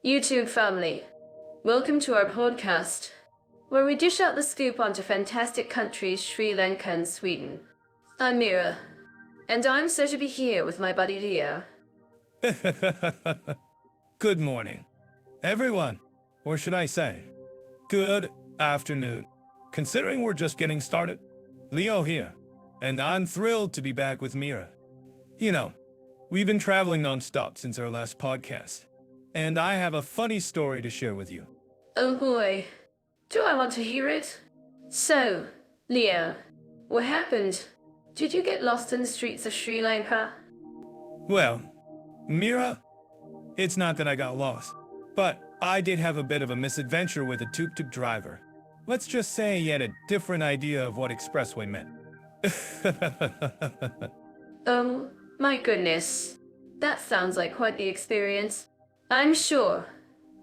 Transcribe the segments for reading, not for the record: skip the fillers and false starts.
YouTube family, welcome to our podcast, where we dish out the scoop onto fantastic countries Sri Lanka and Sweden. I'm Mira, and I'm so to be here with my buddy Leo. Good morning, everyone, or should I say, good afternoon. Considering we're just getting started, Leo here, and I'm thrilled to be back with Mira. You know, we've been traveling non-stop since our last podcast, and I have a funny story to share with you. Oh boy, do I want to hear it? So, Leo, what happened? Did you get lost in the streets of Sri Lanka? Well, Mira, it's not that I got lost, but I did have a bit of a misadventure with a tuk-tuk driver. Let's just say he had a different idea of what expressway meant. Oh, my goodness. That sounds like quite the experience. I'm sure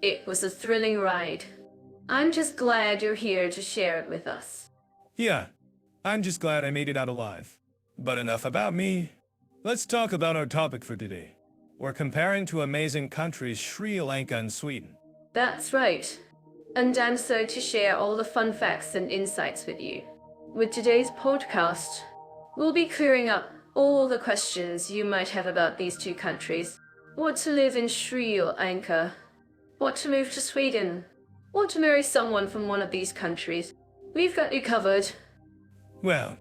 it was a thrilling ride. I'm just glad you're here to share it with us. Yeah, I'm just glad I made it out alive. But enough about me. Let's talk about our topic for today. We're comparing two amazing countries, Sri Lanka and Sweden. That's right. And I'm so to share all the fun facts and insights with you. With today's podcast, we'll be clearing up all the questions you might have about these two countries. What to live in Sri Lanka, what to move to Sweden, what to marry someone from one of these countries. We've got you covered. Well,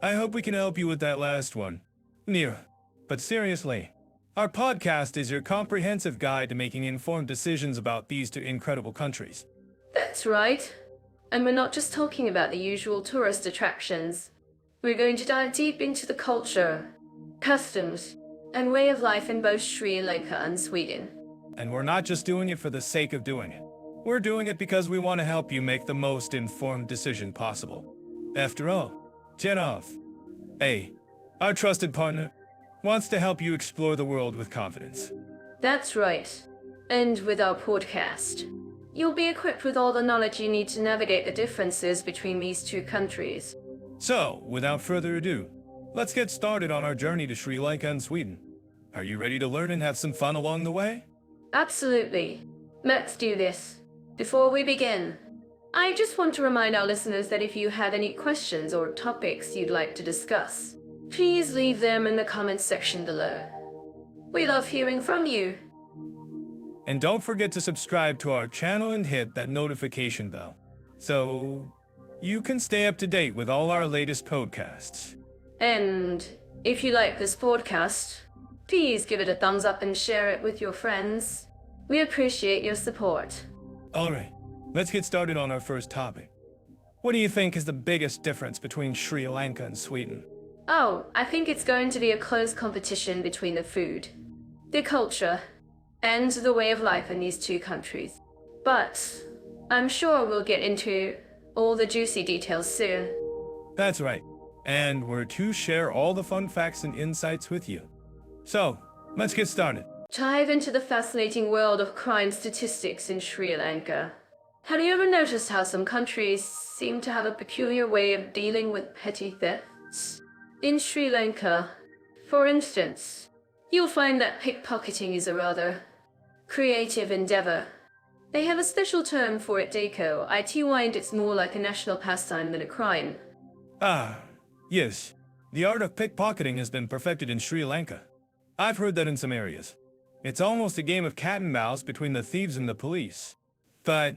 I hope we can help you with that last one. Mira, but seriously, our podcast is your comprehensive guide to making informed decisions about these two incredible countries. That's right. And we're not just talking about the usual tourist attractions. We're going to dive deep into the culture, customs, and way of life in both Sri Lanka and Sweden. And we're not just doing it for the sake of doing it. We're doing it because we want to help you make the most informed decision possible. After all, Jenov, our trusted partner, wants to help you explore the world with confidence. That's right. And with our podcast, you'll be equipped with all the knowledge you need to navigate the differences between these two countries. So, without further ado, let's get started on our journey to Sri Lanka and Sweden. Are you ready to learn and have some fun along the way? Absolutely. Let's do this. Before we begin, I just want to remind our listeners that if you have any questions or topics you'd like to discuss, please leave them in the comments section below. We love hearing from you. And don't forget to subscribe to our channel and hit that notification bell, so you can stay up to date with all our latest podcasts. And if you like this podcast, please give it a thumbs up and share it with your friends. We appreciate your support. Alright, let's get started on our first topic. What do you think is the biggest difference between Sri Lanka and Sweden? Oh, I think it's going to be a close competition between the food, the culture, and the way of life in these two countries. But I'm sure we'll get into all the juicy details soon. That's right, and we're to share all the fun facts and insights with you. So, let's get started. Dive into the fascinating world of crime statistics in Sri Lanka. Have you ever noticed how some countries seem to have a peculiar way of dealing with petty thefts? In Sri Lanka, for instance, you'll find that pickpocketing is a rather creative endeavor. They have a special term for it, Deco. I find it's more like a national pastime than a crime. Ah, yes. The art of pickpocketing has been perfected in Sri Lanka. I've heard that in some areas. It's almost a game of cat and mouse between the thieves and the police. But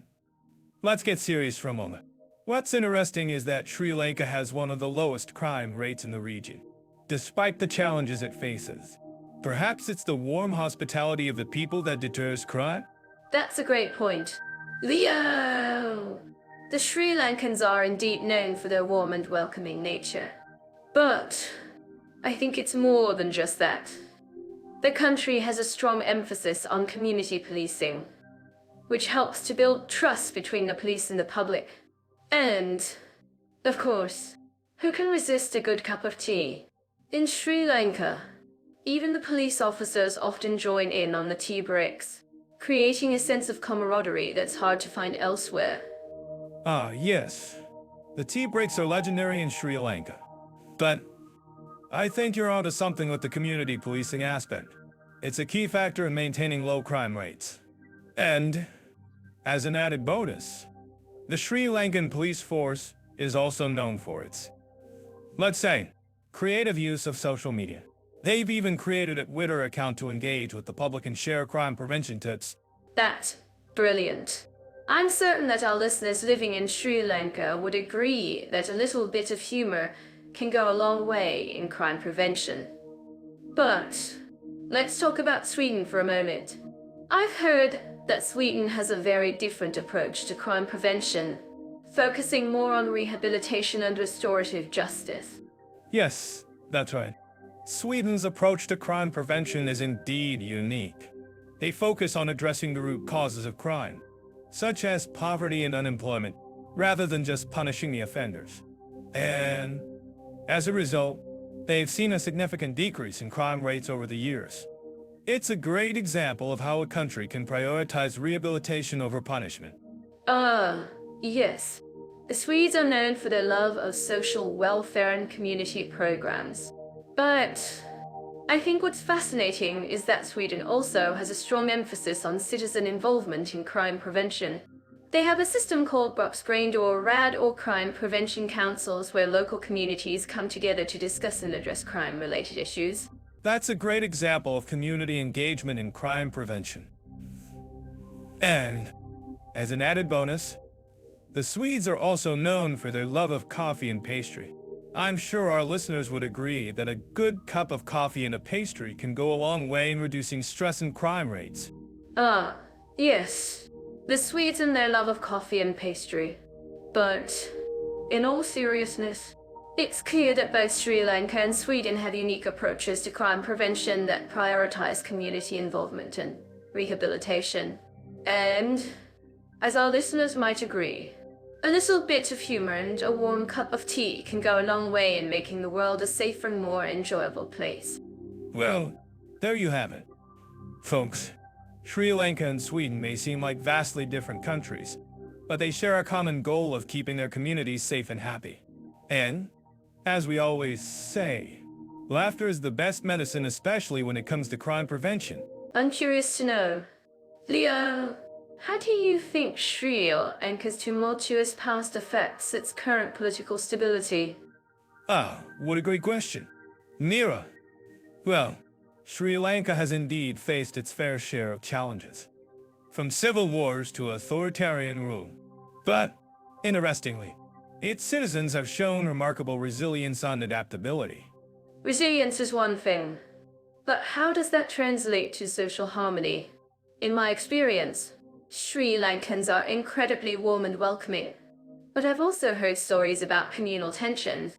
let's get serious for a moment. What's interesting is that Sri Lanka has one of the lowest crime rates in the region, despite the challenges it faces. Perhaps it's the warm hospitality of the people that deters crime? That's a great point. Leo! The Sri Lankans are indeed known for their warm and welcoming nature. But I think it's more than just that. The country has a strong emphasis on community policing, which helps to build trust between the police and the public. And, of course, who can resist a good cup of tea? In Sri Lanka, even the police officers often join in on the tea breaks, creating a sense of camaraderie that's hard to find elsewhere. Ah, yes. The tea breaks are legendary in Sri Lanka. But I think you're onto something with the community policing aspect. It's a key factor in maintaining low crime rates. And, as an added bonus, the Sri Lankan police force is also known for its, let's say, creative use of social media. They've even created a Twitter account to engage with the public and share crime prevention tips. That's brilliant. I'm certain that our listeners living in Sri Lanka would agree that a little bit of humor can go a long way in crime prevention. But let's talk about Sweden for a moment. I've heard that Sweden has a very different approach to crime prevention, focusing more on rehabilitation and restorative justice. Yes, that's right. Sweden's approach to crime prevention is indeed unique. They focus on addressing the root causes of crime, such as poverty and unemployment, rather than just punishing the offenders. And as a result, they've seen a significant decrease in crime rates over the years. It's a great example of how a country can prioritize rehabilitation over punishment. Yes. The Swedes are known for their love of social welfare and community programs. But I think what's fascinating is that Sweden also has a strong emphasis on citizen involvement in crime prevention. They have a system called Bruksgränd or RAD or Crime Prevention Councils where local communities come together to discuss and address crime-related issues. That's a great example of community engagement in crime prevention. And, as an added bonus, the Swedes are also known for their love of coffee and pastry. I'm sure our listeners would agree that a good cup of coffee and a pastry can go a long way in reducing stress and crime rates. Yes. The Swedes and their love of coffee and pastry. But, in all seriousness, it's clear that both Sri Lanka and Sweden have unique approaches to crime prevention that prioritize community involvement and rehabilitation. And, as our listeners might agree, a little bit of humor and a warm cup of tea can go a long way in making the world a safer and more enjoyable place. Well, there you have it. Folks, Sri Lanka and Sweden may seem like vastly different countries, but they share a common goal of keeping their communities safe and happy. And, as we always say, laughter is the best medicine, especially when it comes to crime prevention. I'm curious to know, Leo, how do you think Sri Lanka's tumultuous past affects its current political stability? What a great question. Mira. Well, Sri Lanka has indeed faced its fair share of challenges, from civil wars to authoritarian rule. But, interestingly, its citizens have shown remarkable resilience and adaptability. Resilience is one thing, but how does that translate to social harmony? In my experience, Sri Lankans are incredibly warm and welcoming, but I've also heard stories about communal tension.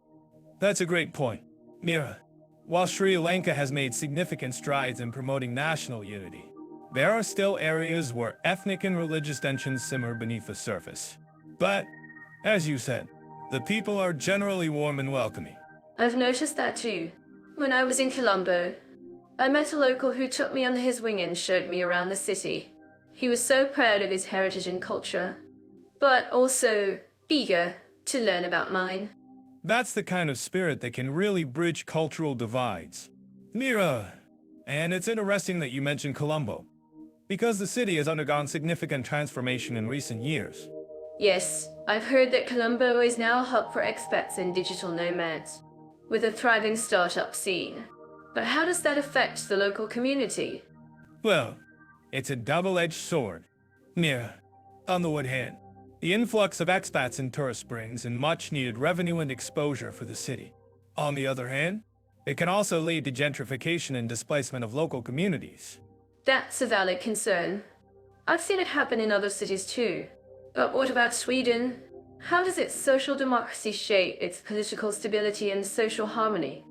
That's a great point, Mira. While Sri Lanka has made significant strides in promoting national unity, there are still areas where ethnic and religious tensions simmer beneath the surface. But, as you said, the people are generally warm and welcoming. I've noticed that too. When I was in Colombo, I met a local who took me under his wing and showed me around the city. He was so proud of his heritage and culture, but also eager to learn about mine. That's the kind of spirit that can really bridge cultural divides. Mira, and it's interesting that you mentioned Colombo, because the city has undergone significant transformation in recent years. Yes, I've heard that Colombo is now a hub for expats and digital nomads, with a thriving startup scene. But how does that affect the local community? Well, it's a double-edged sword. Mira, on the one hand, the influx of expats and tourists brings in much-needed revenue and exposure for the city. On the other hand, it can also lead to gentrification and displacement of local communities. That's a valid concern. I've seen it happen in other cities too. But what about Sweden? How does its social democracy shape its political stability and social harmony?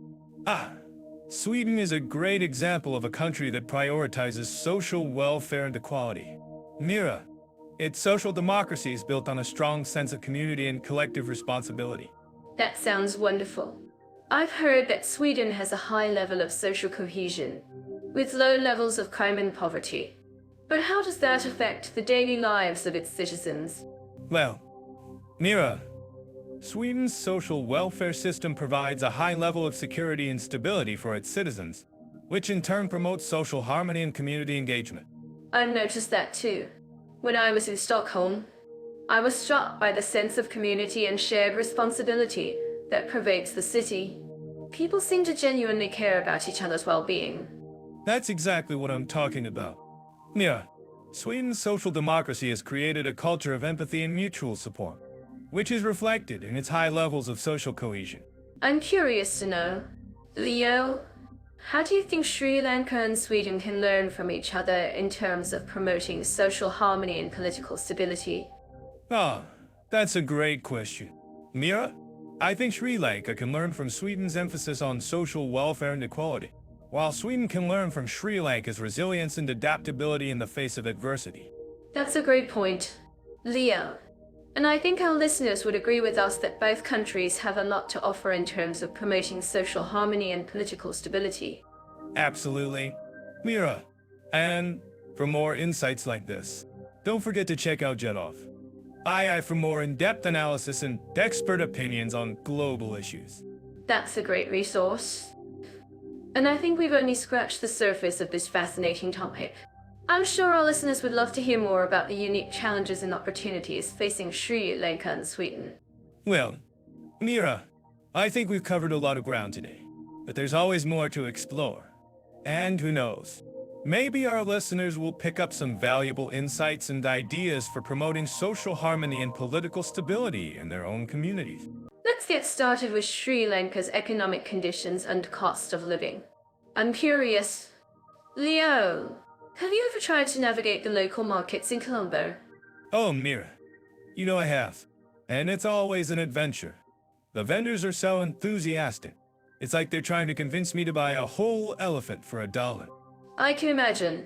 Sweden is a great example of a country that prioritizes social welfare and equality. Mira, its social democracy is built on a strong sense of community and collective responsibility. That sounds wonderful. I've heard that Sweden has a high level of social cohesion, with low levels of crime and poverty. But how does that affect the daily lives of its citizens? Well, Mira, Sweden's social welfare system provides a high level of security and stability for its citizens, which in turn promotes social harmony and community engagement. I've noticed that too. When I was in Stockholm, I was struck by the sense of community and shared responsibility that pervades the city. People seem to genuinely care about each other's well-being. That's exactly what I'm talking about. Mira, Sweden's social democracy has created a culture of empathy and mutual support, which is reflected in its high levels of social cohesion. I'm curious to know, Leo, how do you think Sri Lanka and Sweden can learn from each other in terms of promoting social harmony and political stability? Ah, that's a great question. Mira, I think Sri Lanka can learn from Sweden's emphasis on social welfare and equality, while Sweden can learn from Sri Lanka's resilience and adaptability in the face of adversity. That's a great point, Leo. And I think our listeners would agree with us that both countries have a lot to offer in terms of promoting social harmony and political stability. Absolutely. Mira, and for more insights like this, don't forget to check out Jetoff. II for more in-depth analysis and expert opinions on global issues. That's a great resource. And I think we've only scratched the surface of this fascinating topic. I'm sure our listeners would love to hear more about the unique challenges and opportunities facing Sri Lanka and Sweden. Well, Mira, I think we've covered a lot of ground today, but there's always more to explore. And who knows, maybe our listeners will pick up some valuable insights and ideas for promoting social harmony and political stability in their own communities. Let's get started with Sri Lanka's economic conditions and cost of living. I'm curious, Leo, have you ever tried to navigate the local markets in Colombo? Oh, Mira, you know I have, and it's always an adventure. The vendors are so enthusiastic. It's like they're trying to convince me to buy a whole elephant for $1. I can imagine.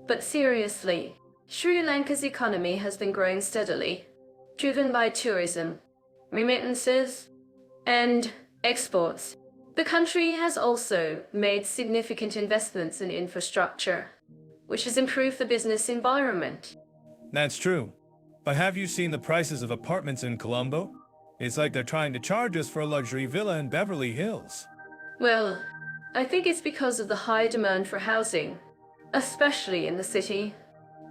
But seriously, Sri Lanka's economy has been growing steadily, driven by tourism, remittances, and exports. The country has also made significant investments in infrastructure, which has improved the business environment. That's true. But have you seen the prices of apartments in Colombo? It's like they're trying to charge us for a luxury villa in Beverly Hills. Well, I think it's because of the high demand for housing, especially in the city.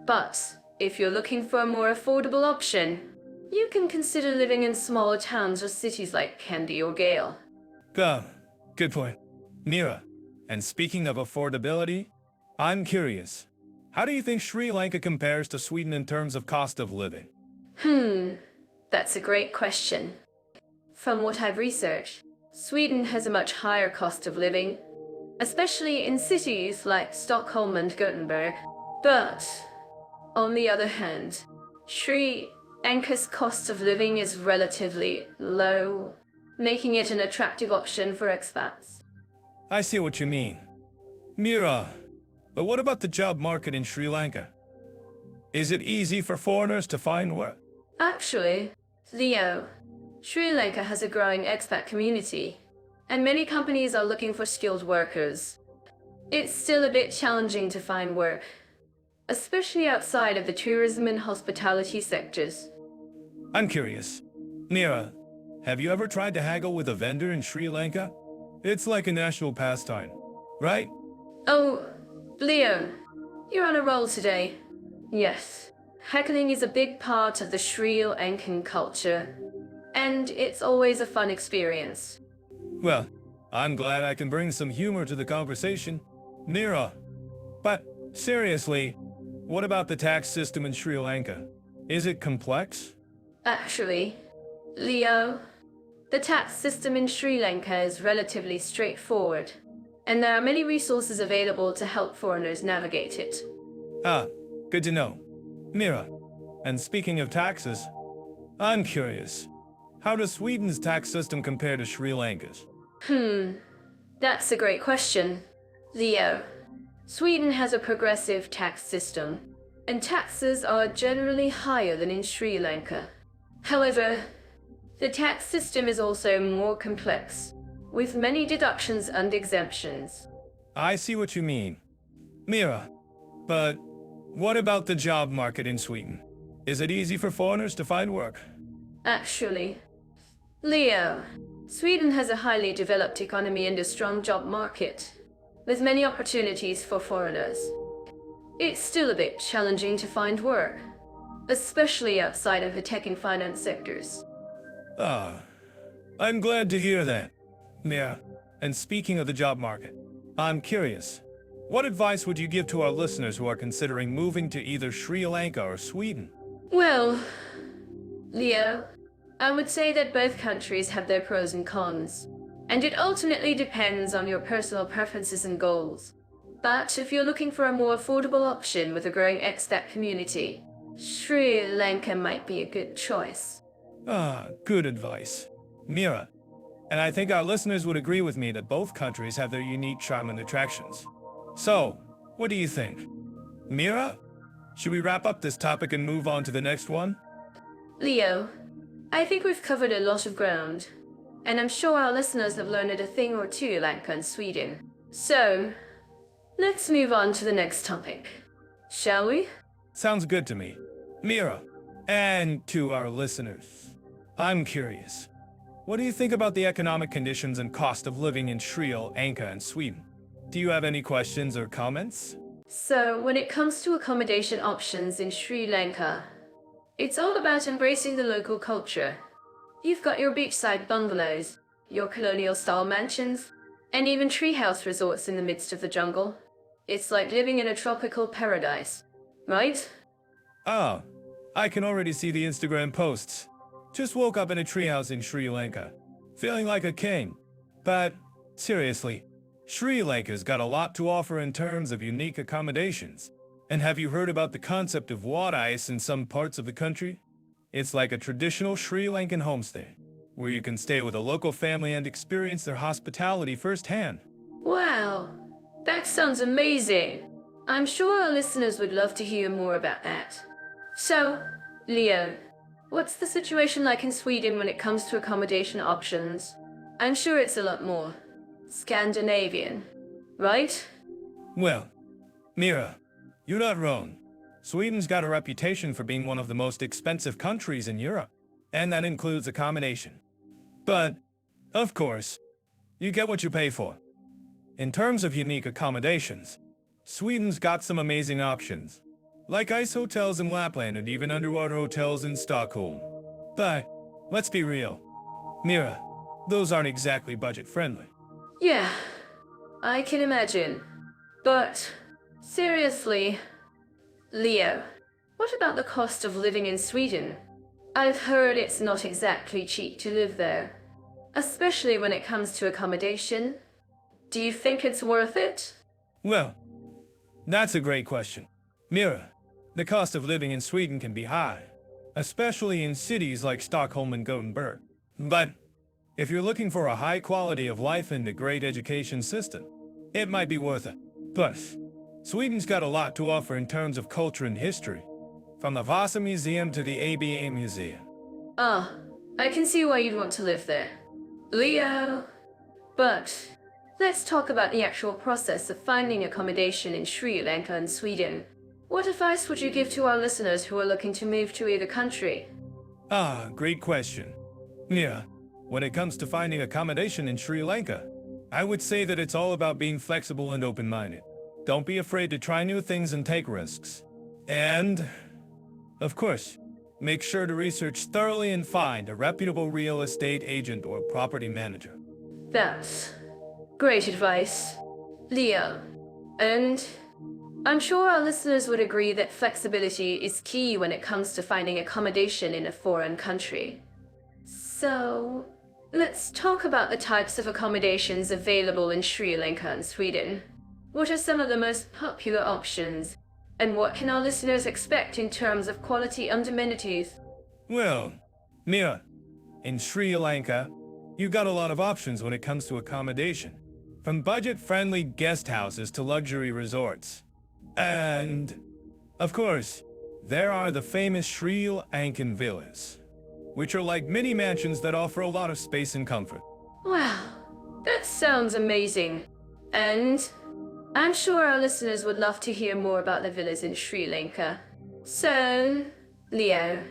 But if you're looking for a more affordable option, you can consider living in smaller towns or cities like Kandy or Gale. Good point. Mira, and speaking of affordability, I'm curious. How do you think Sri Lanka compares to Sweden in terms of cost of living? That's a great question. From what I've researched, Sweden has a much higher cost of living, especially in cities like Stockholm and Gothenburg. But, on the other hand, Sri Lanka's cost of living is relatively low, making it an attractive option for expats. I see what you mean. Mira, but what about the job market in Sri Lanka? Is it easy for foreigners to find work? Actually, Leo, Sri Lanka has a growing expat community, and many companies are looking for skilled workers. It's still a bit challenging to find work, especially outside of the tourism and hospitality sectors. I'm curious. Mira, have you ever tried to haggle with a vendor in Sri Lanka? It's like a national pastime, right? Oh, Leo, you're on a roll today. Yes, haggling is a big part of the Sri Lankan culture, and it's always a fun experience. Well, I'm glad I can bring some humor to the conversation. Mira, but seriously, what about the tax system in Sri Lanka? Is it complex? Actually, Leo, the tax system in Sri Lanka is relatively straightforward, and there are many resources available to help foreigners navigate it. Ah, good to know. Mira, and speaking of taxes, I'm curious. How does Sweden's tax system compare to Sri Lanka's? That's a great question. Leo, Sweden has a progressive tax system, and taxes are generally higher than in Sri Lanka. However, the tax system is also more complex, with many deductions and exemptions. I see what you mean. Mira, but what about the job market in Sweden? Is it easy for foreigners to find work? Actually, Leo, Sweden has a highly developed economy and a strong job market, with many opportunities for foreigners. It's still a bit challenging to find work, especially outside of the tech and finance sectors. Ah, I'm glad to hear that. Yeah, and speaking of the job market, I'm curious. What advice would you give to our listeners who are considering moving to either Sri Lanka or Sweden? Well, Leo, I would say that both countries have their pros and cons, and it ultimately depends on your personal preferences and goals. But if you're looking for a more affordable option with a growing expat community, Sri Lanka might be a good choice. Ah, good advice. Mira, and I think our listeners would agree with me that both countries have their unique charm and attractions. So, what do you think? Mira, should we wrap up this topic and move on to the next one? Leo, I think we've covered a lot of ground, and I'm sure our listeners have learned a thing or two Lanka and Sweden. So, let's move on to the next topic, shall we? Sounds good to me. Mira, and to our listeners, I'm curious. What do you think about the economic conditions and cost of living in Sri Lanka and Sweden? Do you have any questions or comments? So, when it comes to accommodation options in Sri Lanka, it's all about embracing the local culture. You've got your beachside bungalows, your colonial-style mansions, and even treehouse resorts in the midst of the jungle. It's like living in a tropical paradise, right? Ah, I can already see the Instagram posts. Just woke up in a treehouse in Sri Lanka, feeling like a king. But, seriously, Sri Lanka's got a lot to offer in terms of unique accommodations. And have you heard about the concept of water ice in some parts of the country? It's like a traditional Sri Lankan homestay, where you can stay with a local family and experience their hospitality firsthand. Wow, that sounds amazing. I'm sure our listeners would love to hear more about that. So, Leo, what's the situation like in Sweden when it comes to accommodation options? I'm sure it's a lot more Scandinavian, right? Well, Mira, you're not wrong. Sweden's got a reputation for being one of the most expensive countries in Europe, and that includes accommodation. But, of course, you get what you pay for. In terms of unique accommodations, Sweden's got some amazing options, like ice hotels in Lapland and even underwater hotels in Stockholm. But, let's be real. Mira, those aren't exactly budget-friendly. Yeah, I can imagine. But, seriously, Leo, what about the cost of living in Sweden? I've heard it's not exactly cheap to live there, especially when it comes to accommodation. Do you think it's worth it? Well, that's a great question. Mira, the cost of living in Sweden can be high, especially in cities like Stockholm and Gothenburg. But if you're looking for a high quality of life and a great education system, it might be worth it. Plus, Sweden's got a lot to offer in terms of culture and history, from the Vasa Museum to the ABA Museum. Ah, I can see why you'd want to live there. Leo! But let's talk about the actual process of finding accommodation in Sri Lanka and Sweden. What advice would you give to our listeners who are looking to move to either country? Ah, great question. Yeah, when it comes to finding accommodation in Sri Lanka, I would say that it's all about being flexible and open-minded. Don't be afraid to try new things and take risks. And, of course, make sure to research thoroughly and find a reputable real estate agent or property manager. That's great advice, Leo. And I'm sure our listeners would agree that flexibility is key when it comes to finding accommodation in a foreign country. So, let's talk about the types of accommodations available in Sri Lanka and Sweden. What are some of the most popular options? And what can our listeners expect in terms of quality and amenities? Well, Mira, in Sri Lanka, you've got a lot of options when it comes to accommodation, from budget-friendly guest houses to luxury resorts. And, of course, there are the famous Sri Lankan villas, which are like mini mansions that offer a lot of space and comfort. Wow, that sounds amazing. And I'm sure our listeners would love to hear more about the villas in Sri Lanka. So, Leo,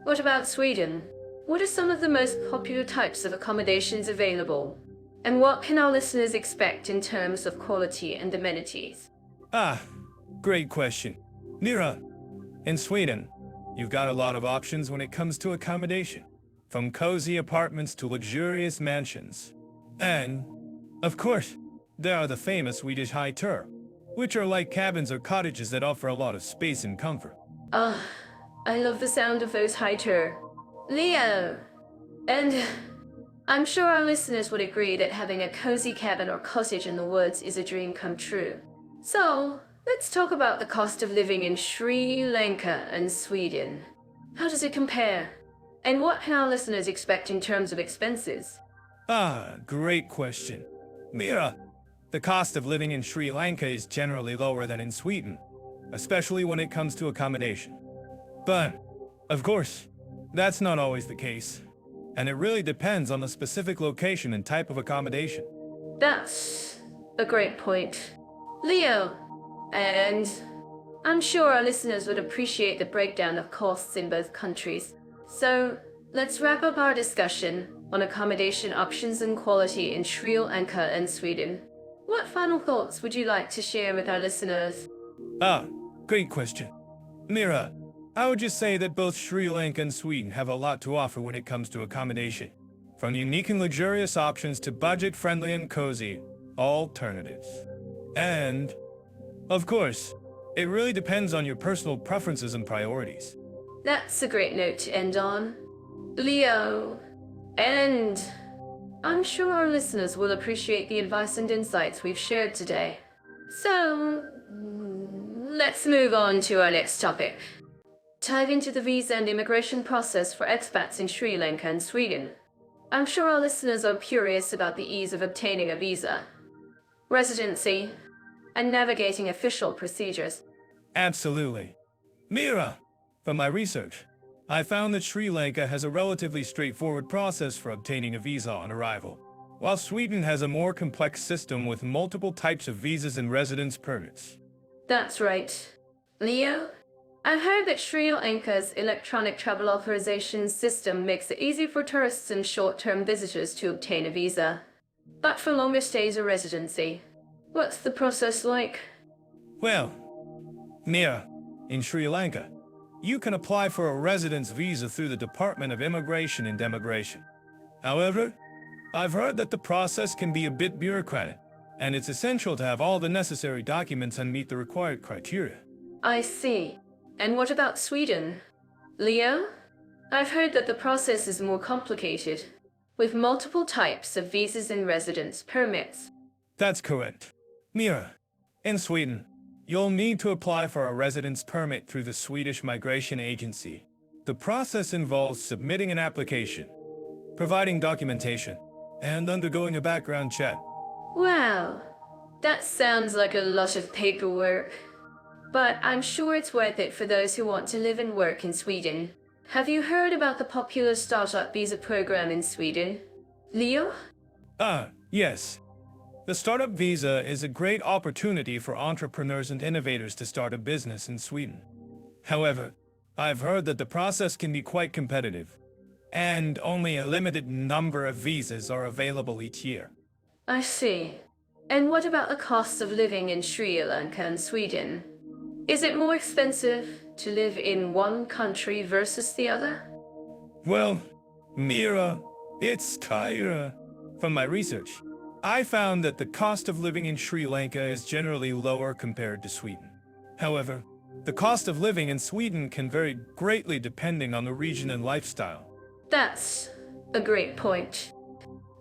what about Sweden? What are some of the most popular types of accommodations available? And what can our listeners expect in terms of quality and amenities? Ah, great question. Mira, in Sweden, You've got a lot of options when it comes to accommodation, from cozy apartments to luxurious mansions. And, of course, there are the famous Swedish hytter, which are like cabins or cottages that offer a lot of space and comfort. Ah, I love the sound of those hyter. Leo! And I'm sure our listeners would agree that having a cozy cabin or cottage in the woods is a dream come true. So, let's talk about the cost of living in Sri Lanka and Sweden. How does it compare? And what can our listeners expect in terms of expenses? Ah, great question. Mira, the cost of living in Sri Lanka is generally lower than in Sweden, especially when it comes to accommodation. But, of course, that's not always the case, and it really depends on the specific location and type of accommodation. That's a great point. Leo, and I'm sure our listeners would appreciate the breakdown of costs in both countries. So, let's wrap up our discussion on accommodation options and quality in Sri Lanka and Sweden. What final thoughts would you like to share with our listeners? Ah, great question. Mira, I would just say that both Sri Lanka and Sweden have a lot to offer when it comes to accommodation, from unique and luxurious options to budget-friendly and cozy alternatives. And, of course, it really depends on your personal preferences and priorities. That's a great note to end on. Leo, and I'm sure our listeners will appreciate the advice and insights we've shared today. So, let's move on to our next topic. Dive into the visa and immigration process for expats in Sri Lanka and Sweden. I'm sure our listeners are curious about the ease of obtaining a visa, residency, and navigating official procedures. Absolutely. Mira, from my research, I found that Sri Lanka has a relatively straightforward process for obtaining a visa on arrival, while Sweden has a more complex system with multiple types of visas and residence permits. That's right. Leo, I've heard that Sri Lanka's electronic travel authorization system makes it easy for tourists and short-term visitors to obtain a visa. But for longer stays or residency, what's the process like? Well, Mira, in Sri Lanka, you can apply for a residence visa through the Department of Immigration and Demigration. However, I've heard that the process can be a bit bureaucratic, and it's essential to have all the necessary documents and meet the required criteria. I see. And what about Sweden? Leo? I've heard that the process is more complicated, with multiple types of visas and residence permits. That's correct. Mira, in Sweden, you'll need to apply for a residence permit through the Swedish Migration Agency. The process involves submitting an application, providing documentation, and undergoing a background check. Wow, that sounds like a lot of paperwork. But I'm sure it's worth it for those who want to live and work in Sweden. Have you heard about the popular startup visa program in Sweden? Leo? Ah, yes. The startup visa is a great opportunity for entrepreneurs and innovators to start a business in Sweden. However, I've heard that the process can be quite competitive, and only a limited number of visas are available each year. I see. And what about the cost of living in Sri Lanka and Sweden? Is it more expensive to live in one country versus the other? Well, Mira, it's Tyra. From my research, I found that the cost of living in Sri Lanka is generally lower compared to Sweden. However, the cost of living in Sweden can vary greatly depending on the region and lifestyle. That's a great point.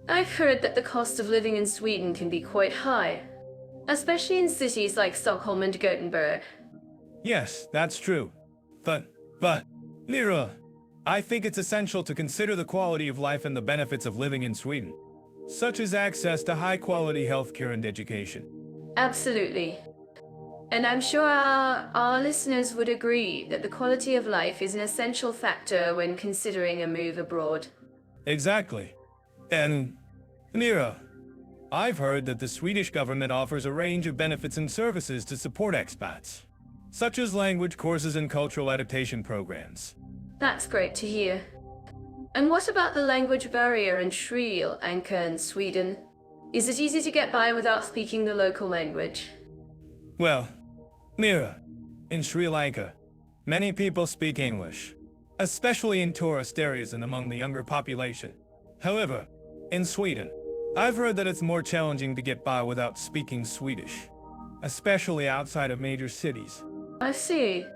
I've heard that the cost of living in Sweden can be quite high, especially in cities like Stockholm and Gothenburg. Yes, that's true. But, Mira, I think it's essential to consider the quality of life and the benefits of living in Sweden, such as access to high-quality healthcare and education. Absolutely. And I'm sure our listeners would agree that the quality of life is an essential factor when considering a move abroad. Exactly. And, Mira, I've heard that the Swedish government offers a range of benefits and services to support expats, such as language courses and cultural adaptation programs. That's great to hear. And what about the language barrier in Sri Lanka and Sweden? Is it easy to get by without speaking the local language? Well, Mira, in Sri Lanka, Many people speak English, especially in tourist areas and among the younger population. However, in Sweden, I've heard that it's more challenging to get by without speaking Swedish, especially outside of major cities. I see.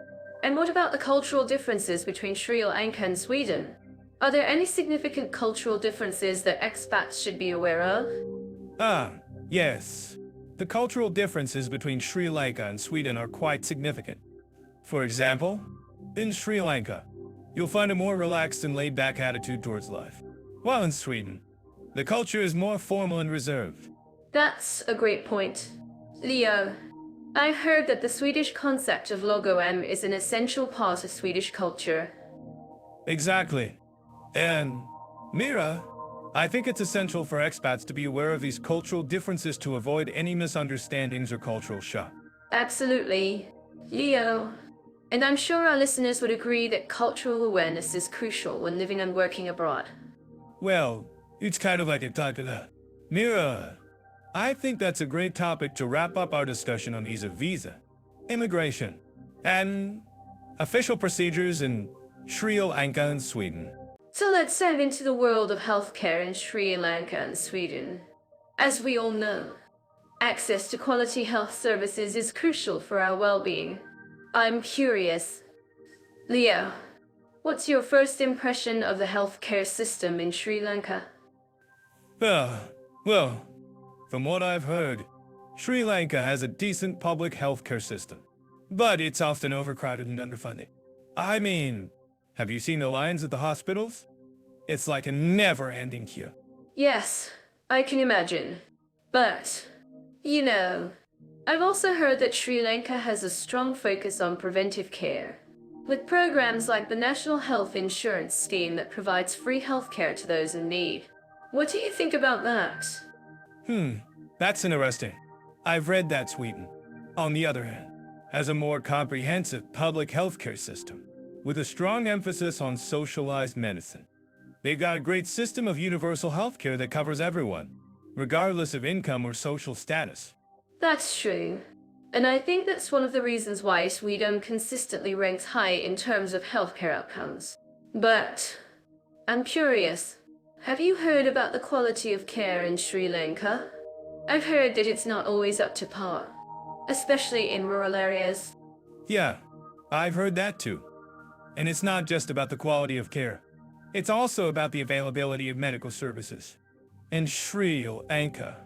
And what about the cultural differences between Sri Lanka and Sweden? Are there any significant cultural differences that expats should be aware of? Ah, yes. The cultural differences between Sri Lanka and Sweden are quite significant. For example, in Sri Lanka, you'll find a more relaxed and laid-back attitude towards life, while in Sweden, the culture is more formal and reserved. That's a great point. Leo, I heard that the Swedish concept of lagom is an essential part of Swedish culture. Exactly. And, Mira, I think it's essential for expats to be aware of these cultural differences to avoid any misunderstandings or cultural shock. Absolutely. Leo, and I'm sure our listeners would agree that cultural awareness is crucial when living and working abroad. Well, it's kind of like a type of that. Mira, I think that's a great topic to wrap up our discussion on visa, immigration, and official procedures in Sri Lanka and Sweden. So let's dive into the world of healthcare in Sri Lanka and Sweden. As we all know, access to quality health services is crucial for our well-being. I'm curious. Leo, what's your first impression of the healthcare system in Sri Lanka? Well, from what I've heard, Sri Lanka has a decent public healthcare system, but it's often overcrowded and underfunded. I mean, have you seen the lines at the hospitals? It's like a never-ending queue. Yes, I can imagine. But, I've also heard that Sri Lanka has a strong focus on preventive care, with programs like the National Health Insurance Scheme that provides free healthcare to those in need. What do you think about that? That's interesting. I've read that Sweden, on the other hand, has a more comprehensive public healthcare system, with a strong emphasis on socialized medicine. They've got a great system of universal healthcare that covers everyone, regardless of income or social status. That's true. And I think that's one of the reasons why Sweden consistently ranks high in terms of healthcare outcomes. But I'm curious, have you heard about the quality of care in Sri Lanka? I've heard that it's not always up to par, especially in rural areas. Yeah, I've heard that too. And it's not just about the quality of care. It's also about the availability of medical services. In Sri Lanka,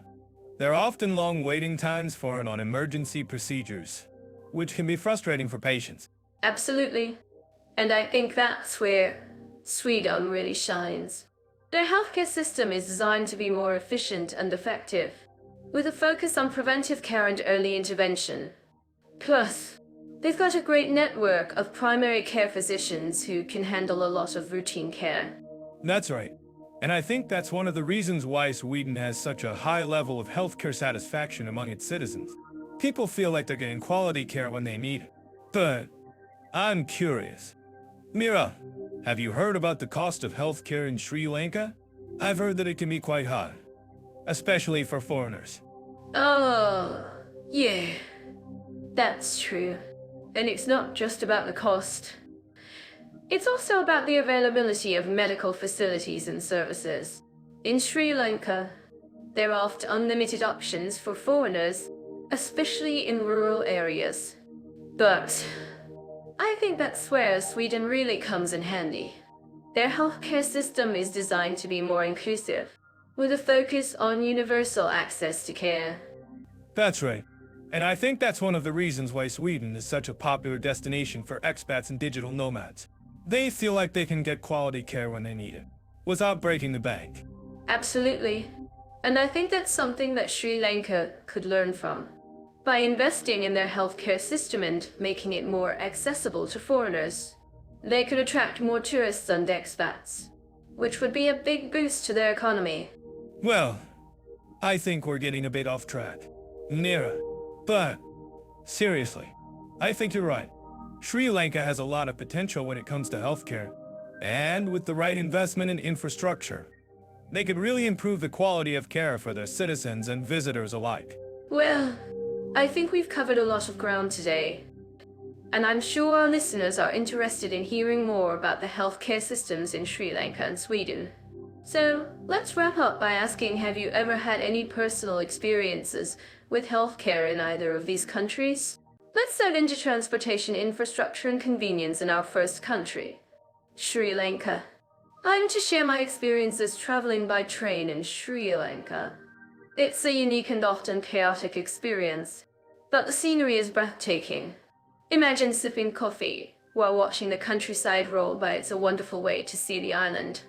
there are often long waiting times for and on emergency procedures, which can be frustrating for patients. Absolutely. And I think that's where Sweden really shines. Their healthcare system is designed to be more efficient and effective, with a focus on preventive care and early intervention. Plus, they've got a great network of primary care physicians who can handle a lot of routine care. That's right. And I think that's one of the reasons why Sweden has such a high level of healthcare satisfaction among its citizens. People feel like they're getting quality care when they need it. But I'm curious. Mira, have you heard about the cost of healthcare in Sri Lanka? I've heard that it can be quite high, especially for foreigners. Oh, yeah. That's true. And it's not just about the cost. It's also about the availability of medical facilities and services. In Sri Lanka, there are often unlimited options for foreigners, especially in rural areas. But I think that's where Sweden really comes in handy. Their healthcare system is designed to be more inclusive, with a focus on universal access to care. That's right. And I think that's one of the reasons why Sweden is such a popular destination for expats and digital nomads. They feel like they can get quality care when they need it, without breaking the bank. Absolutely. And I think that's something that Sri Lanka could learn from. By investing in their healthcare system and making it more accessible to foreigners, they could attract more tourists and expats, which would be a big boost to their economy. Well, I think we're getting a bit off track, Mira. But seriously, I think you're right. Sri Lanka has a lot of potential when it comes to healthcare, and with the right investment in infrastructure, they could really improve the quality of care for their citizens and visitors alike. Well, I think we've covered a lot of ground today. And I'm sure our listeners are interested in hearing more about the healthcare systems in Sri Lanka and Sweden. So, let's wrap up by asking, have you ever had any personal experiences with healthcare in either of these countries? Let's dive into transportation infrastructure and convenience in our first country, Sri Lanka. I'm to share my experiences traveling by train in Sri Lanka. It's a unique and often chaotic experience, but the scenery is breathtaking. Imagine sipping coffee while watching the countryside roll by. It's a wonderful way to see the island.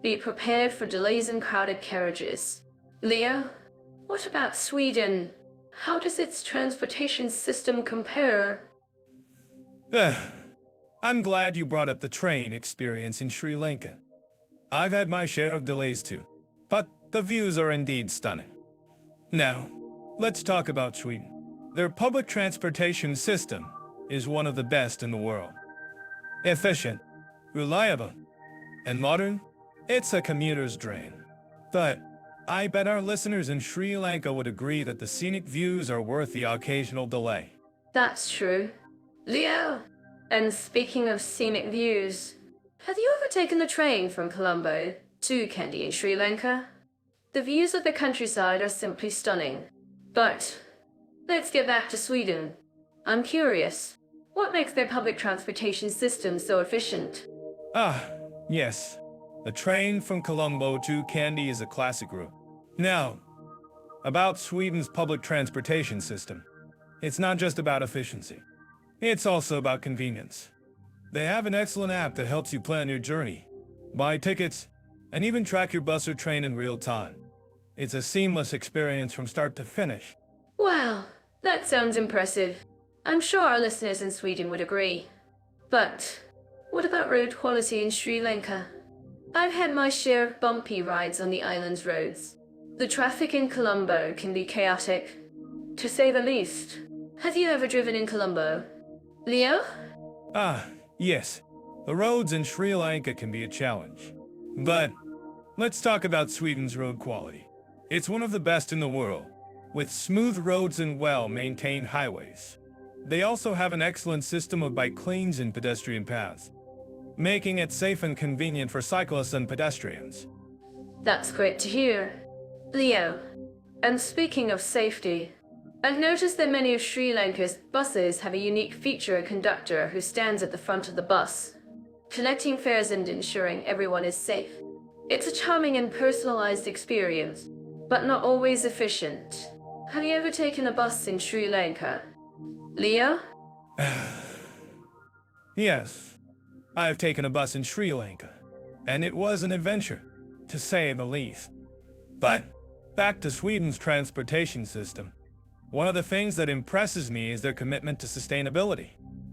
Be prepared for delays and crowded carriages. Leo, what about Sweden? How does its transportation system compare? I'm glad you brought up the train experience in Sri Lanka. I've had my share of delays too, but the views are indeed stunning. Now, let's talk about Sweden. Their public transportation system is one of the best in the world. Efficient, reliable, and modern, it's a commuter's dream. But I bet our listeners in Sri Lanka would agree that the scenic views are worth the occasional delay. That's true. Leo, and speaking of scenic views, have you ever taken the train from Colombo to Kandy in Sri Lanka? The views of the countryside are simply stunning. But let's get back to Sweden. I'm curious, what makes their public transportation system so efficient? Yes. The train from Colombo to Kandy is a classic route. Now, about Sweden's public transportation system. It's not just about efficiency. It's also about convenience. They have an excellent app that helps you plan your journey, buy tickets, and even track your bus or train in real time. It's a seamless experience from start to finish. Wow, that sounds impressive. I'm sure our listeners in Sweden would agree. But what about road quality in Sri Lanka? I've had my share of bumpy rides on the island's roads. The traffic in Colombo can be chaotic, to say the least. Have you ever driven in Colombo? Leo? Yes. The roads in Sri Lanka can be a challenge. But let's talk about Sweden's road quality. It's one of the best in the world, with smooth roads and well-maintained highways. They also have an excellent system of bike lanes and pedestrian paths, making it safe and convenient for cyclists and pedestrians. That's great to hear. Leo, and speaking of safety, I've noticed that many of Sri Lanka's buses have a unique feature: a conductor who stands at the front of the bus, collecting fares and ensuring everyone is safe. It's a charming and personalized experience, but not always efficient. Have you ever taken a bus in Sri Lanka? Leo? Yes, I've taken a bus in Sri Lanka, and it was an adventure, to say the least. But back to Sweden's transportation system. One of the things that impresses me is their commitment to sustainability.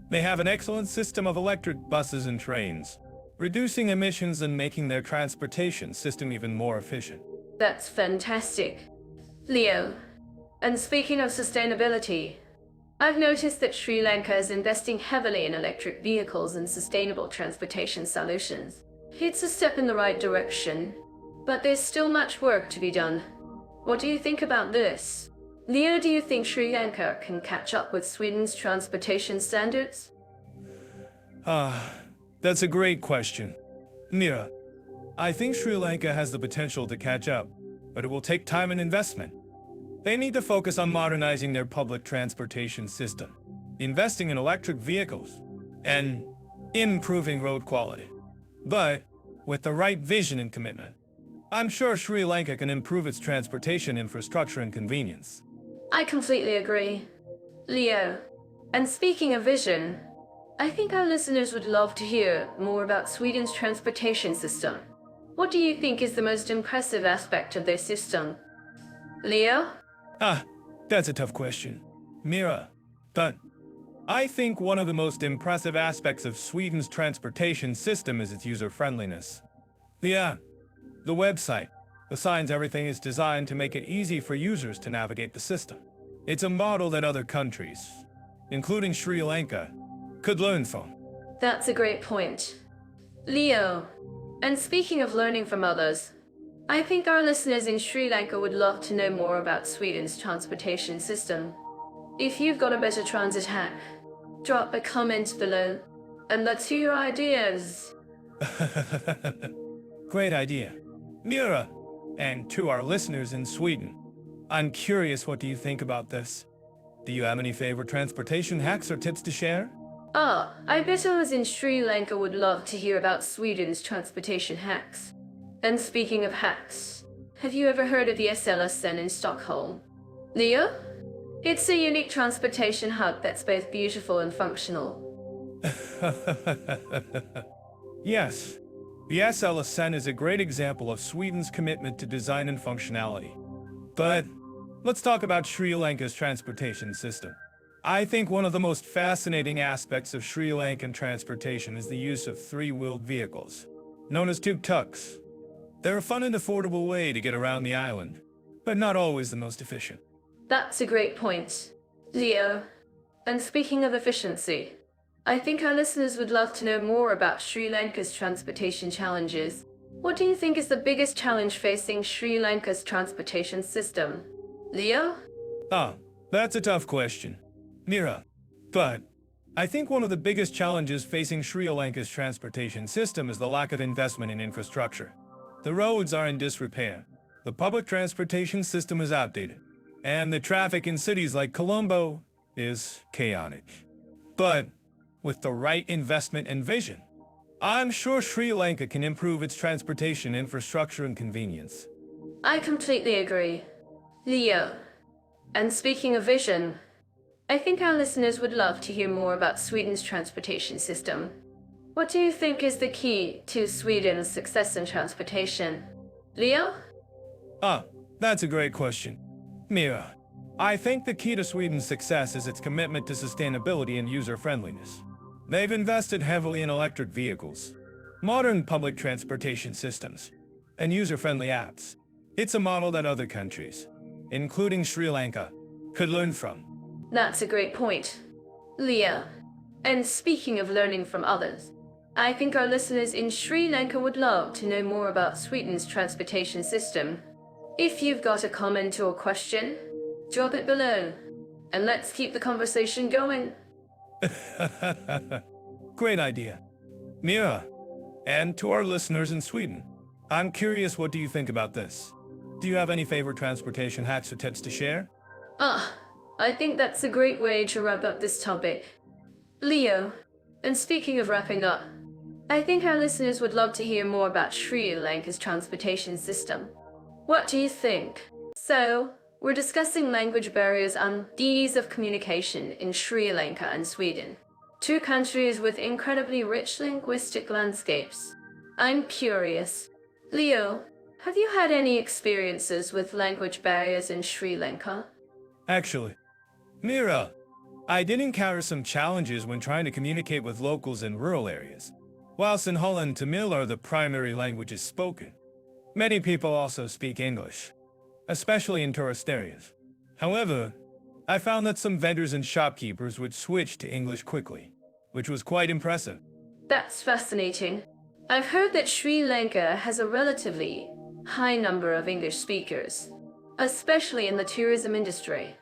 They have an excellent system of electric buses and trains, reducing emissions and making their transportation system even more efficient. That's fantastic. Leo, and speaking of sustainability, I've noticed that Sri Lanka is investing heavily in electric vehicles and sustainable transportation solutions. It's a step in the right direction, but there's still much work to be done. What do you think about this? Leo, do you think Sri Lanka can catch up with Sweden's transportation standards? That's a great question. Mira, I think Sri Lanka has the potential to catch up, but it will take time and investment. They need to focus on modernizing their public transportation system, investing in electric vehicles, and improving road quality. But with the right vision and commitment, I'm sure Sri Lanka can improve its transportation infrastructure and convenience. I completely agree. Leo, and speaking of vision, I think our listeners would love to hear more about Sweden's transportation system. What do you think is the most impressive aspect of their system? Leo? That's a tough question, Mira. But I think one of the most impressive aspects of Sweden's transportation system is its user-friendliness. The website, the signs, everything is designed to make it easy for users to navigate the system. It's a model that other countries, including Sri Lanka, could learn from. That's a great point. Leo, and speaking of learning from others, I think our listeners in Sri Lanka would love to know more about Sweden's transportation system. If you've got a better transit hack, Drop a comment below and let's hear your ideas. Great idea. Mira, and to our listeners in Sweden, I'm curious, what do you think about this? Do you have any favorite transportation hacks or tips to share? Ah, I bet others in Sri Lanka would love to hear about Sweden's transportation hacks. And speaking of hacks, have you ever heard of the Sen in Stockholm? Leo? It's a unique transportation hub that's both beautiful and functional. Yes, the SLSN is a great example of Sweden's commitment to design and functionality. But let's talk about Sri Lanka's transportation system. I think one of the most fascinating aspects of Sri Lankan transportation is the use of three-wheeled vehicles, known as tuk-tuks. They're a fun and affordable way to get around the island, but not always the most efficient. That's a great point, Leo. And speaking of efficiency, I think our listeners would love to know more about Sri Lanka's transportation challenges. What do you think is the biggest challenge facing Sri Lanka's transportation system? Leo? That's a tough question, Mira. But I think one of the biggest challenges facing Sri Lanka's transportation system is the lack of investment in infrastructure. The roads are in disrepair, the public transportation system is outdated, and the traffic in cities like Colombo is chaotic. But with the right investment and vision, I'm sure Sri Lanka can improve its transportation infrastructure and convenience. I completely agree, Leo. And speaking of vision, I think our listeners would love to hear more about Sweden's transportation system. What do you think is the key to Sweden's success in transportation? Leo? That's a great question, Mira. I think the key to Sweden's success is its commitment to sustainability and user-friendliness. They've invested heavily in electric vehicles, modern public transportation systems, and user-friendly apps. It's a model that other countries, including Sri Lanka, could learn from. That's a great point, Leo. And speaking of learning from others, I think our listeners in Sri Lanka would love to know more about Sweden's transportation system. If you've got a comment or question, drop it below, and let's keep the conversation going. Great idea. Mira, and to our listeners in Sweden, I'm curious, what do you think about this? Do you have any favorite transportation hacks or tips to share? I think that's a great way to wrap up this topic. Leo, and speaking of wrapping up, I think our listeners would love to hear more about Sri Lanka's transportation system. What do you think? So, we're discussing language barriers and the ease of communication in Sri Lanka and Sweden, two countries with incredibly rich linguistic landscapes. I'm curious, Leo, have you had any experiences with language barriers in Sri Lanka? Actually, Mira, I did encounter some challenges when trying to communicate with locals in rural areas. Whilst in Holland, Tamil are the primary languages spoken, many people also speak English, especially in tourist areas. However, I found that some vendors and shopkeepers would switch to English quickly, which was quite impressive. That's fascinating. I've heard that Sri Lanka has a relatively high number of English speakers, especially in the tourism industry.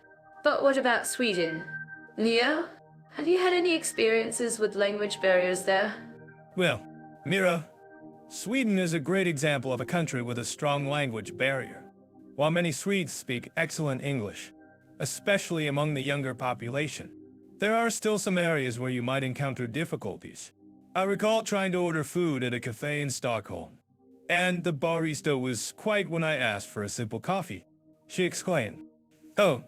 But what about Sweden? Leo, have you had any experiences with language barriers there? Well, Mira, Sweden is a great example of a country with a strong language barrier. While many Swedes speak excellent English, especially among the younger population, there are still some areas where you might encounter difficulties. I recall trying to order food at a cafe in Stockholm, and the barista was quiet when I asked for a simple coffee. She exclaimed, "Oh,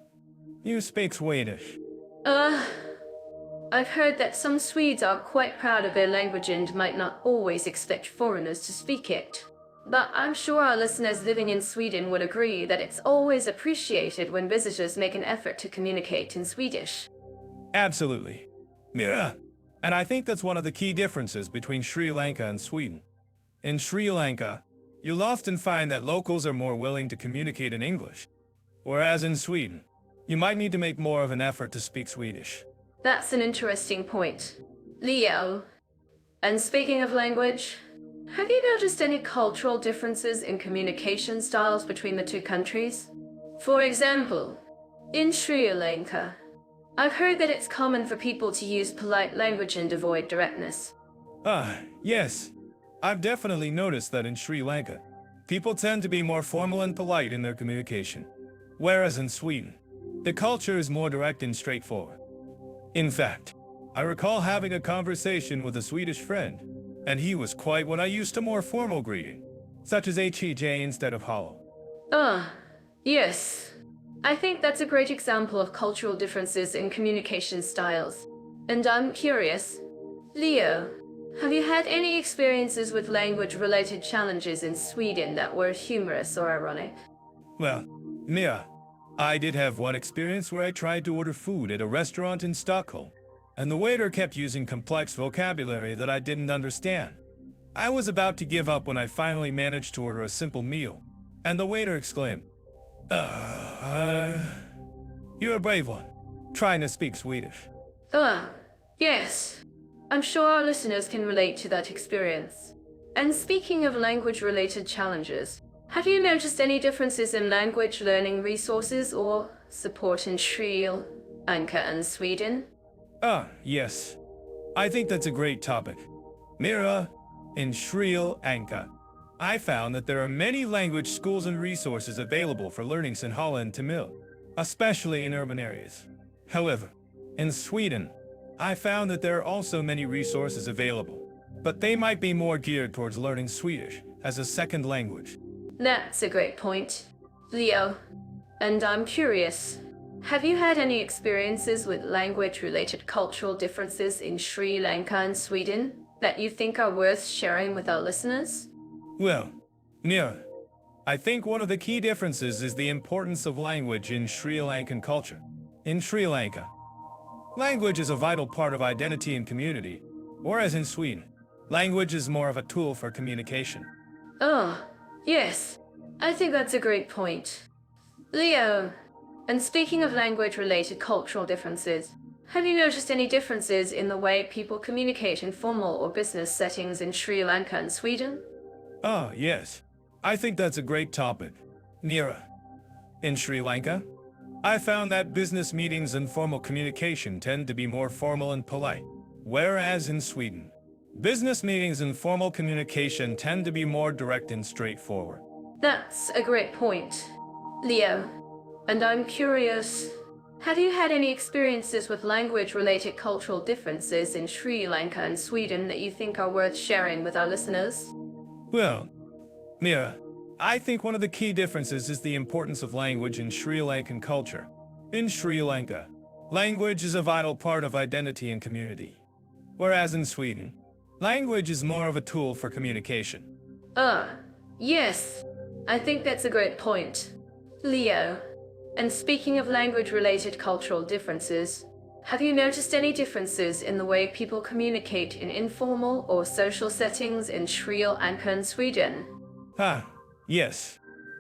you speak Swedish." I've heard that some Swedes are quite proud of their language and might not always expect foreigners to speak it. But I'm sure our listeners living in Sweden would agree that it's always appreciated when visitors make an effort to communicate in Swedish. Absolutely, Mira. And I think that's one of the key differences between Sri Lanka and Sweden. In Sri Lanka, you'll often find that locals are more willing to communicate in English, whereas in Sweden, you might need to make more of an effort to speak Swedish. That's an interesting point, Leo. And speaking of language, have you noticed any cultural differences in communication styles between the two countries? For example, in Sri Lanka, I've heard that it's common for people to use polite language and avoid directness. Yes. I've definitely noticed that in Sri Lanka, people tend to be more formal and polite in their communication, whereas in Sweden, the culture is more direct and straightforward. In fact, I recall having a conversation with a Swedish friend, and he was quite what I used to more formal greeting, such as HEJ instead of hello. Yes. I think that's a great example of cultural differences in communication styles. And I'm curious, Leo, have you had any experiences with language-related challenges in Sweden that were humorous or ironic? Well, Mia, I did have one experience where I tried to order food at a restaurant in Stockholm, and the waiter kept using complex vocabulary that I didn't understand. I was about to give up when I finally managed to order a simple meal, and the waiter exclaimed, You're a brave one, trying to speak Swedish. Yes. I'm sure our listeners can relate to that experience. And speaking of language-related challenges, have you noticed any differences in language learning resources or support in Sri Lanka and Sweden? Yes. I think that's a great topic. Mira, in Sri Lanka, I found that there are many language schools and resources available for learning Sinhala and Tamil, especially in urban areas. However, in Sweden, I found that there are also many resources available, but they might be more geared towards learning Swedish as a second language. That's a great point, Leo. And I'm curious, have you had any experiences with language-related cultural differences in Sri Lanka and Sweden that you think are worth sharing with our listeners? Well, Mira, I think one of the key differences is the importance of language in Sri Lankan culture. In Sri Lanka, language is a vital part of identity and community, whereas in Sweden, language is more of a tool for communication. Yes. I think that's a great point. Leo, and speaking of language-related cultural differences, have you noticed any differences in the way people communicate in formal or business settings in Sri Lanka and Sweden? Yes. I think that's a great topic. Mira, in Sri Lanka, I found that business meetings and formal communication tend to be more formal and polite, whereas in Sweden, business meetings and formal communication tend to be more direct and straightforward. That's a great point, Leo. And I'm curious, have you had any experiences with language-related cultural differences in Sri Lanka and Sweden that you think are worth sharing with our listeners? Well, Mira, I think one of the key differences is the importance of language in Sri Lankan culture. In Sri Lanka, language is a vital part of identity and community, whereas in Sweden, language is more of a tool for communication. Yes. I think that's a great point, Leo. And speaking of language-related cultural differences, have you noticed any differences in the way people communicate in informal or social settings in Sri Lanka and Sweden? Yes.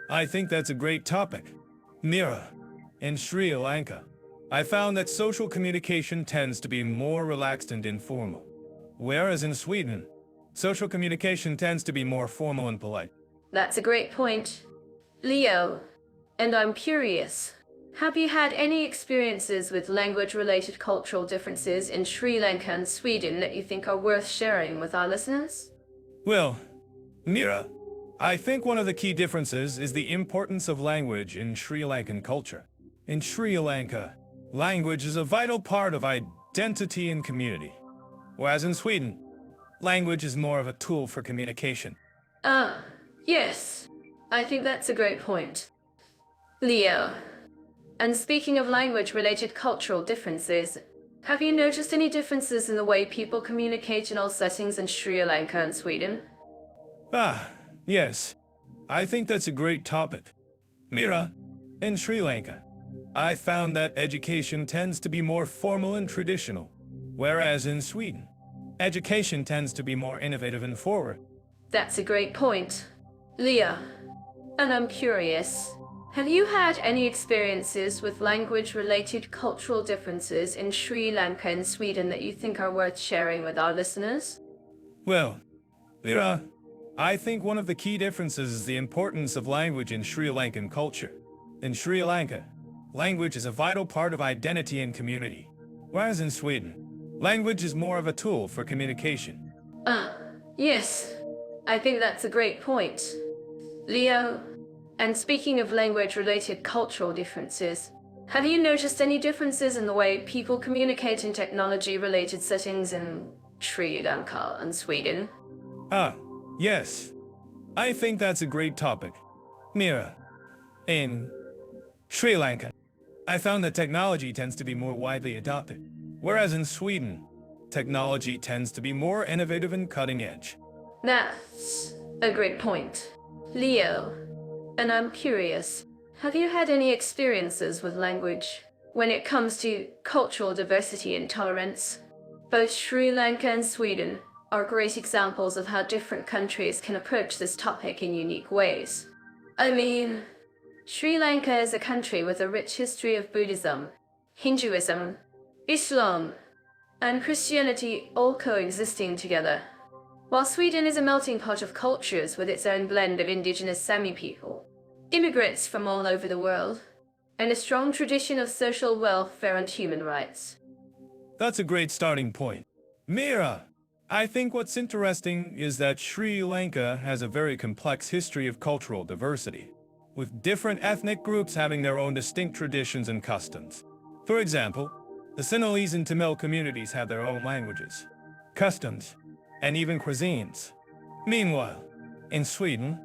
I think that's a great topic. Mira, in Sri Lanka, I found that social communication tends to be more relaxed and informal, whereas in Sweden, social communication tends to be more formal and polite. That's a great point, Leo. And I'm curious, have you had any experiences with language-related cultural differences in Sri Lanka and Sweden that you think are worth sharing with our listeners? Well, Mira, I think one of the key differences is the importance of language in Sri Lankan culture. In Sri Lanka, language is a vital part of identity and community, whereas in Sweden, language is more of a tool for communication. Yes. I think that's a great point, Leo. And speaking of language-related cultural differences, have you noticed any differences in the way people communicate in all settings in Sri Lanka and Sweden? Yes. I think that's a great topic. Mira, in Sri Lanka, I found that education tends to be more formal and traditional, whereas in Sweden, education tends to be more innovative and forward. That's a great point, Leo. And I'm curious, have you had any experiences with language-related cultural differences in Sri Lanka and Sweden that you think are worth sharing with our listeners? Well, Mira, I think one of the key differences is the importance of language in Sri Lankan culture. In Sri Lanka, language is a vital part of identity and community. Whereas in Sweden, language is more of a tool for communication. Yes, I think that's a great point. Leo, and speaking of language-related cultural differences, have you noticed any differences in the way people communicate in technology-related settings in Sri Lanka and Sweden? Yes. I think that's a great topic. Mira, in Sri Lanka, I found that technology tends to be more widely adopted, whereas in Sweden, technology tends to be more innovative and cutting edge. That's a great point. Leo, and I'm curious, have you had any experiences with language when it comes to cultural diversity and tolerance? Both Sri Lanka and Sweden are great examples of how different countries can approach this topic in unique ways. I mean, Sri Lanka is a country with a rich history of Buddhism, Hinduism, Islam, and Christianity all coexisting together, while Sweden is a melting pot of cultures with its own blend of indigenous Sami people, immigrants from all over the world, and a strong tradition of social welfare and human rights. That's a great starting point. Mira, I think what's interesting is that Sri Lanka has a very complex history of cultural diversity, with different ethnic groups having their own distinct traditions and customs. For example, the Sinhalese and Tamil communities have their own languages, customs, and even cuisines. Meanwhile, in Sweden,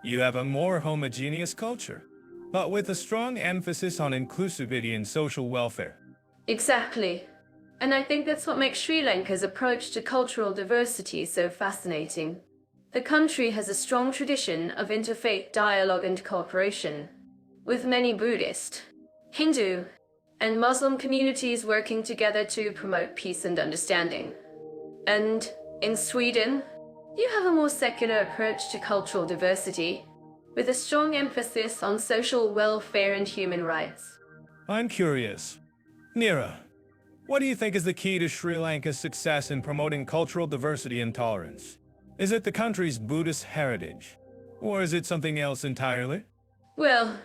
you have a more homogeneous culture, but with a strong emphasis on inclusivity and social welfare. Exactly. And I think that's what makes Sri Lanka's approach to cultural diversity so fascinating. The country has a strong tradition of interfaith dialogue and cooperation, with many Buddhist, Hindu, and Muslim communities working together to promote peace and understanding. And in Sweden, you have a more secular approach to cultural diversity, with a strong emphasis on social welfare and human rights. I'm curious. Nira, what do you think is the key to Sri Lanka's success in promoting cultural diversity and tolerance? Is it the country's Buddhist heritage? Or is it something else entirely? Well,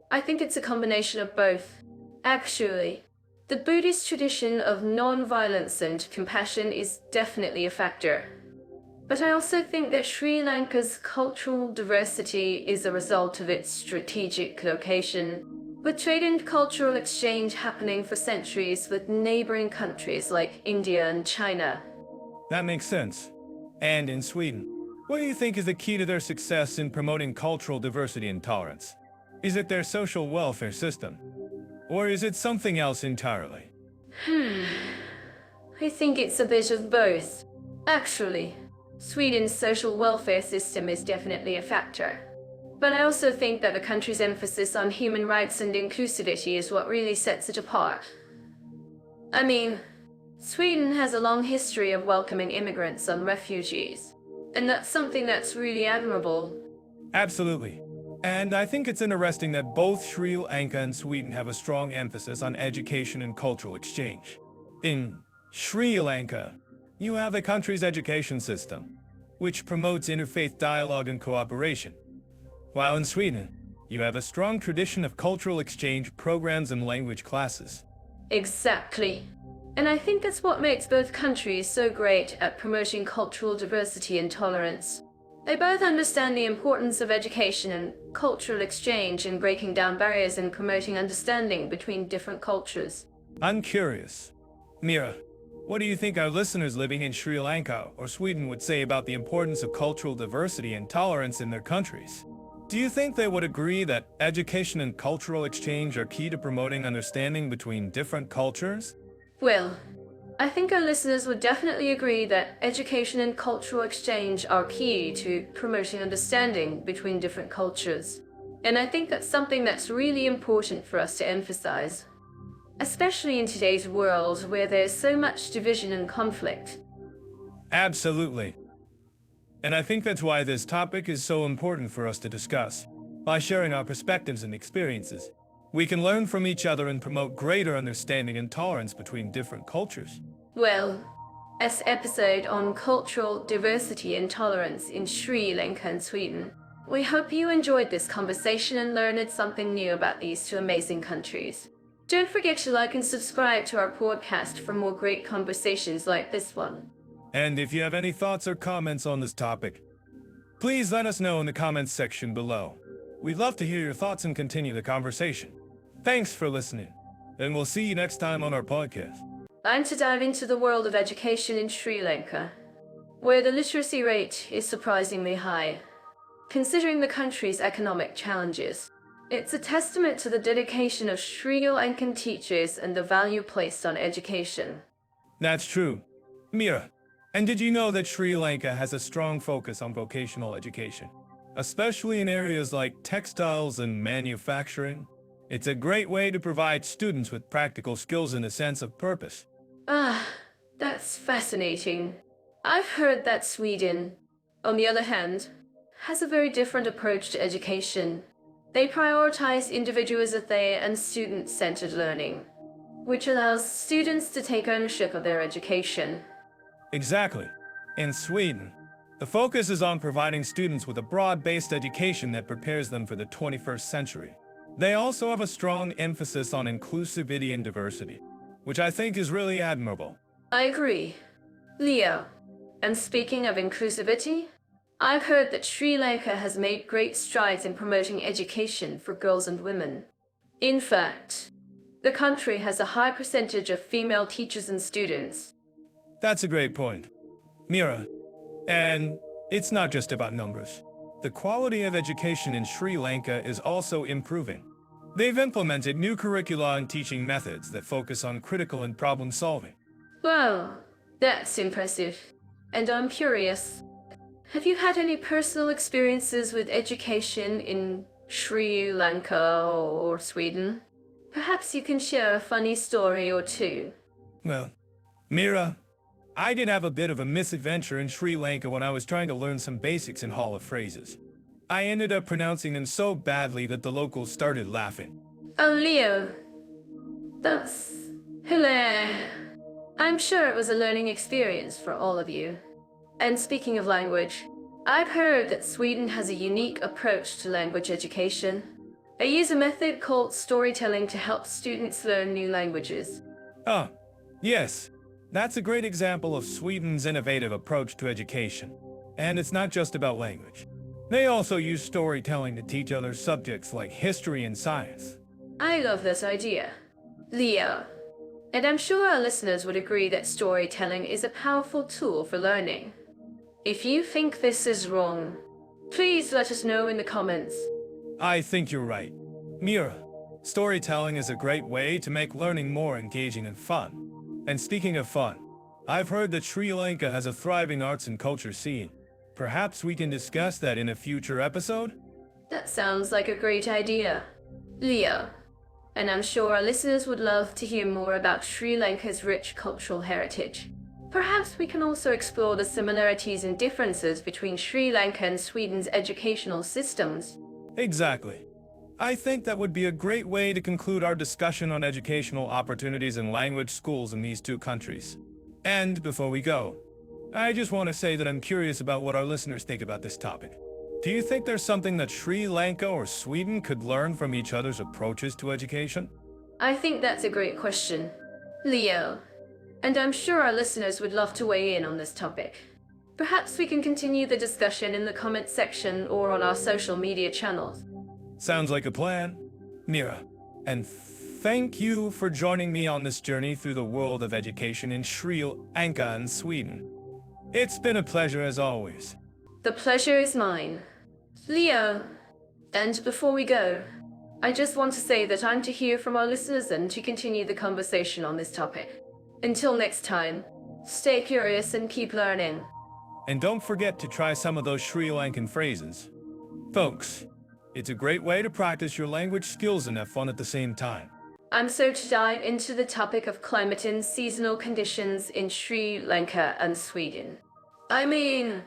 I think it's a combination of both. Actually, the Buddhist tradition of non-violence and compassion is definitely a factor. But I also think that Sri Lanka's cultural diversity is a result of its strategic location, with trade and cultural exchange happening for centuries with neighboring countries like India and China. That makes sense. And in Sweden, what do you think is the key to their success in promoting cultural diversity and tolerance? Is it their social welfare system? Or is it something else entirely? I think it's a bit of both. Actually, Sweden's social welfare system is definitely a factor. But I also think that the country's emphasis on human rights and inclusivity is what really sets it apart. I mean, Sweden has a long history of welcoming immigrants and refugees, and that's something that's really admirable. Absolutely. And I think it's interesting that both Sri Lanka and Sweden have a strong emphasis on education and cultural exchange. In Sri Lanka, you have the country's education system, which promotes interfaith dialogue and cooperation. While in Sweden, you have a strong tradition of cultural exchange programs and language classes. Exactly. And I think that's what makes both countries so great at promoting cultural diversity and tolerance. They both understand the importance of education and cultural exchange in breaking down barriers and promoting understanding between different cultures. I'm curious. Mira, what do you think our listeners living in Sri Lanka or Sweden would say about the importance of cultural diversity and tolerance in their countries? Do you think they would agree that education and cultural exchange are key to promoting understanding between different cultures? Well, I think our listeners would definitely agree that education and cultural exchange are key to promoting understanding between different cultures. And I think that's something that's really important for us to emphasize, especially in today's world where there's so much division and conflict. Absolutely. And I think that's why this topic is so important for us to discuss. By sharing our perspectives and experiences, we can learn from each other and promote greater understanding and tolerance between different cultures. Well, this episode on cultural diversity and tolerance in Sri Lanka and Sweden We hope you enjoyed this conversation and learned something new about these two amazing countries. Don't forget to like and subscribe to our podcast for more great conversations like this one. And if you have any thoughts or comments on this topic, please let us know in the comments section below. We'd love to hear your thoughts and continue the conversation. Thanks for listening, and we'll see you next time on our podcast. And to dive into the world of education in Sri Lanka, where the literacy rate is surprisingly high. Considering the country's economic challenges, it's a testament to the dedication of Sri Lankan teachers and the value placed on education. That's true. Mira, and did you know that Sri Lanka has a strong focus on vocational education, especially in areas like textiles and manufacturing? It's a great way to provide students with practical skills and a sense of purpose. Ah, that's fascinating. I've heard that Sweden, on the other hand, has a very different approach to education. They prioritize individuality and student-centered learning, which allows students to take ownership of their education. Exactly. In Sweden, the focus is on providing students with a broad-based education that prepares them for the 21st century. They also have a strong emphasis on inclusivity and diversity, which I think is really admirable. I agree. Leo, and speaking of inclusivity, I've heard that Sri Lanka has made great strides in promoting education for girls and women. In fact, the country has a high percentage of female teachers and students. That's a great point, Mira. And it's not just about numbers. The quality of education in Sri Lanka is also improving. They've implemented new curricula and teaching methods that focus on critical and problem solving. Wow, that's impressive. And I'm curious, have you had any personal experiences with education in Sri Lanka or Sweden? Perhaps you can share a funny story or two. Well, Mira, I did have a bit of a misadventure in Sri Lanka when I was trying to learn some basics in Hall of Phrases. I ended up pronouncing them so badly that the locals started laughing. Oh, Leo, that's hilarious. I'm sure it was a learning experience for all of you. And speaking of language, I've heard that Sweden has a unique approach to language education. They use a method called storytelling to help students learn new languages. Ah, yes. That's a great example of Sweden's innovative approach to education. And it's not just about language. They also use storytelling to teach other subjects like history and science. I love this idea. Leo, and I'm sure our listeners would agree that storytelling is a powerful tool for learning. If you think this is wrong, please let us know in the comments. I think you're right. Mira, storytelling is a great way to make learning more engaging and fun. And speaking of fun, I've heard that Sri Lanka has a thriving arts and culture scene. Perhaps we can discuss that in a future episode? That sounds like a great idea. Leo, and I'm sure our listeners would love to hear more about Sri Lanka's rich cultural heritage. Perhaps we can also explore the similarities and differences between Sri Lanka and Sweden's educational systems. Exactly. I think that would be a great way to conclude our discussion on educational opportunities in language schools in these two countries. And before we go, I just want to say that I'm curious about what our listeners think about this topic. Do you think there's something that Sri Lanka or Sweden could learn from each other's approaches to education? I think that's a great question. Leo, and I'm sure our listeners would love to weigh in on this topic. Perhaps we can continue the discussion in the comments section or on our social media channels. Sounds like a plan, Mira. And thank you for joining me on this journey through the world of education in Sri Lanka and Sweden. It's been a pleasure as always. The pleasure is mine. Leo, and before we go, I just want to say that I'm to hear from our listeners and to continue the conversation on this topic. Until next time, stay curious and keep learning. And don't forget to try some of those Sri Lankan phrases. Folks, it's a great way to practice your language skills and have fun at the same time. I'm so to dive into the topic of climate and seasonal conditions in Sri Lanka and Sweden. I mean,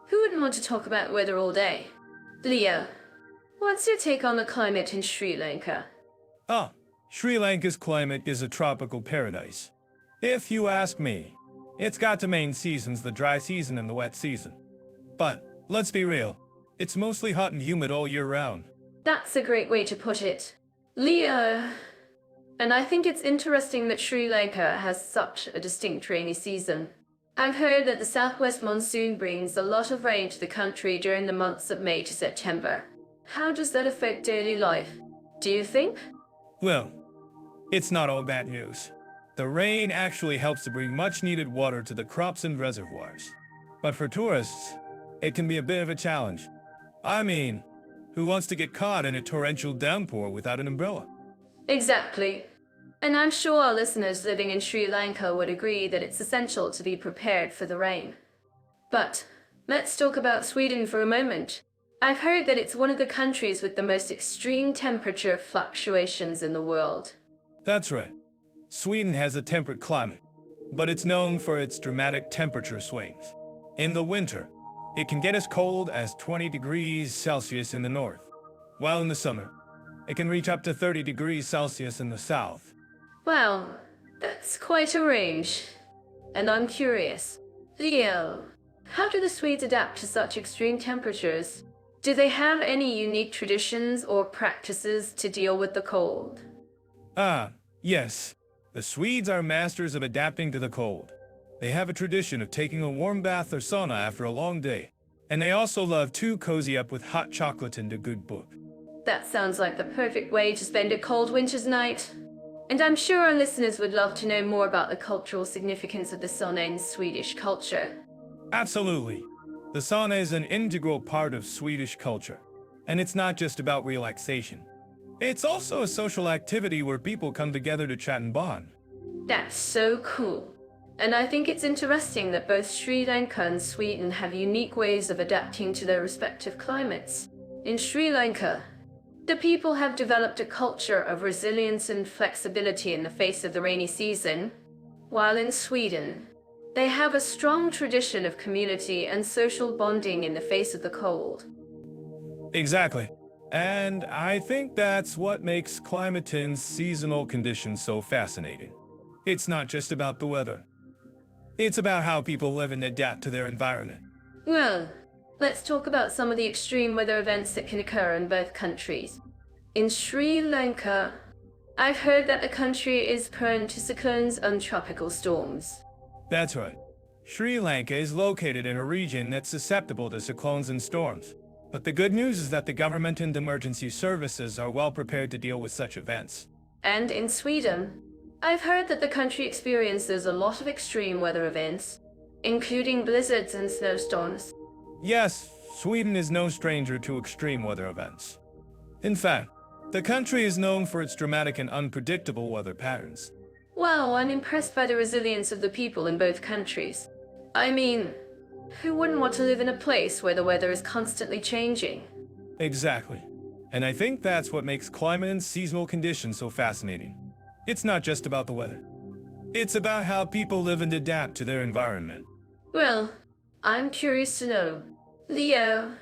who wouldn't want to talk about weather all day? Leo, what's your take on the climate in Sri Lanka? Sri Lanka's climate is a tropical paradise. If you ask me, it's got two main seasons, the dry season and the wet season. But let's be real, It's mostly hot and humid all year round. That's a great way to put it. Leo. And I think it's interesting that Sri Lanka has such a distinct rainy season. I've heard that the southwest monsoon brings a lot of rain to the country during the months of May to September. How does that affect daily life? Do you think? Well, it's not all bad news. The rain actually helps to bring much needed water to the crops and reservoirs. But for tourists, it can be a bit of a challenge. I mean, who wants to get caught in a torrential downpour without an umbrella? Exactly. And I'm sure our listeners living in Sri Lanka would agree that it's essential to be prepared for the rain. But let's talk about Sweden for a moment. I've heard that it's one of the countries with the most extreme temperature fluctuations in the world. That's right. Sweden has a temperate climate, but it's known for its dramatic temperature swings. In the winter, it can get as cold as 20 degrees Celsius in the north, while in the summer, it can reach up to 30 degrees Celsius in the south. Wow, that's quite a range. And I'm curious, Leo, how do the Swedes adapt to such extreme temperatures? Do they have any unique traditions or practices to deal with the cold? Yes. The Swedes are masters of adapting to the cold. They have a tradition of taking a warm bath or sauna after a long day. And they also love to cozy up with hot chocolate and a good book. That sounds like the perfect way to spend a cold winter's night. And I'm sure our listeners would love to know more about the cultural significance of the sauna in Swedish culture. Absolutely. The sauna is an integral part of Swedish culture. And it's not just about relaxation. It's also a social activity where people come together to chat and bond. That's so cool. And I think it's interesting that both Sri Lanka and Sweden have unique ways of adapting to their respective climates. In Sri Lanka, the people have developed a culture of resilience and flexibility in the face of the rainy season, while in Sweden, they have a strong tradition of community and social bonding in the face of the cold. Exactly. And I think that's what makes climate and seasonal conditions so fascinating. It's not just about the weather. It's about how people live and adapt to their environment. Well, let's talk about some of the extreme weather events that can occur in both countries. In Sri Lanka, I've heard that the country is prone to cyclones and tropical storms. That's right. Sri Lanka is located in a region that's susceptible to cyclones and storms. But the good news is that the government and emergency services are well prepared to deal with such events. And in Sweden, I've heard that the country experiences a lot of extreme weather events, including blizzards and snowstorms. Yes, Sweden is no stranger to extreme weather events. In fact, the country is known for its dramatic and unpredictable weather patterns. Wow, I'm impressed by the resilience of the people in both countries. I mean, who wouldn't want to live in a place where the weather is constantly changing? Exactly. And I think that's what makes climate and seasonal conditions so fascinating. It's not just about the weather. It's about how people live and adapt to their environment. Well, I'm curious to know. Leo,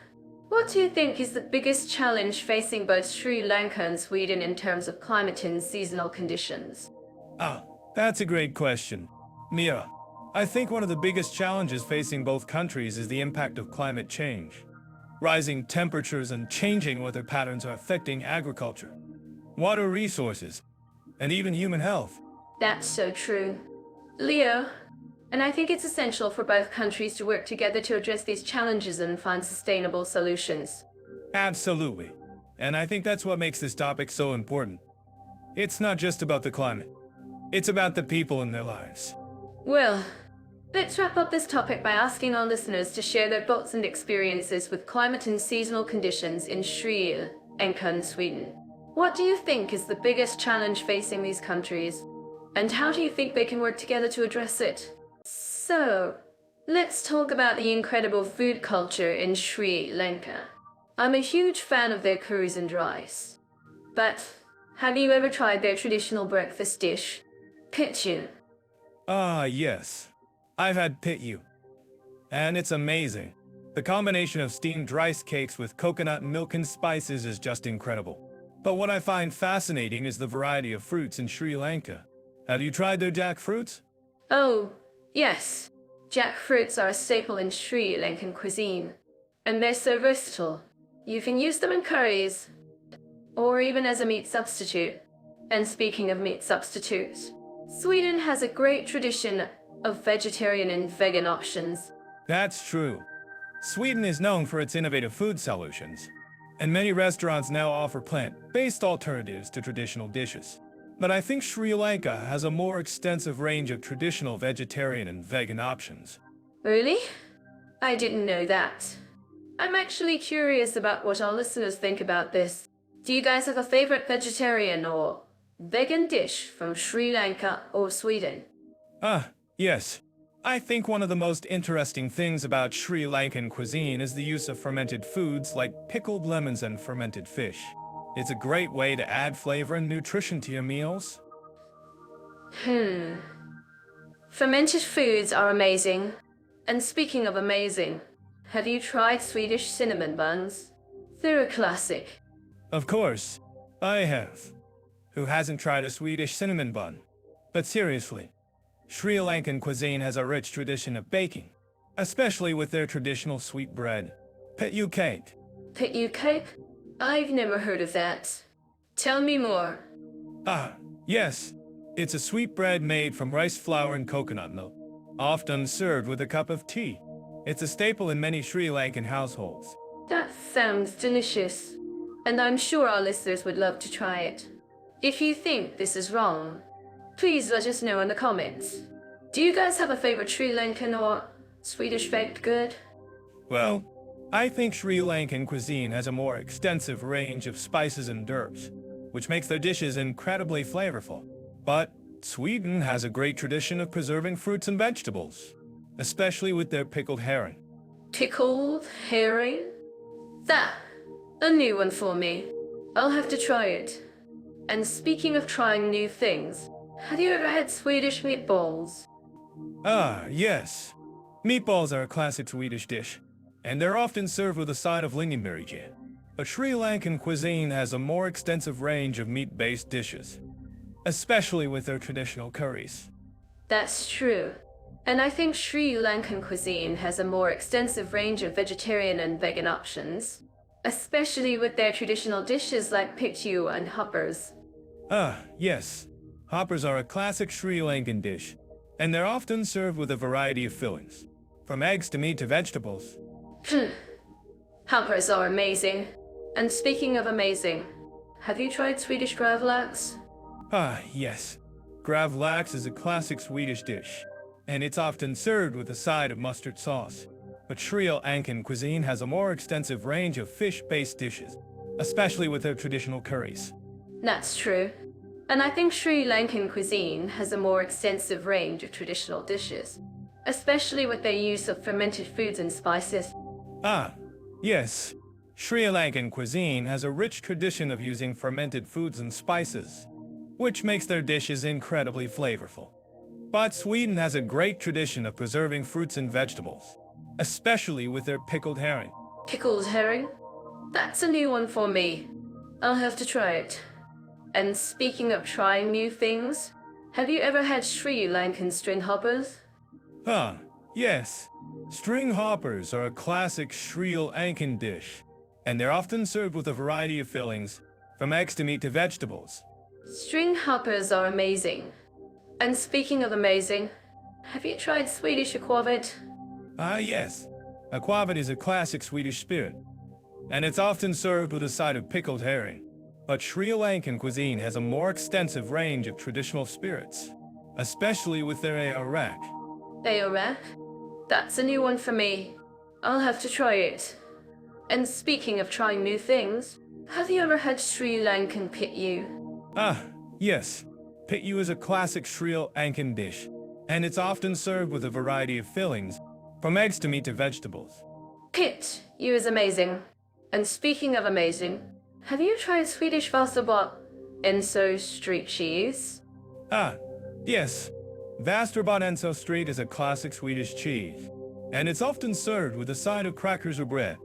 what do you think is the biggest challenge facing both Sri Lanka and Sweden in terms of climate and seasonal conditions? That's a great question. Mia, I think one of the biggest challenges facing both countries is the impact of climate change. Rising temperatures and changing weather patterns are affecting agriculture, water resources, and even human health. That's so true. Leo, and I think it's essential for both countries to work together to address these challenges and find sustainable solutions. Absolutely. And I think that's what makes this topic so important. It's not just about the climate. It's about the people and their lives. Well, let's wrap up this topic by asking our listeners to share their thoughts and experiences with climate and seasonal conditions in Sri Lanka and Sweden. What do you think is the biggest challenge facing these countries? And how do you think they can work together to address it? So, let's talk about the incredible food culture in Sri Lanka. I'm a huge fan of their curries and rice. But have you ever tried their traditional breakfast dish, pityu? Yes. I've had pityu. And it's amazing. The combination of steamed rice cakes with coconut milk and spices is just incredible. But what I find fascinating is the variety of fruits in Sri Lanka. Have you tried their jackfruits? Oh, yes. Jackfruits are a staple in Sri Lankan cuisine. And they're so versatile. You can use them in curries, or even as a meat substitute. And speaking of meat substitutes, Sweden has a great tradition of vegetarian and vegan options. That's true. Sweden is known for its innovative food solutions, and many restaurants now offer plant-based alternatives to traditional dishes. But I think Sri Lanka has a more extensive range of traditional vegetarian and vegan options. Really? I didn't know that. I'm actually curious about what our listeners think about this. Do you guys have a favorite vegetarian or vegan dish from Sri Lanka or Sweden? Yes. I think one of the most interesting things about Sri Lankan cuisine is the use of fermented foods like pickled lemons and fermented fish. It's a great way to add flavor and nutrition to your meals. Fermented foods are amazing. And speaking of amazing, have you tried Swedish cinnamon buns? They're a classic. Of course, I have. Who hasn't tried a Swedish cinnamon bun? But seriously, Sri Lankan cuisine has a rich tradition of baking, especially with their traditional sweet bread, pityu cake. Pityu cake? I've never heard of that. Tell me more. Yes. It's a sweet bread made from rice flour and coconut milk, often served with a cup of tea. It's a staple in many Sri Lankan households. That sounds delicious. And I'm sure our listeners would love to try it. If you think this is wrong, please let us know in the comments. Do you guys have a favorite Sri Lankan or Swedish baked good? Well, I think Sri Lankan cuisine has a more extensive range of spices and herbs, which makes their dishes incredibly flavorful. But Sweden has a great tradition of preserving fruits and vegetables, especially with their pickled herring. Pickled herring? That, a new one for me. I'll have to try it. And speaking of trying new things, have you ever had Swedish meatballs? Yes. Meatballs are a classic Swedish dish, and they're often served with a side of lingonberry. But Sri Lankan cuisine has a more extensive range of meat-based dishes, especially with their traditional curries. That's true. And I think Sri Lankan cuisine has a more extensive range of vegetarian and vegan options, especially with their traditional dishes like pityu and hoppers. Yes. Hoppers are a classic Sri Lankan dish, and they're often served with a variety of fillings, from eggs to meat to vegetables. Hoppers are amazing. And speaking of amazing, have you tried Swedish gravlax? Yes. Gravlax is a classic Swedish dish, and it's often served with a side of mustard sauce. But Sri Lankan cuisine has a more extensive range of fish-based dishes, especially with their traditional curries. That's true. And I think Sri Lankan cuisine has a more extensive range of traditional dishes, especially with their use of fermented foods and spices. Yes. Sri Lankan cuisine has a rich tradition of using fermented foods and spices, which makes their dishes incredibly flavorful. But Sweden has a great tradition of preserving fruits and vegetables, especially with their pickled herring. Pickled herring? That's a new one for me. I'll have to try it. And speaking of trying new things, have you ever had Sri Lankan string hoppers? Yes. String hoppers are a classic Sri Lankan dish, and they're often served with a variety of fillings, from eggs to meat to vegetables. String hoppers are amazing. And speaking of amazing, have you tried Swedish aquavit? Yes. Aquavit is a classic Swedish spirit, and it's often served with a side of pickled herring. But Sri Lankan cuisine has a more extensive range of traditional spirits, especially with their arak. Arak? That's a new one for me. I'll have to try it. And speaking of trying new things, have you ever had Sri Lankan pityu? Yes. Pityu is a classic Sri Lankan dish, and it's often served with a variety of fillings, from eggs to meat to vegetables. Pityu is amazing. And speaking of amazing, have you tried Swedish Vasterbot Enso street cheese? Yes. Vasterbot Enso Street is a classic Swedish cheese, and it's often served with a side of crackers or bread.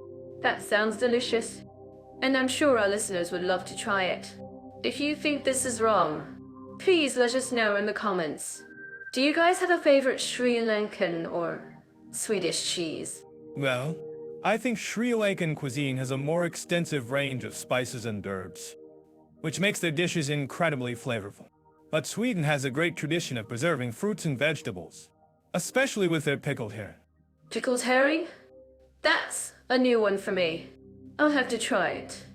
That sounds delicious. And I'm sure our listeners would love to try it. If you think this is wrong, please let us know in the comments. Do you guys have a favorite Sri Lankan or Swedish cheese? Well, I think Sri Lankan cuisine has a more extensive range of spices and herbs, which makes their dishes incredibly flavorful. But Sweden has a great tradition of preserving fruits and vegetables, especially with their pickled herring. Pickled herring? That's a new one for me. I'll have to try it.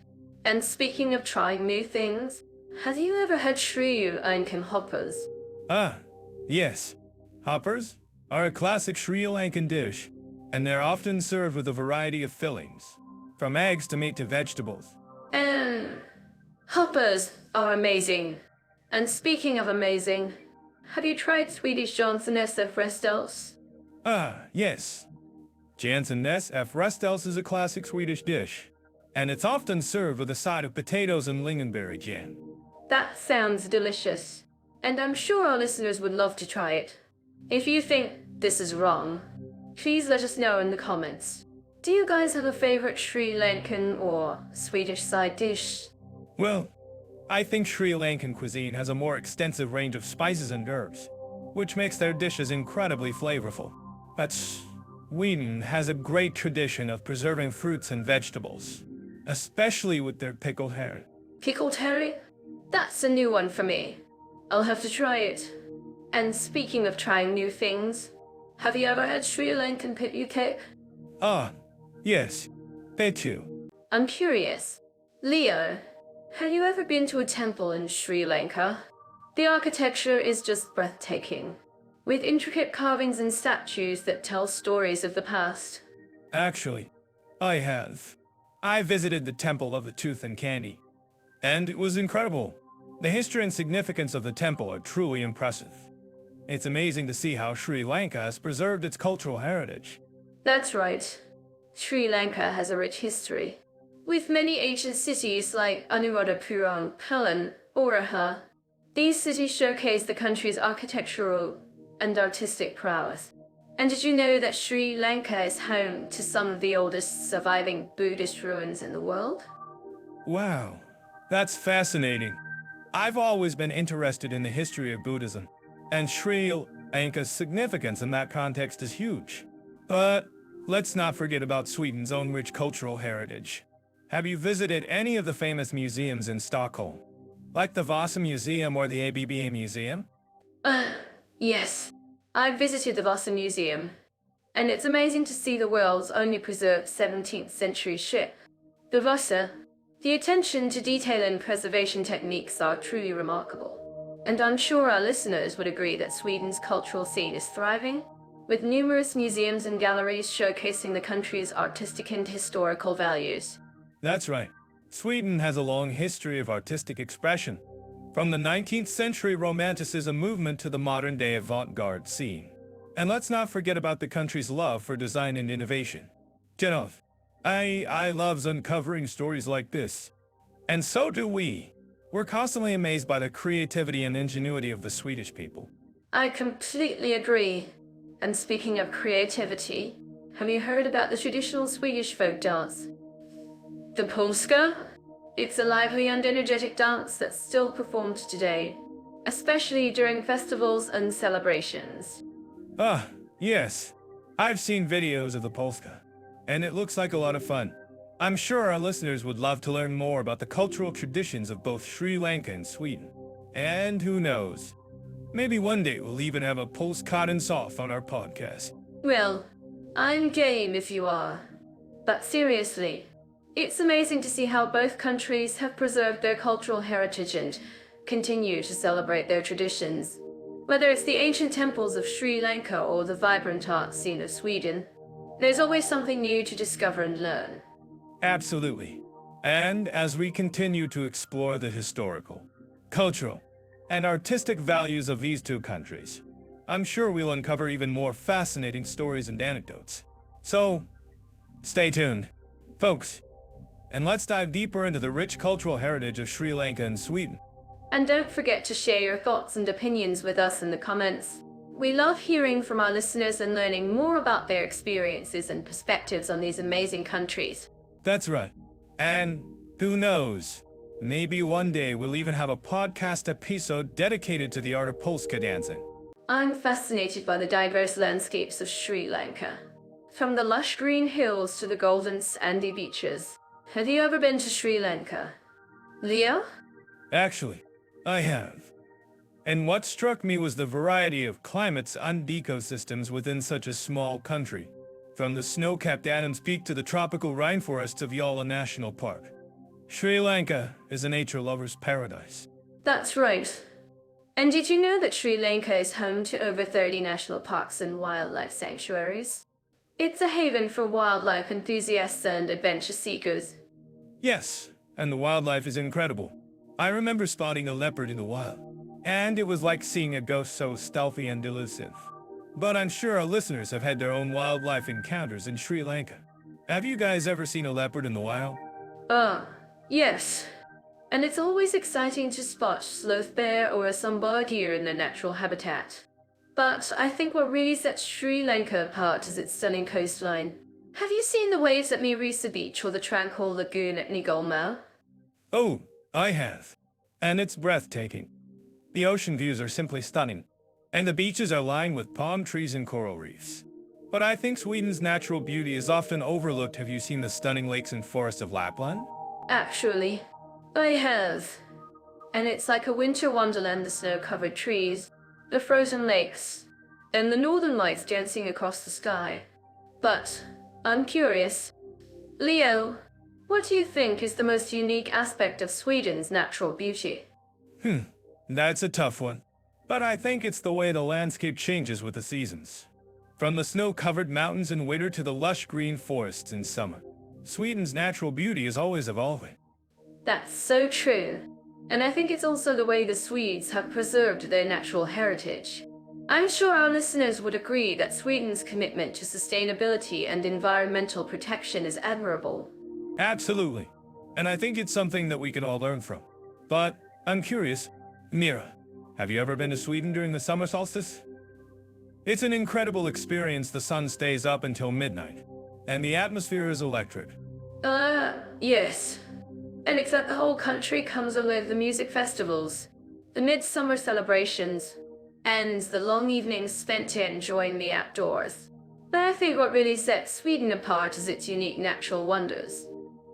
And speaking of trying new things, have you ever had Sri Lankan hoppers? Ah, yes. Hoppers are a classic Sri Lankan dish, and they're often served with a variety of fillings, from eggs to meat to vegetables. And hoppers are amazing. And speaking of amazing, have you tried Swedish Jansson's F. Restels? Ah, yes. Jansson's F. Restels is a classic Swedish dish, and it's often served with a side of potatoes and lingonberry jam. That sounds delicious, and I'm sure our listeners would love to try it. If you think this is wrong, please let us know in the comments. Do you guys have a favorite Sri Lankan or Swedish side dish? Well, I think Sri Lankan cuisine has a more extensive range of spices and herbs, which makes their dishes incredibly flavorful. But Sweden has a great tradition of preserving fruits and vegetables, especially with their pickled herring. Pickled herring? That's a new one for me. I'll have to try it. And speaking of trying new things, have you ever had Sri Lankan pitu cake? Ah, yes, they too. I'm curious. Leo, have you ever been to a temple in Sri Lanka? The architecture is just breathtaking, with intricate carvings and statues that tell stories of the past. Actually, I have. I visited the Temple of the Tooth and Candy, and it was incredible. The history and significance of the temple are truly impressive. It's amazing to see how Sri Lanka has preserved its cultural heritage. That's right. Sri Lanka has a rich history, with many ancient cities like Anuradhapura, Palan, Oraha. These cities showcase the country's architectural and artistic prowess. And did you know that Sri Lanka is home to some of the oldest surviving Buddhist ruins in the world? Wow, that's fascinating. I've always been interested in the history of Buddhism, and Sri Lanka's significance in that context is huge. But let's not forget about Sweden's own rich cultural heritage. Have you visited any of the famous museums in Stockholm, like the Vasa Museum or the ABBA Museum? Yes. I visited the Vasa Museum, and it's amazing to see the world's only preserved 17th century ship. The Vasa, the attention to detail and preservation techniques are truly remarkable. And I'm sure our listeners would agree that Sweden's cultural scene is thriving, with numerous museums and galleries showcasing the country's artistic and historical values. That's right. Sweden has a long history of artistic expression, from the 19th century Romanticism movement to the modern-day avant-garde scene. And let's not forget about the country's love for design and innovation. Jenov, I love uncovering stories like this. And so do we. We're constantly amazed by the creativity and ingenuity of the Swedish people. I completely agree. And speaking of creativity, have you heard about the traditional Swedish folk dance? The polska? It's a lively and energetic dance that's still performed today, especially during festivals and celebrations. Ah, yes. I've seen videos of the polska, and it looks like a lot of fun. I'm sure our listeners would love to learn more about the cultural traditions of both Sri Lanka and Sweden. And who knows, maybe one day we'll even have a postcard and soft on our podcast. Well, I'm game if you are. But seriously, it's amazing to see how both countries have preserved their cultural heritage and continue to celebrate their traditions. Whether it's the ancient temples of Sri Lanka or the vibrant art scene of Sweden, there's always something new to discover and learn. Absolutely. And as we continue to explore the historical, cultural, and artistic values of these two countries, I'm sure we'll uncover even more fascinating stories and anecdotes. So, stay tuned, folks. And let's dive deeper into the rich cultural heritage of Sri Lanka and Sweden. And don't forget to share your thoughts and opinions with us in the comments. We love hearing from our listeners and learning more about their experiences and perspectives on these amazing countries. That's right. And who knows, maybe one day we'll even have a podcast episode dedicated to the art of polska dancing. I'm fascinated by the diverse landscapes of Sri Lanka. From the lush green hills to the golden sandy beaches. Have you ever been to Sri Lanka? Leo? Actually, I have. And what struck me was the variety of climates and ecosystems within such a small country. From the snow-capped Adams Peak to the tropical rainforests of Yala National Park. Sri Lanka is a nature lover's paradise. That's right. And did you know that Sri Lanka is home to over 30 national parks and wildlife sanctuaries? It's a haven for wildlife enthusiasts and adventure seekers. Yes, and the wildlife is incredible. I remember spotting a leopard in the wild, and it was like seeing a ghost so stealthy and elusive. But I'm sure our listeners have had their own wildlife encounters in Sri Lanka. Have you guys ever seen a leopard in the wild? Yes. And it's always exciting to spot sloth bear or a sambar deer in their natural habitat. But I think what really sets Sri Lanka apart is its stunning coastline. Have you seen the waves at Mirisa Beach or the tranquil lagoon at Gamla? Oh, I have. And it's breathtaking. The ocean views are simply stunning, and the beaches are lined with palm trees and coral reefs. But I think Sweden's natural beauty is often overlooked. Have you seen the stunning lakes and forests of Lapland? Actually, I have. And it's like a winter wonderland, the snow-covered trees, the frozen lakes, and the northern lights dancing across the sky. But I'm curious. Leo, what do you think is the most unique aspect of Sweden's natural beauty? That's a tough one. But I think it's the way the landscape changes with the seasons. From the snow-covered mountains in winter to the lush green forests in summer. Sweden's natural beauty is always evolving. That's so true. And I think it's also the way the Swedes have preserved their natural heritage. I'm sure our listeners would agree that Sweden's commitment to sustainability and environmental protection is admirable. Absolutely. And I think it's something that we can all learn from. But I'm curious, Mira, have you ever been to Sweden during the summer solstice? It's an incredible experience. The sun stays up until midnight, and the atmosphere is electric. Yes. And except the whole country comes alive, the music festivals, the midsummer celebrations, and the long evenings spent enjoying the outdoors. But I think what really sets Sweden apart is its unique natural wonders,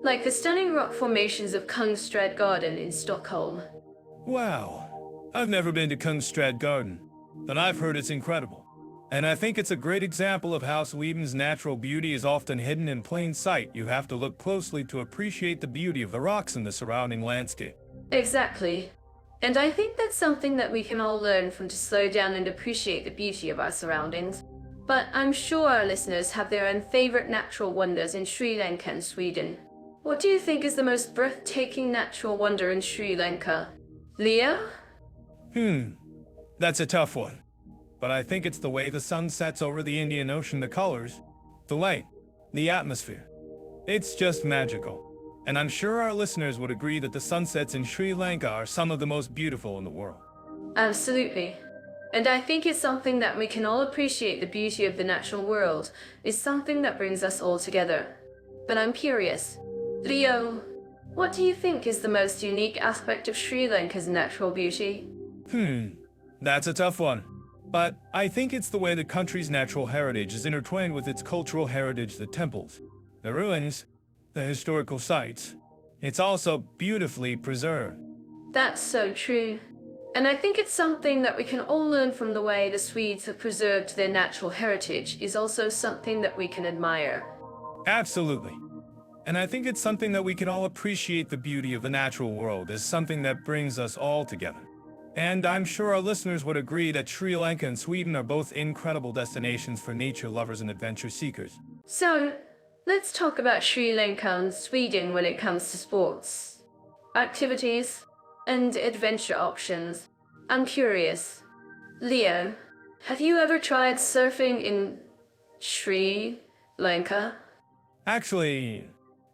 like the stunning rock formations of Kungsträd Garden in Stockholm. Wow, I've never been to Kungsträd Garden, but I've heard it's incredible. And I think it's a great example of how Sweden's natural beauty is often hidden in plain sight. You have to look closely to appreciate the beauty of the rocks and the surrounding landscape. Exactly. And I think that's something that we can all learn from, to slow down and appreciate the beauty of our surroundings. But I'm sure our listeners have their own favorite natural wonders in Sri Lanka and Sweden. What do you think is the most breathtaking natural wonder in Sri Lanka? Leo? That's a tough one. But I think it's the way the sun sets over the Indian Ocean, the colors, the light, the atmosphere. It's just magical. And I'm sure our listeners would agree that the sunsets in Sri Lanka are some of the most beautiful in the world. Absolutely. And I think it's something that we can all appreciate. The beauty of the natural world is something that brings us all together. But I'm curious. Leo, what do you think is the most unique aspect of Sri Lanka's natural beauty? That's a tough one. But I think it's the way the country's natural heritage is intertwined with its cultural heritage, the temples, the ruins, the historical sites. It's also beautifully preserved. That's so true. And I think it's something that we can all learn from. The way the Swedes have preserved their natural heritage is also something that we can admire. Absolutely. And I think it's something that we can all appreciate. The beauty of the natural world is something that brings us all together. And I'm sure our listeners would agree that Sri Lanka and Sweden are both incredible destinations for nature lovers and adventure seekers. So, let's talk about Sri Lanka and Sweden when it comes to sports, activities, and adventure options. I'm curious. Leo, have you ever tried surfing in Sri Lanka? Actually,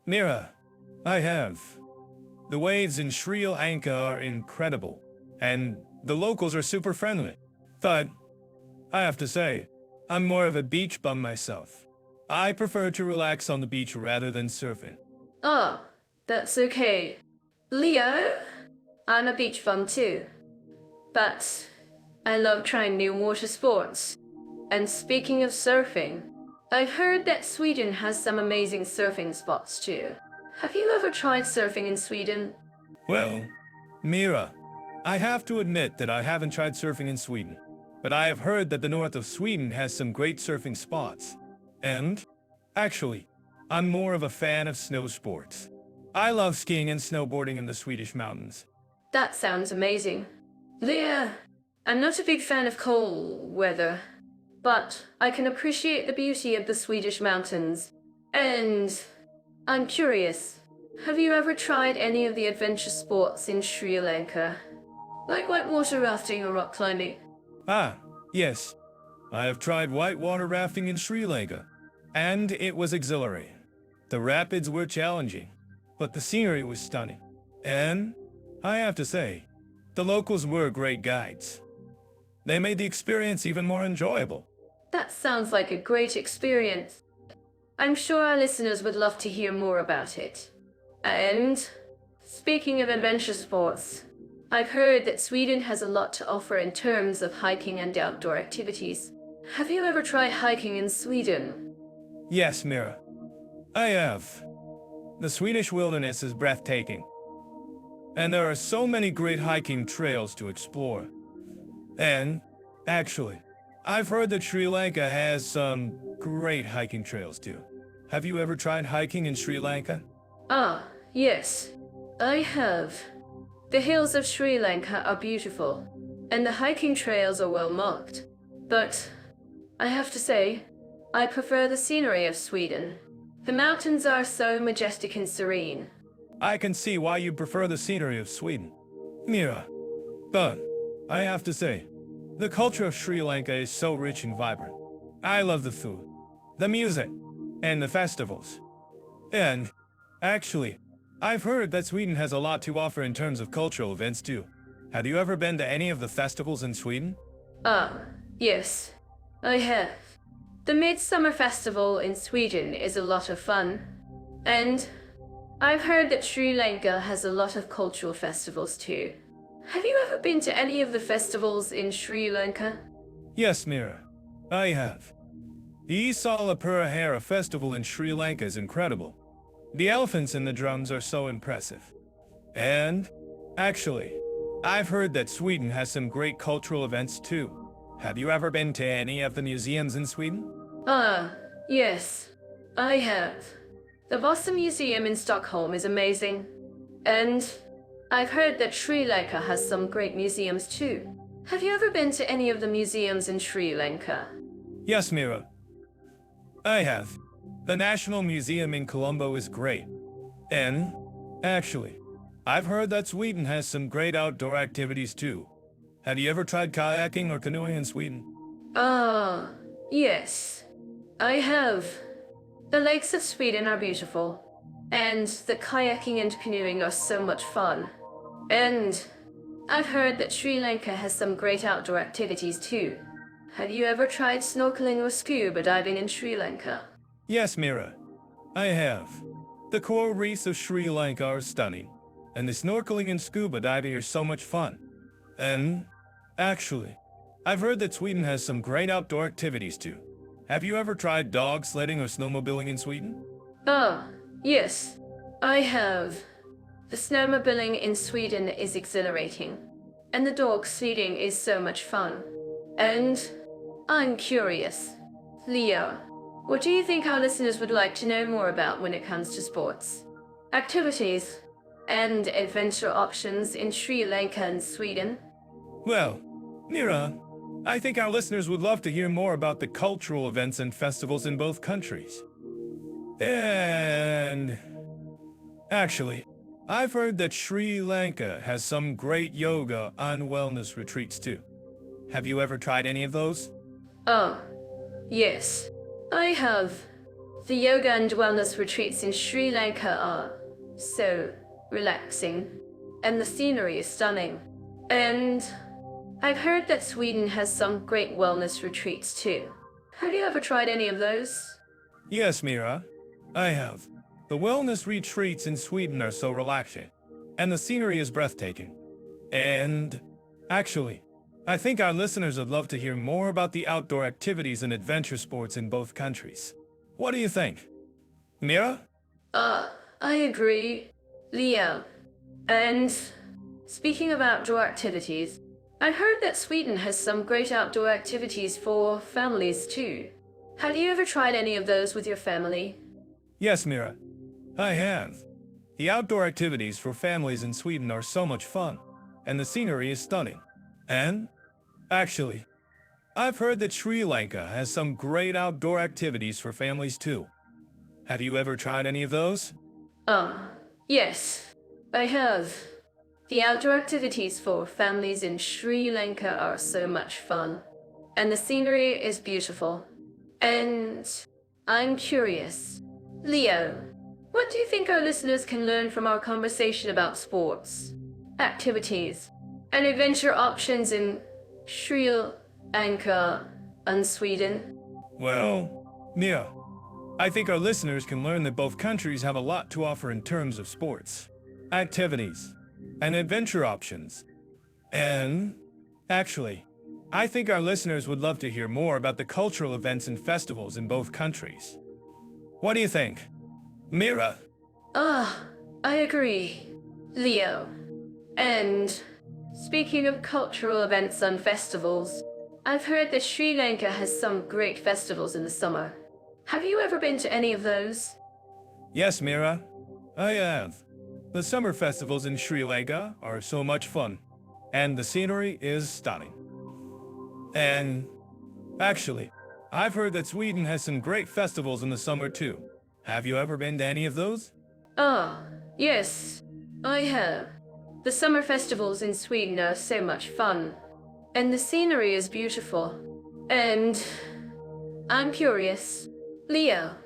Mira, I have. The waves in Sri Lanka are incredible. And the locals are super friendly. But I have to say, I'm more of a beach bum myself. I prefer to relax on the beach rather than surfing. Oh, that's okay. Leo, I'm a beach bum too. But I love trying new water sports. And speaking of surfing, I've heard that Sweden has some amazing surfing spots too. Have you ever tried surfing in Sweden? Well, Mira, I have to admit that I haven't tried surfing in Sweden, but I have heard that the north of Sweden has some great surfing spots. And, actually, I'm more of a fan of snow sports. I love skiing and snowboarding in the Swedish mountains. That sounds amazing. Leah, I'm not a big fan of cold weather, but I can appreciate the beauty of the Swedish mountains. And I'm curious, have you ever tried any of the adventure sports in Sri Lanka? Like whitewater rafting or rock climbing? Ah, yes. I have tried whitewater rafting in Sri Lanka, and it was exhilarating. The rapids were challenging, but the scenery was stunning. And, I have to say, the locals were great guides. They made the experience even more enjoyable. That sounds like a great experience. I'm sure our listeners would love to hear more about it. And, speaking of adventure sports, I've heard that Sweden has a lot to offer in terms of hiking and outdoor activities. Have you ever tried hiking in Sweden? Yes, Mira. I have. The Swedish wilderness is breathtaking. And there are so many great hiking trails to explore. And, actually, I've heard that Sri Lanka has some great hiking trails too. Have you ever tried hiking in Sri Lanka? Ah, yes, I have. The hills of Sri Lanka are beautiful, and the hiking trails are well marked. But I have to say, I prefer the scenery of Sweden. The mountains are so majestic and serene. I can see why you prefer the scenery of Sweden, Mira. But, I have to say, the culture of Sri Lanka is so rich and vibrant. I love the food, the music, and the festivals. And, actually, I've heard that Sweden has a lot to offer in terms of cultural events too. Have you ever been to any of the festivals in Sweden? Ah, yes, I have. The Midsummer Festival in Sweden is a lot of fun. And I've heard that Sri Lanka has a lot of cultural festivals too. Have you ever been to any of the festivals in Sri Lanka? Yes, Mira, I have. The Salapurahara festival in Sri Lanka is incredible. The elephants and the drums are so impressive. And, actually, I've heard that Sweden has some great cultural events too. Have you ever been to any of the museums in Sweden? Ah, yes, I have. The Vasa Museum in Stockholm is amazing. And I've heard that Sri Lanka has some great museums too. Have you ever been to any of the museums in Sri Lanka? Yes, Mira. I have. The National Museum in Colombo is great. And, actually, I've heard that Sweden has some great outdoor activities too. Have you ever tried kayaking or canoeing in Sweden? Ah, yes, I have. The lakes of Sweden are beautiful, and the kayaking and canoeing are so much fun. And I've heard that Sri Lanka has some great outdoor activities too. Have you ever tried snorkeling or scuba diving in Sri Lanka? Yes, Mira. I have. The coral reefs of Sri Lanka are stunning, and the snorkeling and scuba diving are so much fun. And, actually, I've heard that Sweden has some great outdoor activities too. Have you ever tried dog sledding or snowmobiling in Sweden? Ah, yes, I have. The snowmobiling in Sweden is exhilarating, and the dog sledding is so much fun. And I'm curious, Leo, what do you think our listeners would like to know more about when it comes to sports, activities, and adventure options in Sri Lanka and Sweden? Well, Mira, I think our listeners would love to hear more about the cultural events and festivals in both countries. And, actually, I've heard that Sri Lanka has some great yoga and wellness retreats too. Have you ever tried any of those? Oh, yes, I have. The yoga and wellness retreats in Sri Lanka are so relaxing, and the scenery is stunning. And I've heard that Sweden has some great wellness retreats too. Have you ever tried any of those? Yes, Mira, I have. The wellness retreats in Sweden are so relaxing, and the scenery is breathtaking. And, actually, I think our listeners would love to hear more about the outdoor activities and adventure sports in both countries. What do you think? Mira? I agree, Leo. And speaking of outdoor activities, I heard that Sweden has some great outdoor activities for families too. Have you ever tried any of those with your family? Yes, Mira. I have. The outdoor activities for families in Sweden are so much fun, and the scenery is stunning. And, actually, I've heard that Sri Lanka has some great outdoor activities for families too. Have you ever tried any of those? Yes, I have. The outdoor activities for families in Sri Lanka are so much fun, and the scenery is beautiful. And I'm curious, Leo, what do you think our listeners can learn from our conversation about sports, activities, and adventure options in Sri Lanka and Sweden? Well, Mia, I think our listeners can learn that both countries have a lot to offer in terms of sports, activities, and adventure options. And, actually, I think our listeners would love to hear more about the cultural events and festivals in both countries. What do you think, Mira? I agree, Leo. And speaking of cultural events and festivals, I've heard that Sri Lanka has some great festivals in the summer. Have you ever been to any of those? Yes, Mira, I have. The summer festivals in Sri Lanka are so much fun, and the scenery is stunning. And, actually, I've heard that Sweden has some great festivals in the summer too. Have you ever been to any of those? Yes, I have. The summer festivals in Sweden are so much fun, and the scenery is beautiful. And I'm curious, Leo,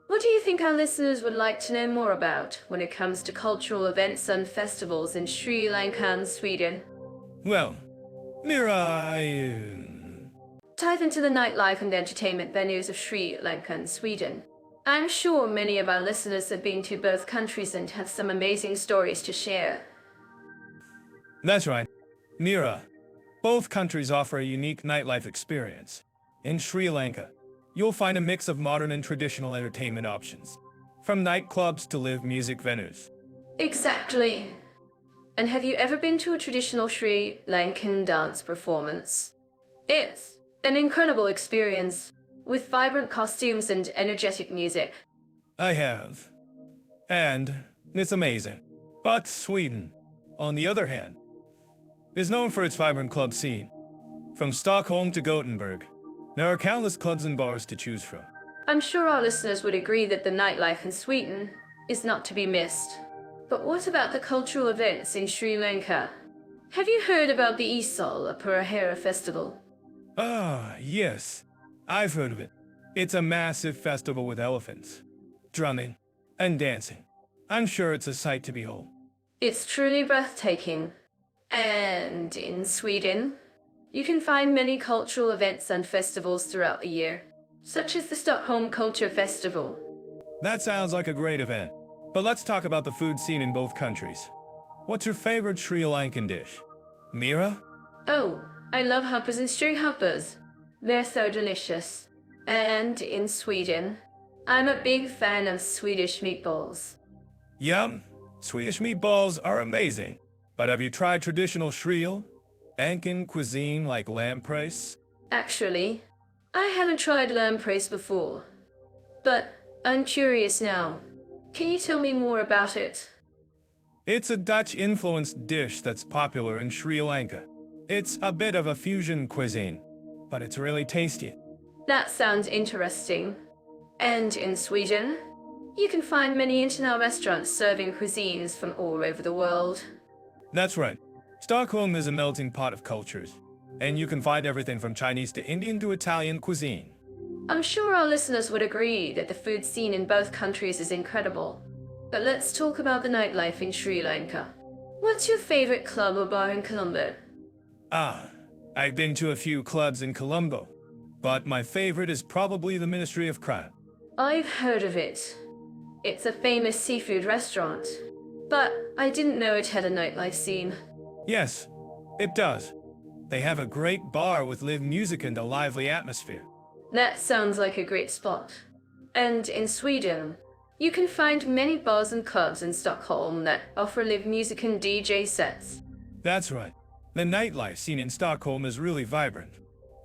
what do you think our listeners would like to know more about when it comes to cultural events and festivals in Sri Lanka and Sweden? Well, Mira, Dive into the nightlife and entertainment venues of Sri Lanka and Sweden. I'm sure many of our listeners have been to both countries and have some amazing stories to share. That's right. Mira, both countries offer a unique nightlife experience. In Sri Lanka, you'll find a mix of modern and traditional entertainment options, from nightclubs to live music venues. Exactly. And have you ever been to a traditional Sri Lankan dance performance? It's an incredible experience, with vibrant costumes and energetic music. I have. And it's amazing. But Sweden, on the other hand, is known for its vibrant club scene. From Stockholm to Gothenburg, there are countless clubs and bars to choose from. I'm sure our listeners would agree that the nightlife in Sweden is not to be missed. But what about the cultural events in Sri Lanka? Have you heard about the Isol Purahera festival? Yes. I've heard of it. It's a massive festival with elephants, drumming, and dancing. I'm sure it's a sight to behold. It's truly breathtaking. And in Sweden, you can find many cultural events and festivals throughout the year, such as the Stockholm Culture Festival. That sounds like a great event. But let's talk about the food scene in both countries. What's your favorite Sri Lankan dish? Mira? Oh, I love hoppers and string hoppers. They're so delicious. And in Sweden, I'm a big fan of Swedish meatballs. Yum! Swedish meatballs are amazing. But have you tried traditional Sri Lankan cuisine like lampreys? Actually, I haven't tried lampreys before. But I'm curious now. Can you tell me more about it? It's a Dutch-influenced dish that's popular in Sri Lanka. It's a bit of a fusion cuisine, but it's really tasty. That sounds interesting. And in Sweden, you can find many international restaurants serving cuisines from all over the world. That's right. Stockholm is a melting pot of cultures, and you can find everything from Chinese to Indian to Italian cuisine. I'm sure our listeners would agree that the food scene in both countries is incredible. But let's talk about the nightlife in Sri Lanka. What's your favorite club or bar in Colombo? I've been to a few clubs in Colombo, but my favorite is probably the Ministry of Crime. I've heard of it. It's a famous seafood restaurant. But I didn't know it had a nightlife scene. Yes, it does. They have a great bar with live music and a lively atmosphere. That sounds like a great spot. And in Sweden, you can find many bars and clubs in Stockholm that offer live music and DJ sets. That's right. The nightlife scene in Stockholm is really vibrant,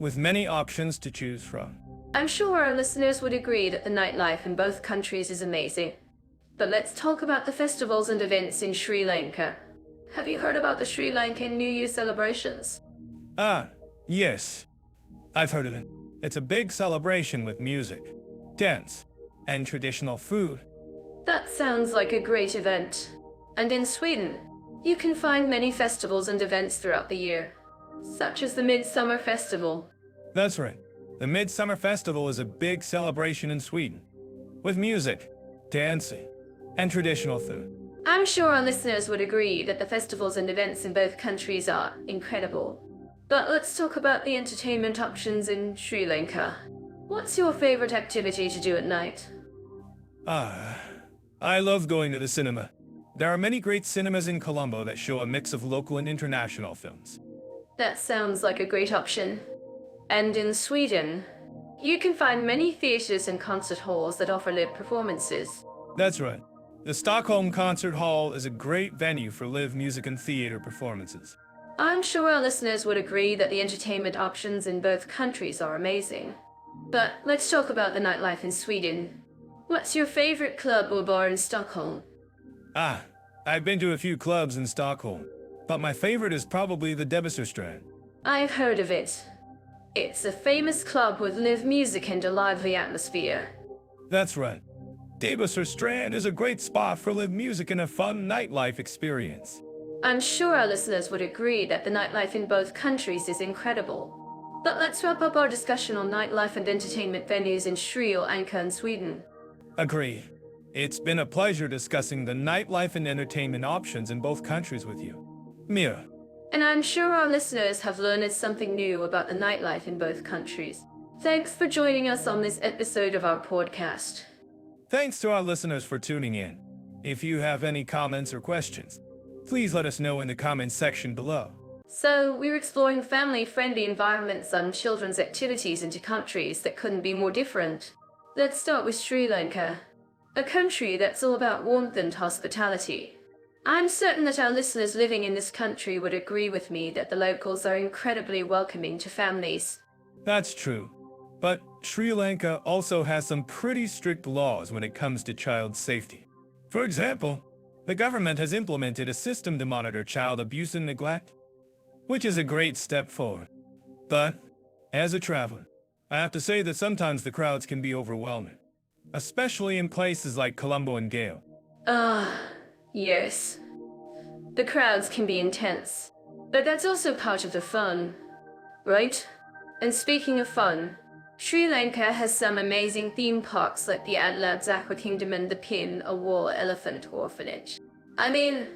with many options to choose from. I'm sure our listeners would agree that the nightlife in both countries is amazing. But let's talk about the festivals and events in Sri Lanka. Have you heard about the Sri Lankan New Year celebrations? Ah, yes. I've heard of it. It's a big celebration with music, dance, and traditional food. That sounds like a great event. And in Sweden, you can find many festivals and events throughout the year, such as the Midsummer Festival. That's right. The Midsummer Festival is a big celebration in Sweden, with music, dancing, and traditional food. I'm sure our listeners would agree that the festivals and events in both countries are incredible. But let's talk about the entertainment options in Sri Lanka. What's your favorite activity to do at night? I love going to the cinema. There are many great cinemas in Colombo that show a mix of local and international films. That sounds like a great option. And in Sweden, you can find many theaters and concert halls that offer live performances. That's right. The Stockholm Concert Hall is a great venue for live music and theater performances. I'm sure our listeners would agree that the entertainment options in both countries are amazing. But let's talk about the nightlife in Sweden. What's your favorite club or bar in Stockholm? I've been to a few clubs in Stockholm, but my favorite is probably the Strand. I've heard of it. It's a famous club with live music and a lively atmosphere. That's right. Strand is a great spot for live music and a fun nightlife experience. I'm sure our listeners would agree that the nightlife in both countries is incredible. But let's wrap up our discussion on nightlife and entertainment venues in Sri Lanka and Sweden. Agree. It's been a pleasure discussing the nightlife and entertainment options in both countries with you, Mira. And I'm sure our listeners have learned something new about the nightlife in both countries. Thanks for joining us on this episode of our podcast. Thanks to our listeners for tuning in. If you have any comments or questions, please let us know in the comments section below. So, we're exploring family-friendly environments and children's activities into countries that couldn't be more different. Let's start with Sri Lanka, a country that's all about warmth and hospitality. I'm certain that our listeners living in this country would agree with me that the locals are incredibly welcoming to families. That's true. But Sri Lanka also has some pretty strict laws when it comes to child safety. For example, the government has implemented a system to monitor child abuse and neglect, which is a great step forward. But, as a traveler, I have to say that sometimes the crowds can be overwhelming, especially in places like Colombo and Gale. Yes. The crowds can be intense, but that's also part of the fun, right? And speaking of fun, Sri Lanka has some amazing theme parks like the Adelaide Aqua Kingdom and the Pin, a War Elephant Orphanage. I mean,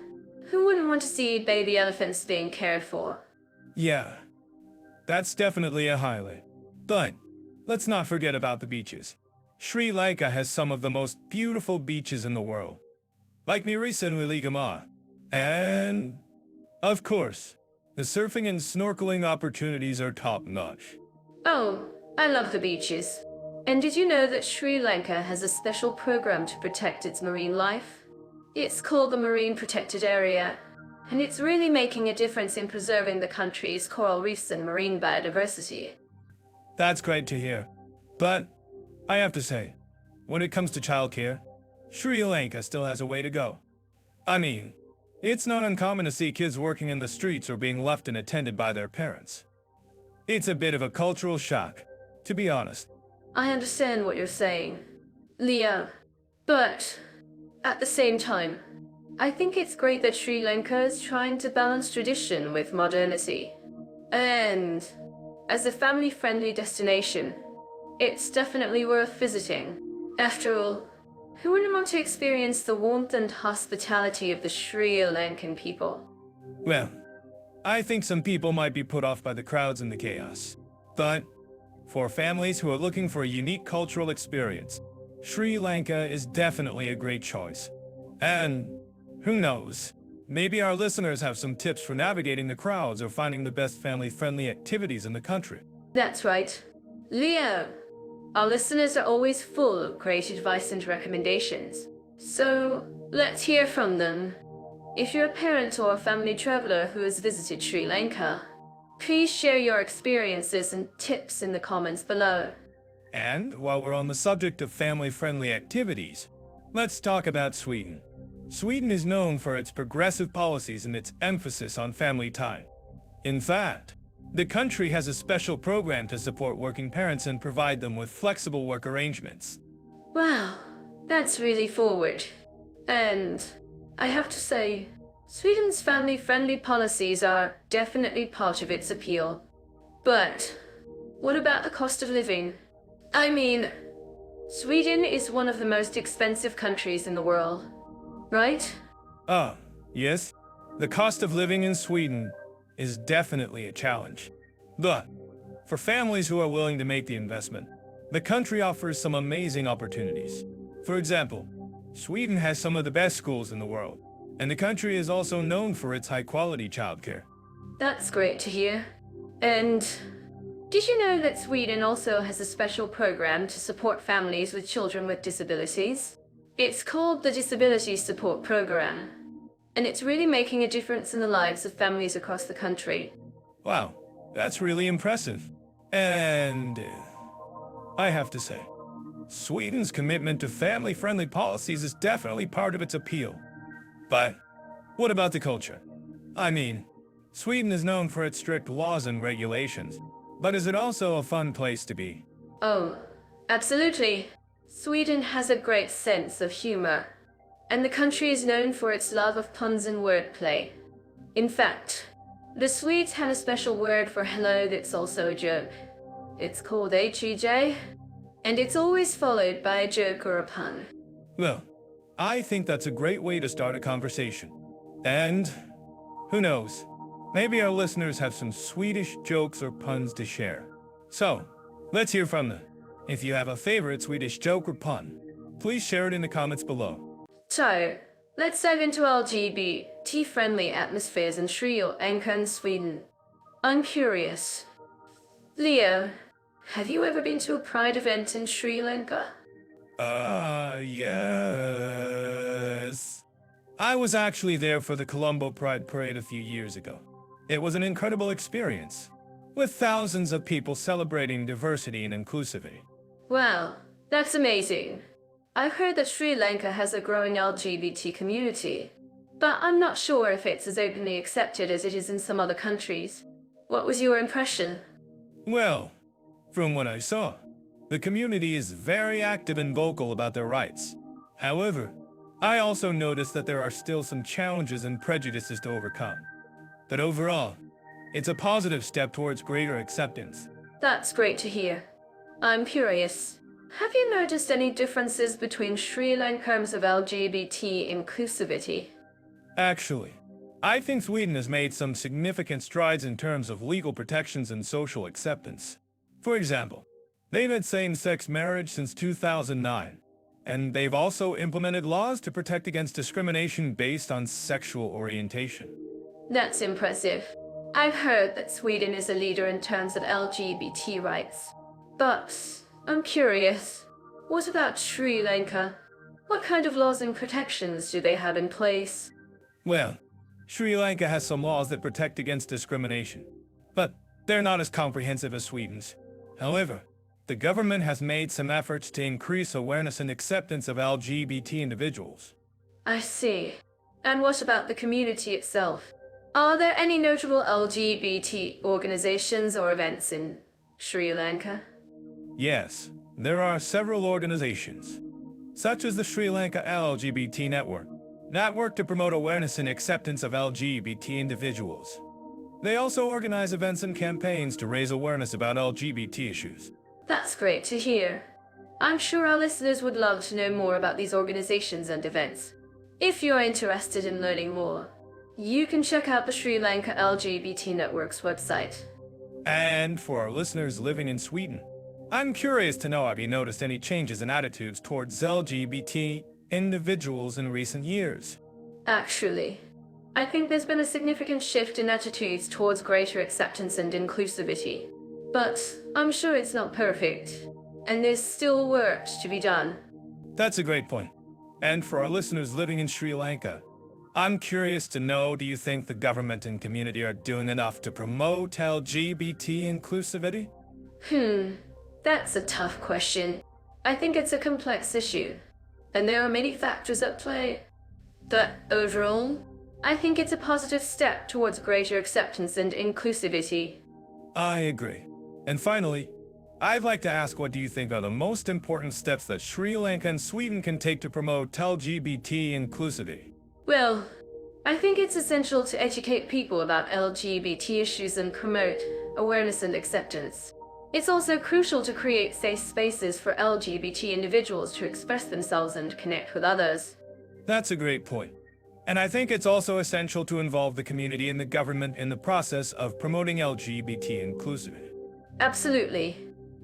who wouldn't want to see baby elephants being cared for? Yeah, that's definitely a highlight. But let's not forget about the beaches. Sri Lanka has some of the most beautiful beaches in the world, like Gamla. And, of course, the surfing and snorkeling opportunities are top-notch. Oh, I love the beaches. And did you know that Sri Lanka has a special program to protect its marine life? It's called the Marine Protected Area, and it's really making a difference in preserving the country's coral reefs and marine biodiversity. That's great to hear. But I have to say, when it comes to childcare, Sri Lanka still has a way to go. I mean, it's not uncommon to see kids working in the streets or being left unattended by their parents. It's a bit of a cultural shock, to be honest. I understand what you're saying, Leo, but at the same time, I think it's great that Sri Lanka is trying to balance tradition with modernity. And as a family-friendly destination, it's definitely worth visiting. After all, who wouldn't want to experience the warmth and hospitality of the Sri Lankan people? Well, I think some people might be put off by the crowds and the chaos. But for families who are looking for a unique cultural experience, Sri Lanka is definitely a great choice. And who knows, maybe our listeners have some tips for navigating the crowds or finding the best family-friendly activities in the country. That's right. Leo, Our listeners are always full of great advice and recommendations. So, let's hear from them. If you're a parent or a family traveler who has visited Sri Lanka, please share your experiences and tips in the comments below. And while we're on the subject of family-friendly activities, let's talk about Sweden. Sweden is known for its progressive policies and its emphasis on family time. In fact, the country has a special program to support working parents and provide them with flexible work arrangements. Wow, that's really forward. And I have to say, Sweden's family-friendly policies are definitely part of its appeal. But what about the cost of living? I mean, Sweden is one of the most expensive countries in the world, right? Yes. The cost of living in Sweden is definitely a challenge. But for families who are willing to make the investment, the country offers some amazing opportunities. For example, Sweden has some of the best schools in the world, and the country is also known for its high-quality childcare. That's great to hear. And did you know that Sweden also has a special program to support families with children with disabilities? It's called the Disability Support Program, and it's really making a difference in the lives of families across the country. Wow, that's really impressive. And I have to say, Sweden's commitment to family-friendly policies is definitely part of its appeal. But what about the culture? I mean, Sweden is known for its strict laws and regulations, but is it also a fun place to be? Oh, absolutely. Sweden has a great sense of humor, and the country is known for its love of puns and wordplay. In fact, the Swedes have a special word for hello that's also a joke. It's called HEJ, and it's always followed by a joke or a pun. Well, I think that's a great way to start a conversation. And who knows, maybe our listeners have some Swedish jokes or puns to share. So, let's hear from them. If you have a favorite Swedish joke or pun, please share it in the comments below. So, let's dive into LGBT-friendly atmospheres in Sri Lanka and Sweden. I'm curious. Leo, have you ever been to a pride event in Sri Lanka? Yes. I was actually there for the Colombo Pride Parade a few years ago. It was an incredible experience, with thousands of people celebrating diversity and inclusivity. Wow, that's amazing. I've heard that Sri Lanka has a growing LGBT community, but I'm not sure if it's as openly accepted as it is in some other countries. What was your impression? Well, from what I saw, the community is very active and vocal about their rights. However, I also noticed that there are still some challenges and prejudices to overcome. But overall, it's a positive step towards greater acceptance. That's great to hear. I'm curious. Have you noticed any differences between Sri Lanka in terms of LGBT inclusivity? Actually, I think Sweden has made some significant strides in terms of legal protections and social acceptance. For example, they've had same-sex marriage since 2009, and they've also implemented laws to protect against discrimination based on sexual orientation. That's impressive. I've heard that Sweden is a leader in terms of LGBT rights. But I'm curious, what about Sri Lanka? What kind of laws and protections do they have in place? Well, Sri Lanka has some laws that protect against discrimination, but they're not as comprehensive as Sweden's. However, the government has made some efforts to increase awareness and acceptance of LGBT individuals. I see. And what about the community itself? Are there any notable LGBT organizations or events in Sri Lanka? Yes, there are several organizations, such as the Sri Lanka LGBT Network, that work to promote awareness and acceptance of LGBT individuals. They also organize events and campaigns to raise awareness about LGBT issues. That's great to hear. I'm sure our listeners would love to know more about these organizations and events. If you're interested in learning more, you can check out the Sri Lanka LGBT Network's website. And for our listeners living in Sweden, I'm curious to know, have you noticed any changes in attitudes towards LGBT individuals in recent years? Actually, I think there's been a significant shift in attitudes towards greater acceptance and inclusivity. But I'm sure it's not perfect. and there's still work to be done. That's a great point. And for our listeners living in Sri Lanka, I'm curious to know, do you think the government and community are doing enough to promote LGBT inclusivity? That's a tough question. I think it's a complex issue, and there are many factors at play. But overall, I think it's a positive step towards greater acceptance and inclusivity. I agree. And finally, I'd like to ask, what do you think are the most important steps that Sri Lanka and Sweden can take to promote LGBT inclusivity? Well, I think it's essential to educate people about LGBT issues and promote awareness and acceptance. It's also crucial to create safe spaces for LGBT individuals to express themselves and connect with others. That's a great point. And I think it's also essential to involve the community and the government in the process of promoting LGBT inclusivity. Absolutely.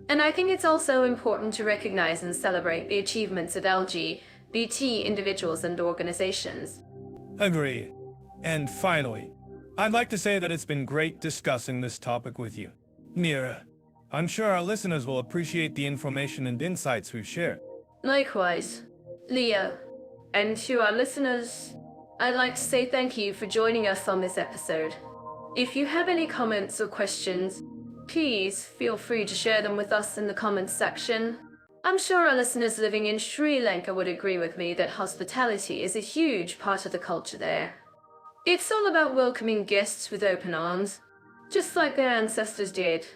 And I think it's also important to recognize and celebrate the achievements of LGBT individuals and organizations. Agreed. And finally, I'd like to say that it's been great discussing this topic with you. Mira, I'm sure our listeners will appreciate the information and insights we've shared. Likewise, Leo. And to our listeners, I'd like to say thank you for joining us on this episode. If you have any comments or questions, please feel free to share them with us in the comments section. I'm sure our listeners living in Sri Lanka would agree with me that hospitality is a huge part of the culture there. It's all about welcoming guests with open arms, just like their ancestors did.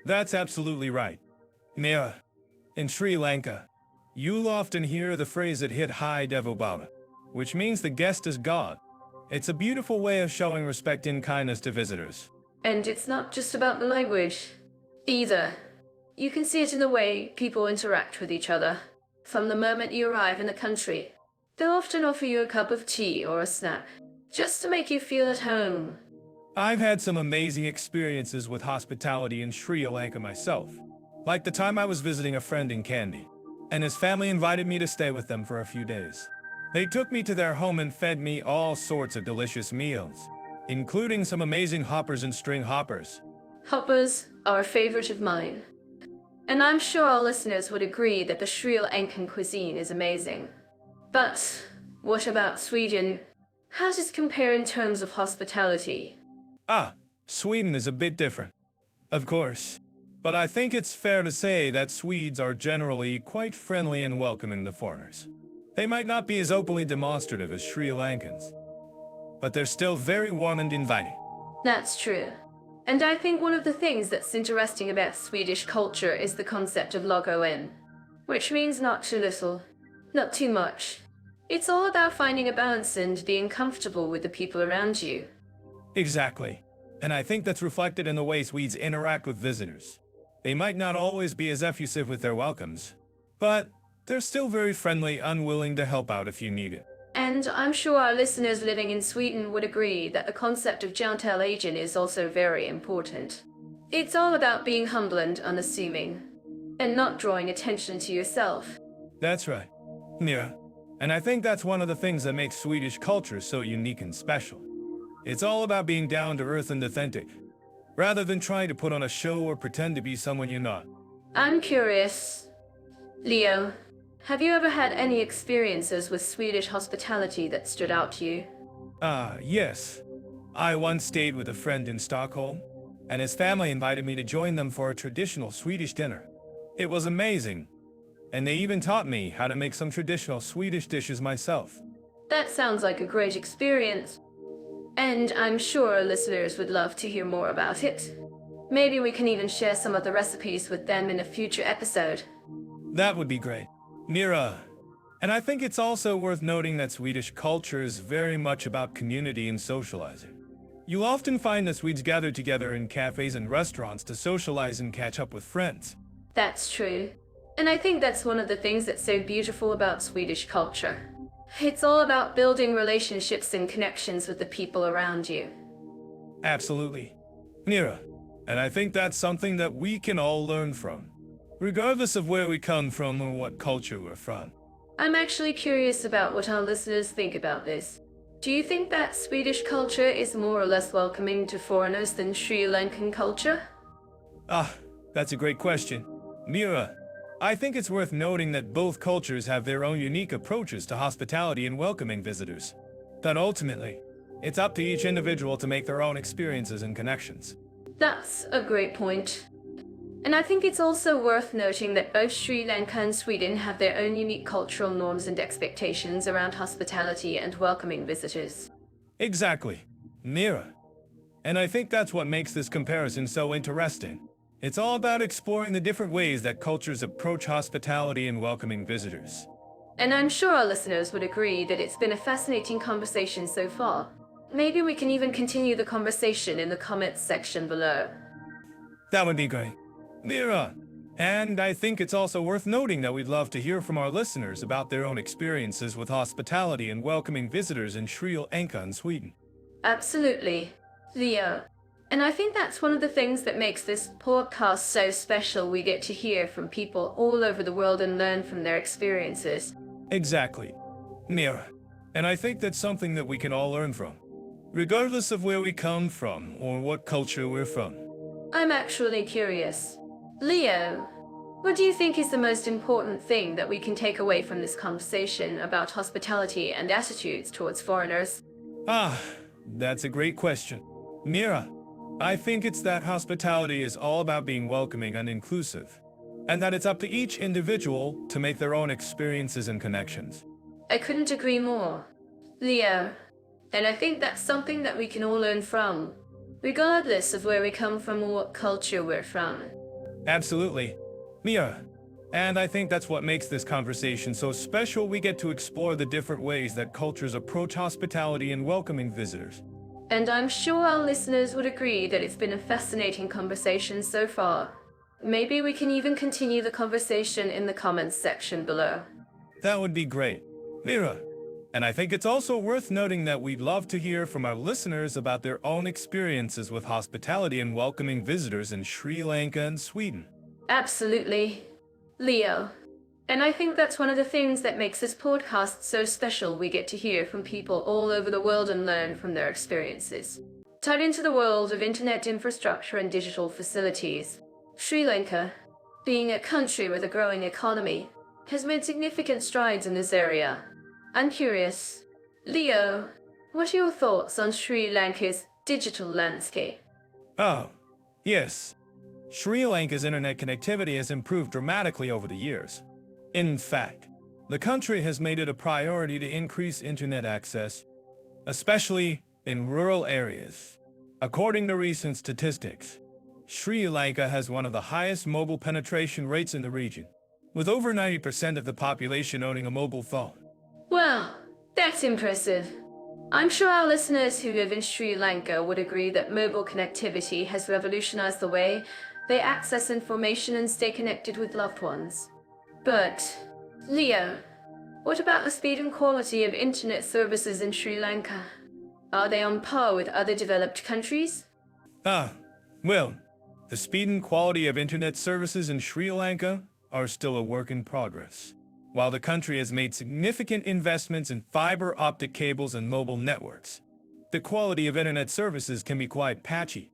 That's absolutely right. Mira, in Sri Lanka, you'll often hear the phrase that hit high devobhava, which means the guest is God. It's a beautiful way of showing respect and kindness to visitors. And it's not just about the language, either. You can see it in the way people interact with each other. From the moment you arrive in the country, they'll often offer you a cup of tea or a snack, just to make you feel at home. I've had some amazing experiences with hospitality in Sri Lanka myself. Like the time I was visiting a friend in Kandy, and his family invited me to stay with them for a few days. They took me to their home and fed me all sorts of delicious meals, including some amazing hoppers and string hoppers. Hoppers are a favorite of mine. And I'm sure our listeners would agree that the Sri Lankan cuisine is amazing. But what about Sweden? How does it compare in terms of hospitality? Sweden is a bit different, of course. But I think it's fair to say that Swedes are generally quite friendly and welcoming to foreigners. They might not be as openly demonstrative as Sri Lankans, but they're still very warm and inviting. That's true. And I think one of the things that's interesting about Swedish culture is the concept of lagom, which means not too little, not too much. It's all about finding a balance and being comfortable with the people around you. Exactly. And I think that's reflected in the way Swedes interact with visitors. They might not always be as effusive with their welcomes, but they're still very friendly, unwilling to help out if you need it. And I'm sure our listeners living in Sweden would agree that the concept of Agent is also very important. It's all about being humble and unassuming, and not drawing attention to yourself. That's right, Mira. And I think that's one of the things that makes Swedish culture so unique and special. It's all about being down to earth and authentic, rather than trying to put on a show or pretend to be someone you're not. I'm curious. Leo, have you ever had any experiences with Swedish hospitality that stood out to you? Yes. I once stayed with a friend in Stockholm, and his family invited me to join them for a traditional Swedish dinner. It was amazing, and they even taught me how to make some traditional Swedish dishes myself. That sounds like a great experience. And I'm sure our listeners would love to hear more about it. Maybe we can even share some of the recipes with them in a future episode. That would be great. Mira, and I think it's also worth noting that Swedish culture is very much about community and socializing. You'll often find that Swedes gather together in cafes and restaurants to socialize and catch up with friends. That's true. And I think that's one of the things that's so beautiful about Swedish culture. It's all about building relationships and connections with the people around you. Absolutely. Mira, and I think that's something that we can all learn from, regardless of where we come from or what culture we're from. I'm actually curious about what our listeners think about this. Do you think that Swedish culture is more or less welcoming to foreigners than Sri Lankan culture? That's a great question. Mira, I think it's worth noting that both cultures have their own unique approaches to hospitality and welcoming visitors. But ultimately, it's up to each individual to make their own experiences and connections. That's a great point. And I think it's also worth noting that both Sri Lanka and Sweden have their own unique cultural norms and expectations around hospitality and welcoming visitors. Exactly. Mira. And I think that's what makes this comparison so interesting. It's all about exploring the different ways that cultures approach hospitality and welcoming visitors. And I'm sure our listeners would agree that it's been a fascinating conversation so far. Maybe we can even continue the conversation in the comments section below. That would be great. Mira. And I think it's also worth noting that we'd love to hear from our listeners about their own experiences with hospitality and welcoming visitors in Sri Lanka and Sweden. Absolutely, Leo. And I think that's one of the things that makes this podcast so special. We get to hear from people all over the world and learn from their experiences. Exactly. Mira. And I think that's something that we can all learn from, regardless of where we come from or what culture we're from. I'm actually curious. Leo, what do you think is the most important thing that we can take away from this conversation about hospitality and attitudes towards foreigners? That's a great question. Mira, I think it's that hospitality is all about being welcoming and inclusive, and that it's up to each individual to make their own experiences and connections. I couldn't agree more, Leo. And I think that's something that we can all learn from, regardless of where we come from or what culture we're from. Absolutely. Mira. And I think that's what makes this conversation so special. We get to explore the different ways that cultures approach hospitality and welcoming visitors. And I'm sure our listeners would agree that it's been a fascinating conversation so far. Maybe we can even continue the conversation in the comments section below. That would be great. Mira. And I think it's also worth noting that we'd love to hear from our listeners about their own experiences with hospitality and welcoming visitors in Sri Lanka and Sweden. Absolutely, Leo. And I think that's one of the things that makes this podcast so special. We get to hear from people all over the world and learn from their experiences. Tied into the world of internet infrastructure and digital facilities, Sri Lanka, being a country with a growing economy, has made significant strides in this area. I'm curious, Leo, what are your thoughts on Sri Lanka's digital landscape? Oh, yes. Sri Lanka's internet connectivity has improved dramatically over the years. In fact, the country has made it a priority to increase internet access, especially in rural areas. According to recent statistics, Sri Lanka has one of the highest mobile penetration rates in the region, with over 90% of the population owning a mobile phone. Well, that's impressive. I'm sure our listeners who live in Sri Lanka would agree that mobile connectivity has revolutionized the way they access information and stay connected with loved ones. But, Leo, what about the speed and quality of internet services in Sri Lanka? Are they on par with other developed countries? Well, the speed and quality of internet services in Sri Lanka are still a work in progress. While the country has made significant investments in fiber optic cables and mobile networks, the quality of internet services can be quite patchy,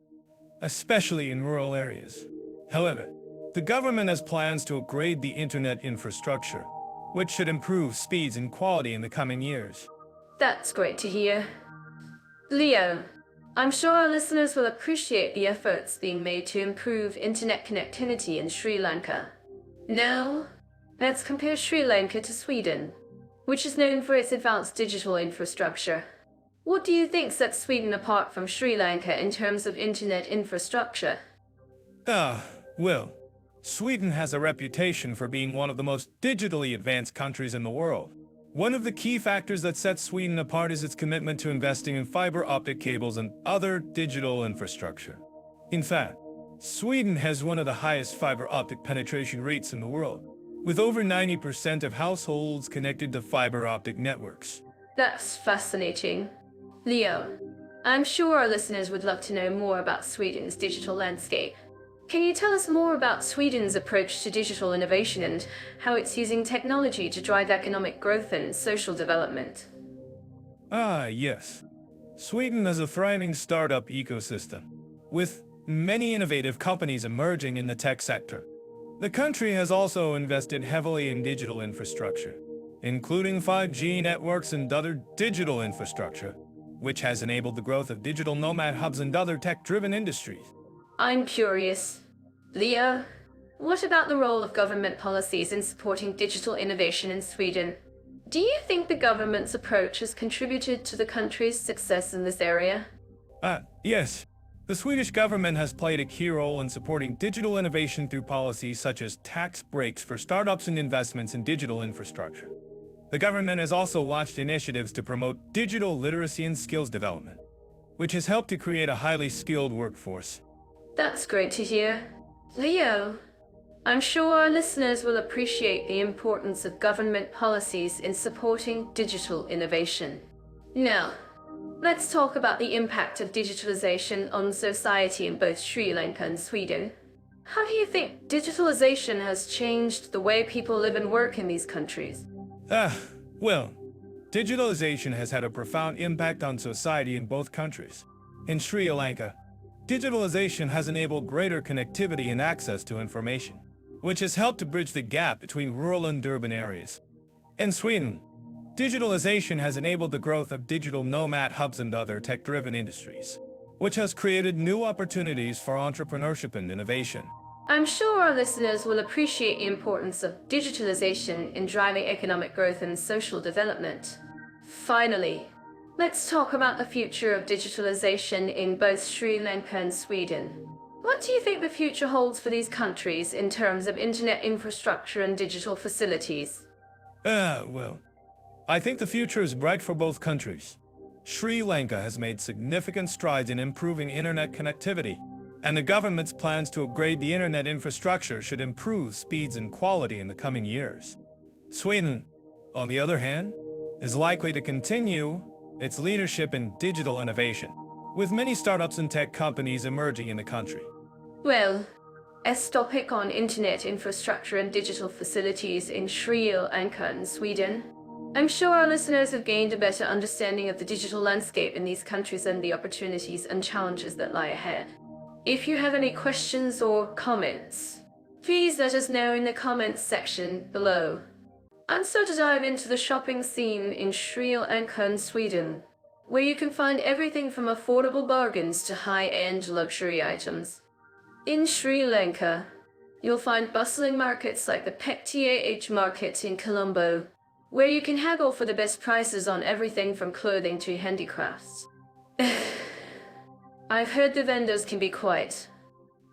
especially in rural areas. However, the government has plans to upgrade the internet infrastructure, which should improve speeds and quality in the coming years. That's great to hear. Leo, I'm sure our listeners will appreciate the efforts being made to improve internet connectivity in Sri Lanka. Now, let's compare Sri Lanka to Sweden, which is known for its advanced digital infrastructure. What do you think sets Sweden apart from Sri Lanka in terms of internet infrastructure? Well, Sweden has a reputation for being one of the most digitally advanced countries in the world. One of the key factors that sets Sweden apart is its commitment to investing in fiber optic cables and other digital infrastructure. In fact, Sweden has one of the highest fiber optic penetration rates in the world, with over 90% of households connected to fiber optic networks. That's fascinating. Leo, I'm sure our listeners would love to know more about Sweden's digital landscape. Can you tell us more about Sweden's approach to digital innovation and how it's using technology to drive economic growth and social development? Yes. Sweden has a thriving startup ecosystem, with many innovative companies emerging in the tech sector. The country has also invested heavily in digital infrastructure, including 5G networks and other digital infrastructure, which has enabled the growth of digital nomad hubs and other tech-driven industries. I'm curious. Leo, what about the role of government policies in supporting digital innovation in Sweden? Do you think the government's approach has contributed to the country's success in this area? Yes. The Swedish government has played a key role in supporting digital innovation through policies such as tax breaks for startups and investments in digital infrastructure. The government has also launched initiatives to promote digital literacy and skills development, which has helped to create a highly skilled workforce. That's great to hear. Leo, I'm sure our listeners will appreciate the importance of government policies in supporting digital innovation. Now, let's talk about the impact of digitalization on society in both Sri Lanka and Sweden. How do you think digitalization has changed the way people live and work in these countries? Well, digitalization has had a profound impact on society in both countries. In Sri Lanka, digitalization has enabled greater connectivity and access to information, which has helped to bridge the gap between rural and urban areas. In Sweden, digitalization has enabled the growth of digital nomad hubs and other tech-driven industries, which has created new opportunities for entrepreneurship and innovation. I'm sure our listeners will appreciate the importance of digitalization in driving economic growth and social development. Finally, let's talk about the future of digitalization in both Sri Lanka and Sweden. What do you think the future holds for these countries in terms of internet infrastructure and digital facilities? Well, I think the future is bright for both countries. Sri Lanka has made significant strides in improving internet connectivity, and the government's plans to upgrade the internet infrastructure should improve speeds and quality in the coming years. Sweden, on the other hand, is likely to continue its leadership in digital innovation, with many startups and tech companies emerging in the country. Well, as topic on internet infrastructure and digital facilities in Sri Lanka and Sweden, I'm sure our listeners have gained a better understanding of the digital landscape in these countries and the opportunities and challenges that lie ahead. If you have any questions or comments, please let us know in the comments section below. And so to dive into the shopping scene in Sri Lanka and Sweden, where you can find everything from affordable bargains to high-end luxury items. In Sri Lanka, you'll find bustling markets like the Ptah market in Colombo, where you can haggle for the best prices on everything from clothing to handicrafts. I've heard the vendors can be quite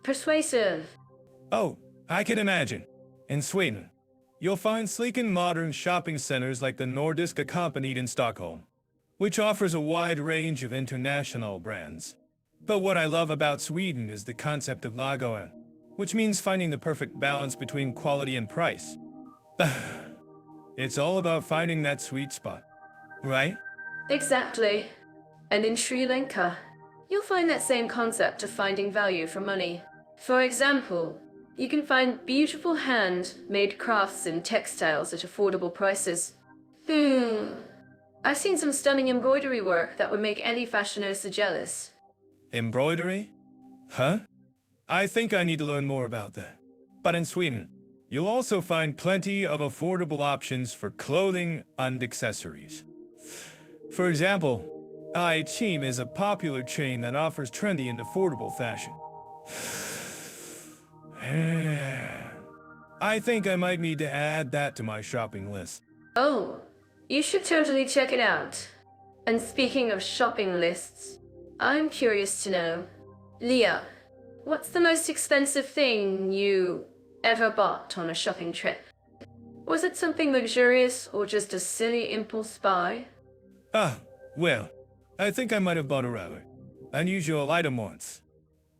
persuasive. Oh, I can imagine. In Sweden, you'll find sleek and modern shopping centers like the Nordic Accommodation in Stockholm, which offers a wide range of international brands. But what I love about Sweden is the concept of lagoen, which means finding the perfect balance between quality and price. It's all about finding that sweet spot, right? Exactly. And in Sri Lanka, you'll find that same concept of finding value for money. For example, you can find beautiful hand-made crafts and textiles at affordable prices. I've seen some stunning embroidery work that would make any fashionista jealous. Embroidery? Huh? I think I need to learn more about that. But in Sweden, you'll also find plenty of affordable options for clothing and accessories. For example, Team is a popular chain that offers trendy and affordable fashion. I think I might need to add that to my shopping list. Oh, you should totally check it out. And speaking of shopping lists, I'm curious to know, Leah, what's the most expensive thing you ever bought on a shopping trip? Was it something luxurious or just a silly impulse buy? Well, I think I might have bought a rather unusual item once.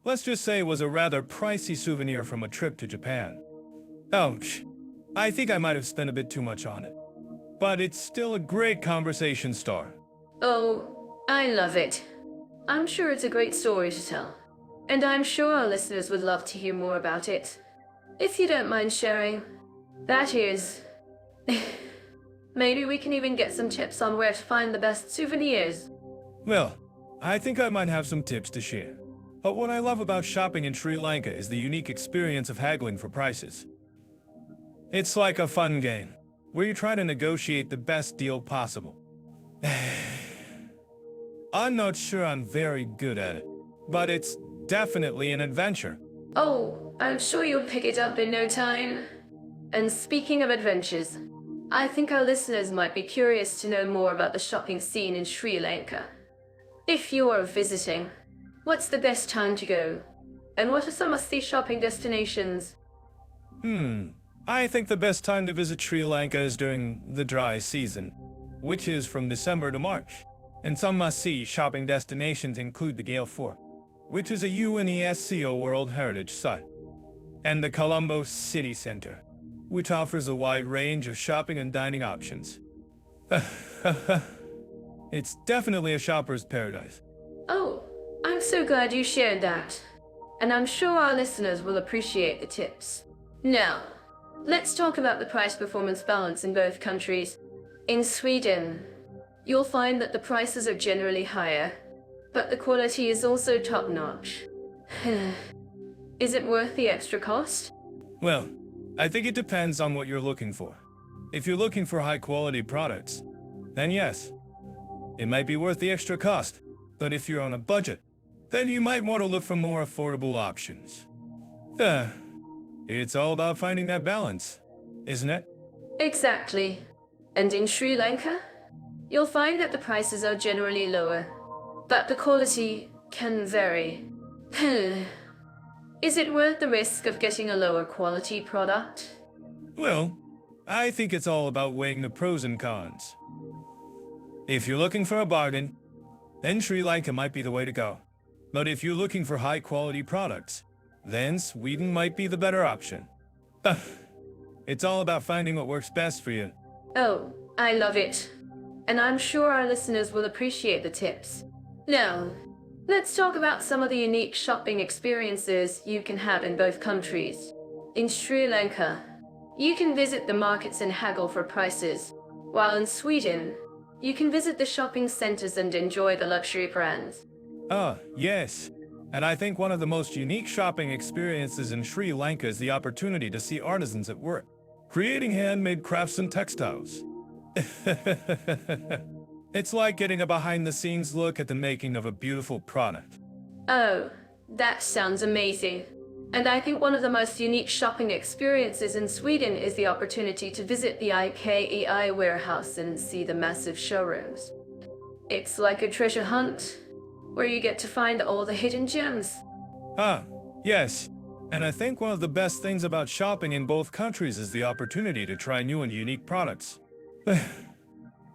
Let's just say it was a rather pricey souvenir from a trip to Japan. Ouch. I think I might have spent a bit too much on it. But it's still a great conversation starter. Oh, I love it. I'm sure it's a great story to tell. And I'm sure our listeners would love to hear more about it. If you don't mind sharing. That is... Maybe we can even get some tips on where to find the best souvenirs. Well, I think I might have some tips to share. But what I love about shopping in Sri Lanka is the unique experience of haggling for prices. It's like a fun game, where you try to negotiate the best deal possible. I'm not sure I'm very good at it, but it's definitely an adventure. Oh, I'm sure you'll pick it up in no time. And speaking of adventures, I think our listeners might be curious to know more about the shopping scene in Sri Lanka. If you're visiting, what's the best time to go? And what are some must-see shopping destinations? I think the best time to visit Sri Lanka is during the dry season, which is from December to March. And some must-see shopping destinations include the Gale Fort, which is a UNESCO World Heritage Site, and the Colombo City Center, which offers a wide range of shopping and dining options. It's definitely a shopper's paradise. Oh, I'm so glad you shared that. And I'm sure our listeners will appreciate the tips. Now, let's talk about the price-performance balance in both countries. In Sweden, you'll find that the prices are generally higher, but the quality is also top-notch. Is it worth the extra cost? Well, I think it depends on what you're looking for. If you're looking for high-quality products, then yes, it might be worth the extra cost. But if you're on a budget, then you might want to look for more affordable options. It's all about finding that balance, isn't it? Exactly. And in Sri Lanka, you'll find that the prices are generally lower, but the quality can vary. Is it worth the risk of getting a lower quality product? Well, I think it's all about weighing the pros and cons. If you're looking for a bargain, then Sri Lanka might be the way to go. But if you're looking for high-quality products, then Sweden might be the better option. It's all about finding what works best for you. Oh, I love it. And I'm sure our listeners will appreciate the tips. Now, let's talk about some of the unique shopping experiences you can have in both countries. In Sri Lanka, you can visit the markets and haggle for prices, while in Sweden, you can visit the shopping centers and enjoy the luxury brands. Yes. And I think one of the most unique shopping experiences in Sri Lanka is the opportunity to see artisans at work, creating handmade crafts and textiles. It's like getting a behind-the-scenes look at the making of a beautiful product. Oh, that sounds amazing. And I think one of the most unique shopping experiences in Sweden is the opportunity to visit the IKEA warehouse and see the massive showrooms. It's like a treasure hunt, where you get to find all the hidden gems. Yes. And I think one of the best things about shopping in both countries is the opportunity to try new and unique products.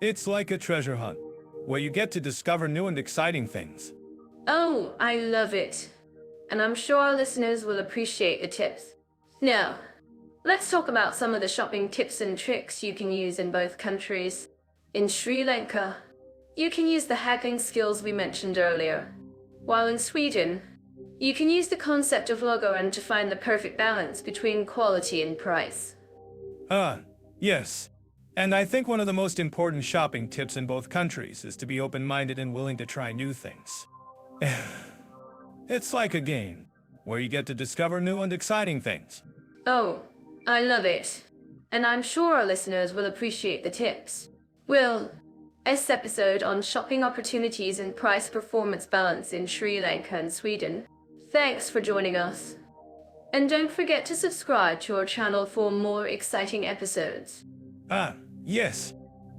It's like a treasure hunt, where you get to discover new and exciting things. Oh, I love it. And I'm sure our listeners will appreciate the tips. Now, let's talk about some of the shopping tips and tricks you can use in both countries. In Sri Lanka, you can use the haggling skills we mentioned earlier, while in Sweden, you can use the concept of logoen to find the perfect balance between quality and price. Yes. And I think one of the most important shopping tips in both countries is to be open-minded and willing to try new things. It's like a game, where you get to discover new and exciting things. Oh, I love it. And I'm sure our listeners will appreciate the tips. Well, this episode on shopping opportunities and price-performance balance in Sri Lanka and Sweden. Thanks for joining us. And don't forget to subscribe to our channel for more exciting episodes. Yes.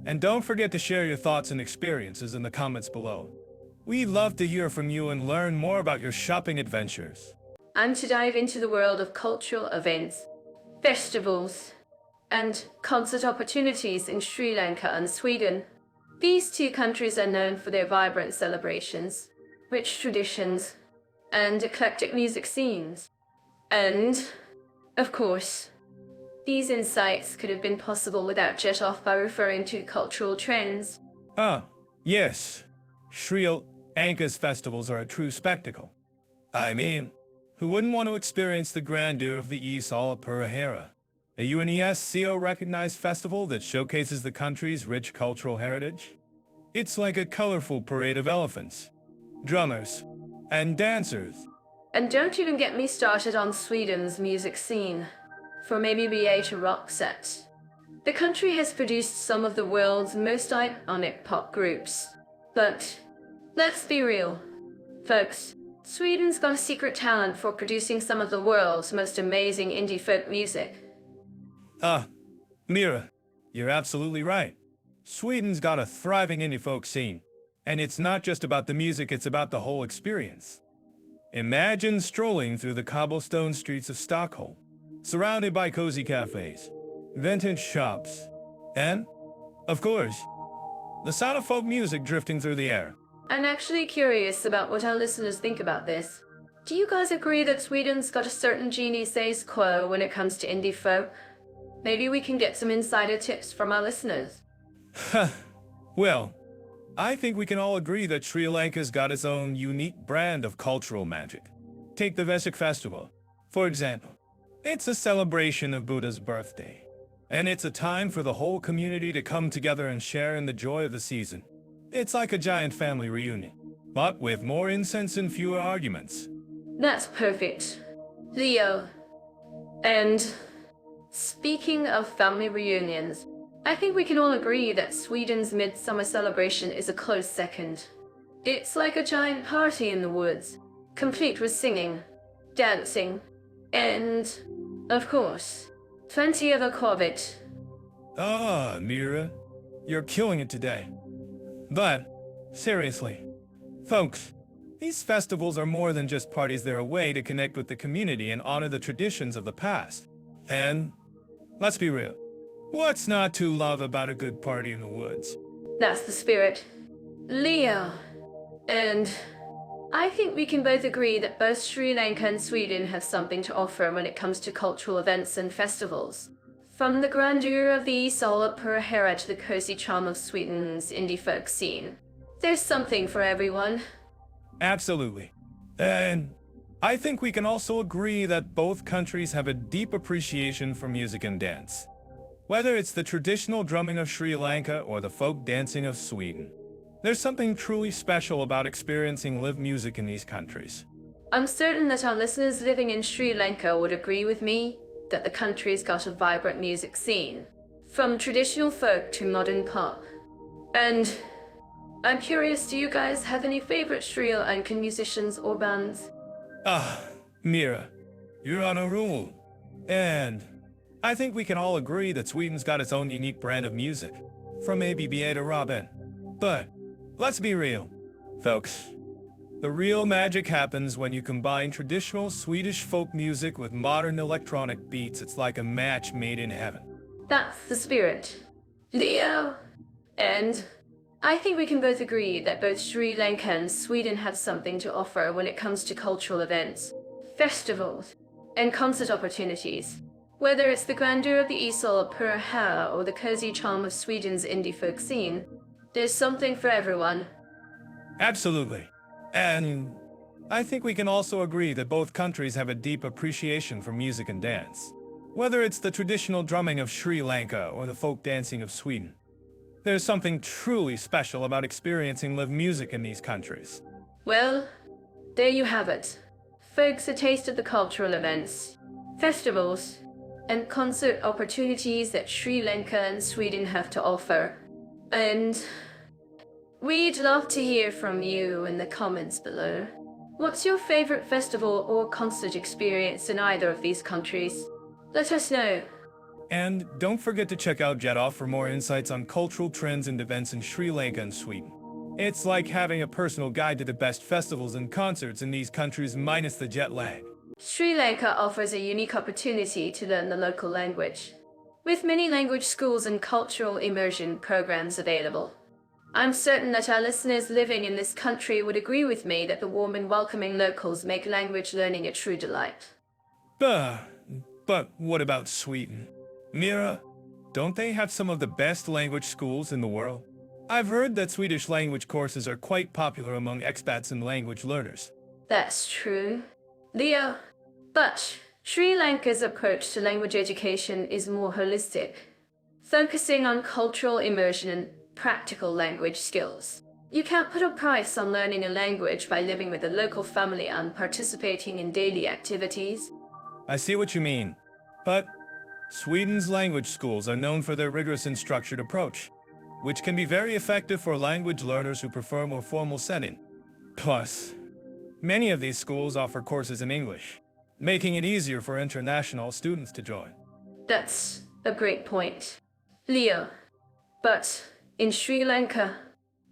And don't forget to share your thoughts and experiences in the comments below. We'd love to hear from you and learn more about your shopping adventures. And to dive into the world of cultural events, festivals, and concert opportunities in Sri Lanka and Sweden. These two countries are known for their vibrant celebrations, rich traditions, and eclectic music scenes. And, of course, these insights could have been possible without Jet Off by referring to cultural trends. Yes. Sri Lanka's festivals are a true spectacle. I mean, who wouldn't want to experience the grandeur of the Isala Purahera, a UNESCO-recognized festival that showcases the country's rich cultural heritage? It's like a colorful parade of elephants, drummers, and dancers. And don't even get me started on Sweden's music scene. from ABBA to rock sets. The country has produced some of the world's most iconic pop groups. But let's be real, folks. Sweden's got a secret talent for producing some of the world's most amazing indie folk music. Mira, you're absolutely right. Sweden's got a thriving indie folk scene. And it's not just about the music, it's about the whole experience. Imagine strolling through the cobblestone streets of Stockholm, surrounded by cozy cafes, vintage shops, and, of course, the sound of folk music drifting through the air. I'm actually curious about what our listeners think about this. Do you guys agree that Sweden's got a certain genie status quo when it comes to indie folk? Maybe we can get some insider tips from our listeners. Well, I think we can all agree that Sri Lanka's got its own unique brand of cultural magic. Take the Vesak festival, for example. It's a celebration of Buddha's birthday, and it's a time for the whole community to come together and share in the joy of the season. It's like a giant family reunion, but with more incense and fewer arguments. That's perfect. Leo. And speaking of family reunions, I think we can all agree that Sweden's midsummer celebration is a close second. It's like a giant party in the woods, complete with singing, dancing, and, of course, plenty of aquavit. Mira, you're killing it today. But, seriously, folks, these festivals are more than just parties. They're a way to connect with the community and honor the traditions of the past. And, let's be real, what's not to love about a good party in the woods? That's the spirit. Leo. And I think we can both agree that both Sri Lanka and Sweden have something to offer when it comes to cultural events and festivals. From the grandeur of the Isala Purahera to the cozy charm of Sweden's indie folk scene, there's something for everyone. Absolutely. And I think we can also agree that both countries have a deep appreciation for music and dance. Whether it's the traditional drumming of Sri Lanka or the folk dancing of Sweden, there's something truly special about experiencing live music in these countries. I'm certain that our listeners living in Sri Lanka would agree with me that the country's got a vibrant music scene, from traditional folk to modern pop. And I'm curious, do you guys have any favorite Sri Lankan musicians or bands? Mira, you're on a roll. And I think we can all agree that Sweden's got its own unique brand of music, from ABBA to Robin. But let's be real, folks. The real magic happens when you combine traditional Swedish folk music with modern electronic beats. It's like a match made in heaven. That's the spirit. Leo. And I think we can both agree that both Sri Lanka and Sweden have something to offer when it comes to cultural events, festivals, and concert opportunities. Whether it's the grandeur of the Isala Purahera or the cozy charm of Sweden's indie folk scene, there's something for everyone. Absolutely. And I think we can also agree that both countries have a deep appreciation for music and dance. Whether it's the traditional drumming of Sri Lanka or the folk dancing of Sweden, there's something truly special about experiencing live music in these countries. Well, there you have it. Folks, a taste of the cultural events, festivals, and concert opportunities that Sri Lanka and Sweden have to offer. And we'd love to hear from you in the comments below. What's your favorite festival or concert experience in either of these countries? Let us know. And don't forget to check out Jet for more insights on cultural trends and events in Sri Lanka and Sweden. It's like having a personal guide to the best festivals and concerts in these countries minus the jet lag. Sri Lanka offers a unique opportunity to learn the local language, with many language schools and cultural immersion programs available. I'm certain that our listeners living in this country would agree with me that the warm and welcoming locals make language learning a true delight. But what about Sweden? Mira, don't they have some of the best language schools in the world? I've heard that Swedish language courses are quite popular among expats and language learners. That's true, Leo. But Sri Lanka's approach to language education is more holistic, focusing on cultural immersion and practical language skills. You can't put a price on learning a language by living with a local family and participating in daily activities. I see what you mean. But Sweden's language schools are known for their rigorous and structured approach, which can be very effective for language learners who prefer a more formal setting. Plus, many of these schools offer courses in English, making it easier for international students to join. That's a great point, Leo. But in Sri Lanka,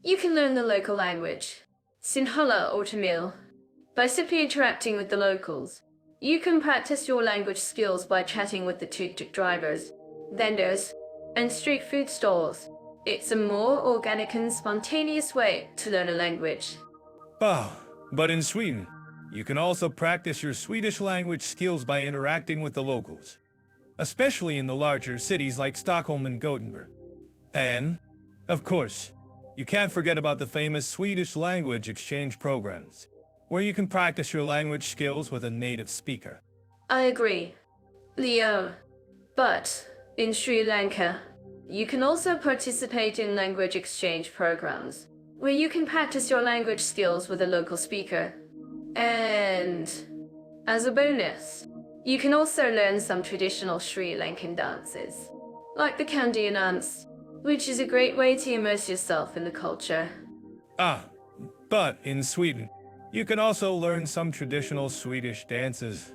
you can learn the local language, Sinhala or Tamil, by simply interacting with the locals. You can practice your language skills by chatting with the tuk-tuk drivers, vendors, and street food stalls. It's a more organic and spontaneous way to learn a language. Oh, but in Sweden, you can also practice your Swedish language skills by interacting with the locals, especially in the larger cities like Stockholm and Gothenburg. And, of course, you can't forget about the famous Swedish language exchange programs, where you can practice your language skills with a native speaker. I agree, Leo. But in Sri Lanka, you can also participate in language exchange programs, where you can practice your language skills with a local speaker. And as a bonus, you can also learn some traditional Sri Lankan dances, like the Kandiya dance, which is a great way to immerse yourself in the culture. But in Sweden, you can also learn some traditional Swedish dances,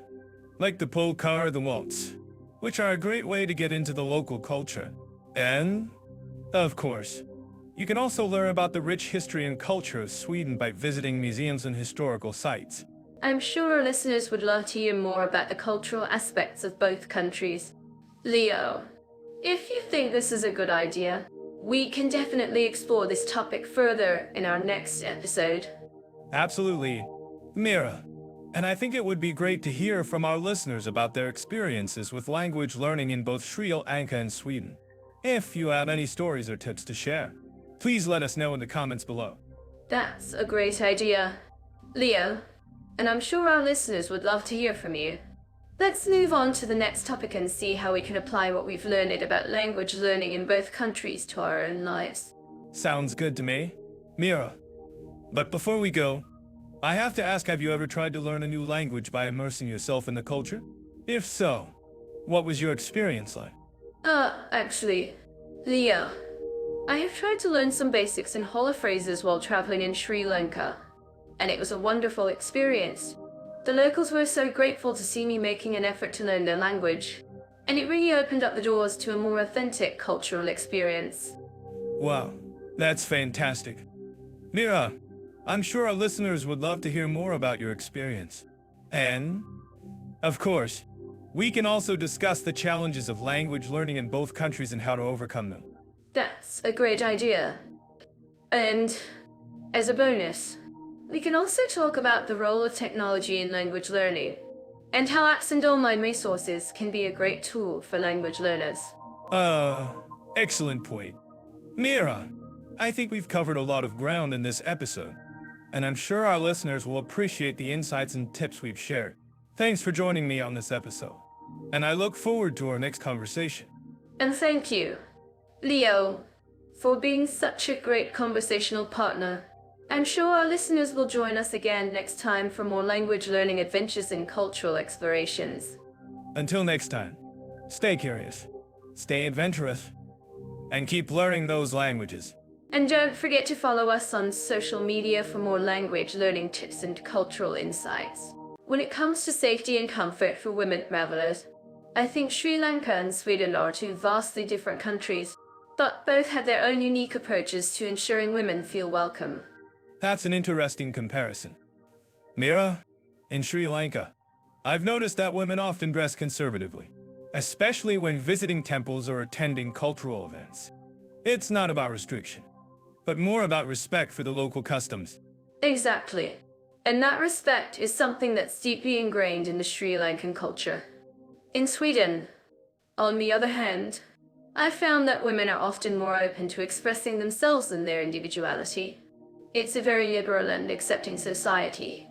like the polka or the waltz, which are a great way to get into the local culture. And, of course, you can also learn about the rich history and culture of Sweden by visiting museums and historical sites. I'm sure our listeners would love to hear more about the cultural aspects of both countries. Leo, if you think this is a good idea, we can definitely explore this topic further in our next episode. Absolutely, Mira. And I think it would be great to hear from our listeners about their experiences with language learning in both Sri Lanka and Sweden. If you have any stories or tips to share, please let us know in the comments below. That's a great idea, Leo, and I'm sure our listeners would love to hear from you. Let's move on to the next topic and see how we can apply what we've learned about language learning in both countries to our own lives. Sounds good to me. Mira. But before we go, I have to ask, have you ever tried to learn a new language by immersing yourself in the culture? If so, what was your experience like? Actually, Leo, I have tried to learn some basics and hola phrases while traveling in Sri Lanka, and it was a wonderful experience. The locals were so grateful to see me making an effort to learn their language, and it really opened up the doors to a more authentic cultural experience. Wow, that's fantastic. Mira, I'm sure our listeners would love to hear more about your experience. And, of course, we can also discuss the challenges of language learning in both countries and how to overcome them. That's a great idea. And, as a bonus, we can also talk about the role of technology in language learning, and how apps and online resources can be a great tool for language learners. Excellent point. Mira, I think we've covered a lot of ground in this episode, and I'm sure our listeners will appreciate the insights and tips we've shared. Thanks for joining me on this episode, and I look forward to our next conversation. And thank you, Leo, for being such a great conversational partner. I'm sure our listeners will join us again next time for more language learning adventures and cultural explorations. Until next time, stay curious, stay adventurous, and keep learning those languages. And don't forget to follow us on social media for more language learning tips and cultural insights. When it comes to safety and comfort for women travelers, I think Sri Lanka and Sweden are two vastly different countries, but both have their own unique approaches to ensuring women feel welcome. That's an interesting comparison. Mira, in Sri Lanka, I've noticed that women often dress conservatively, especially when visiting temples or attending cultural events. It's not about restriction, but more about respect for the local customs. Exactly. And that respect is something that's deeply ingrained in the Sri Lankan culture. In Sweden, on the other hand, I've found that women are often more open to expressing themselves and their individuality. It's a very liberal and accepting society.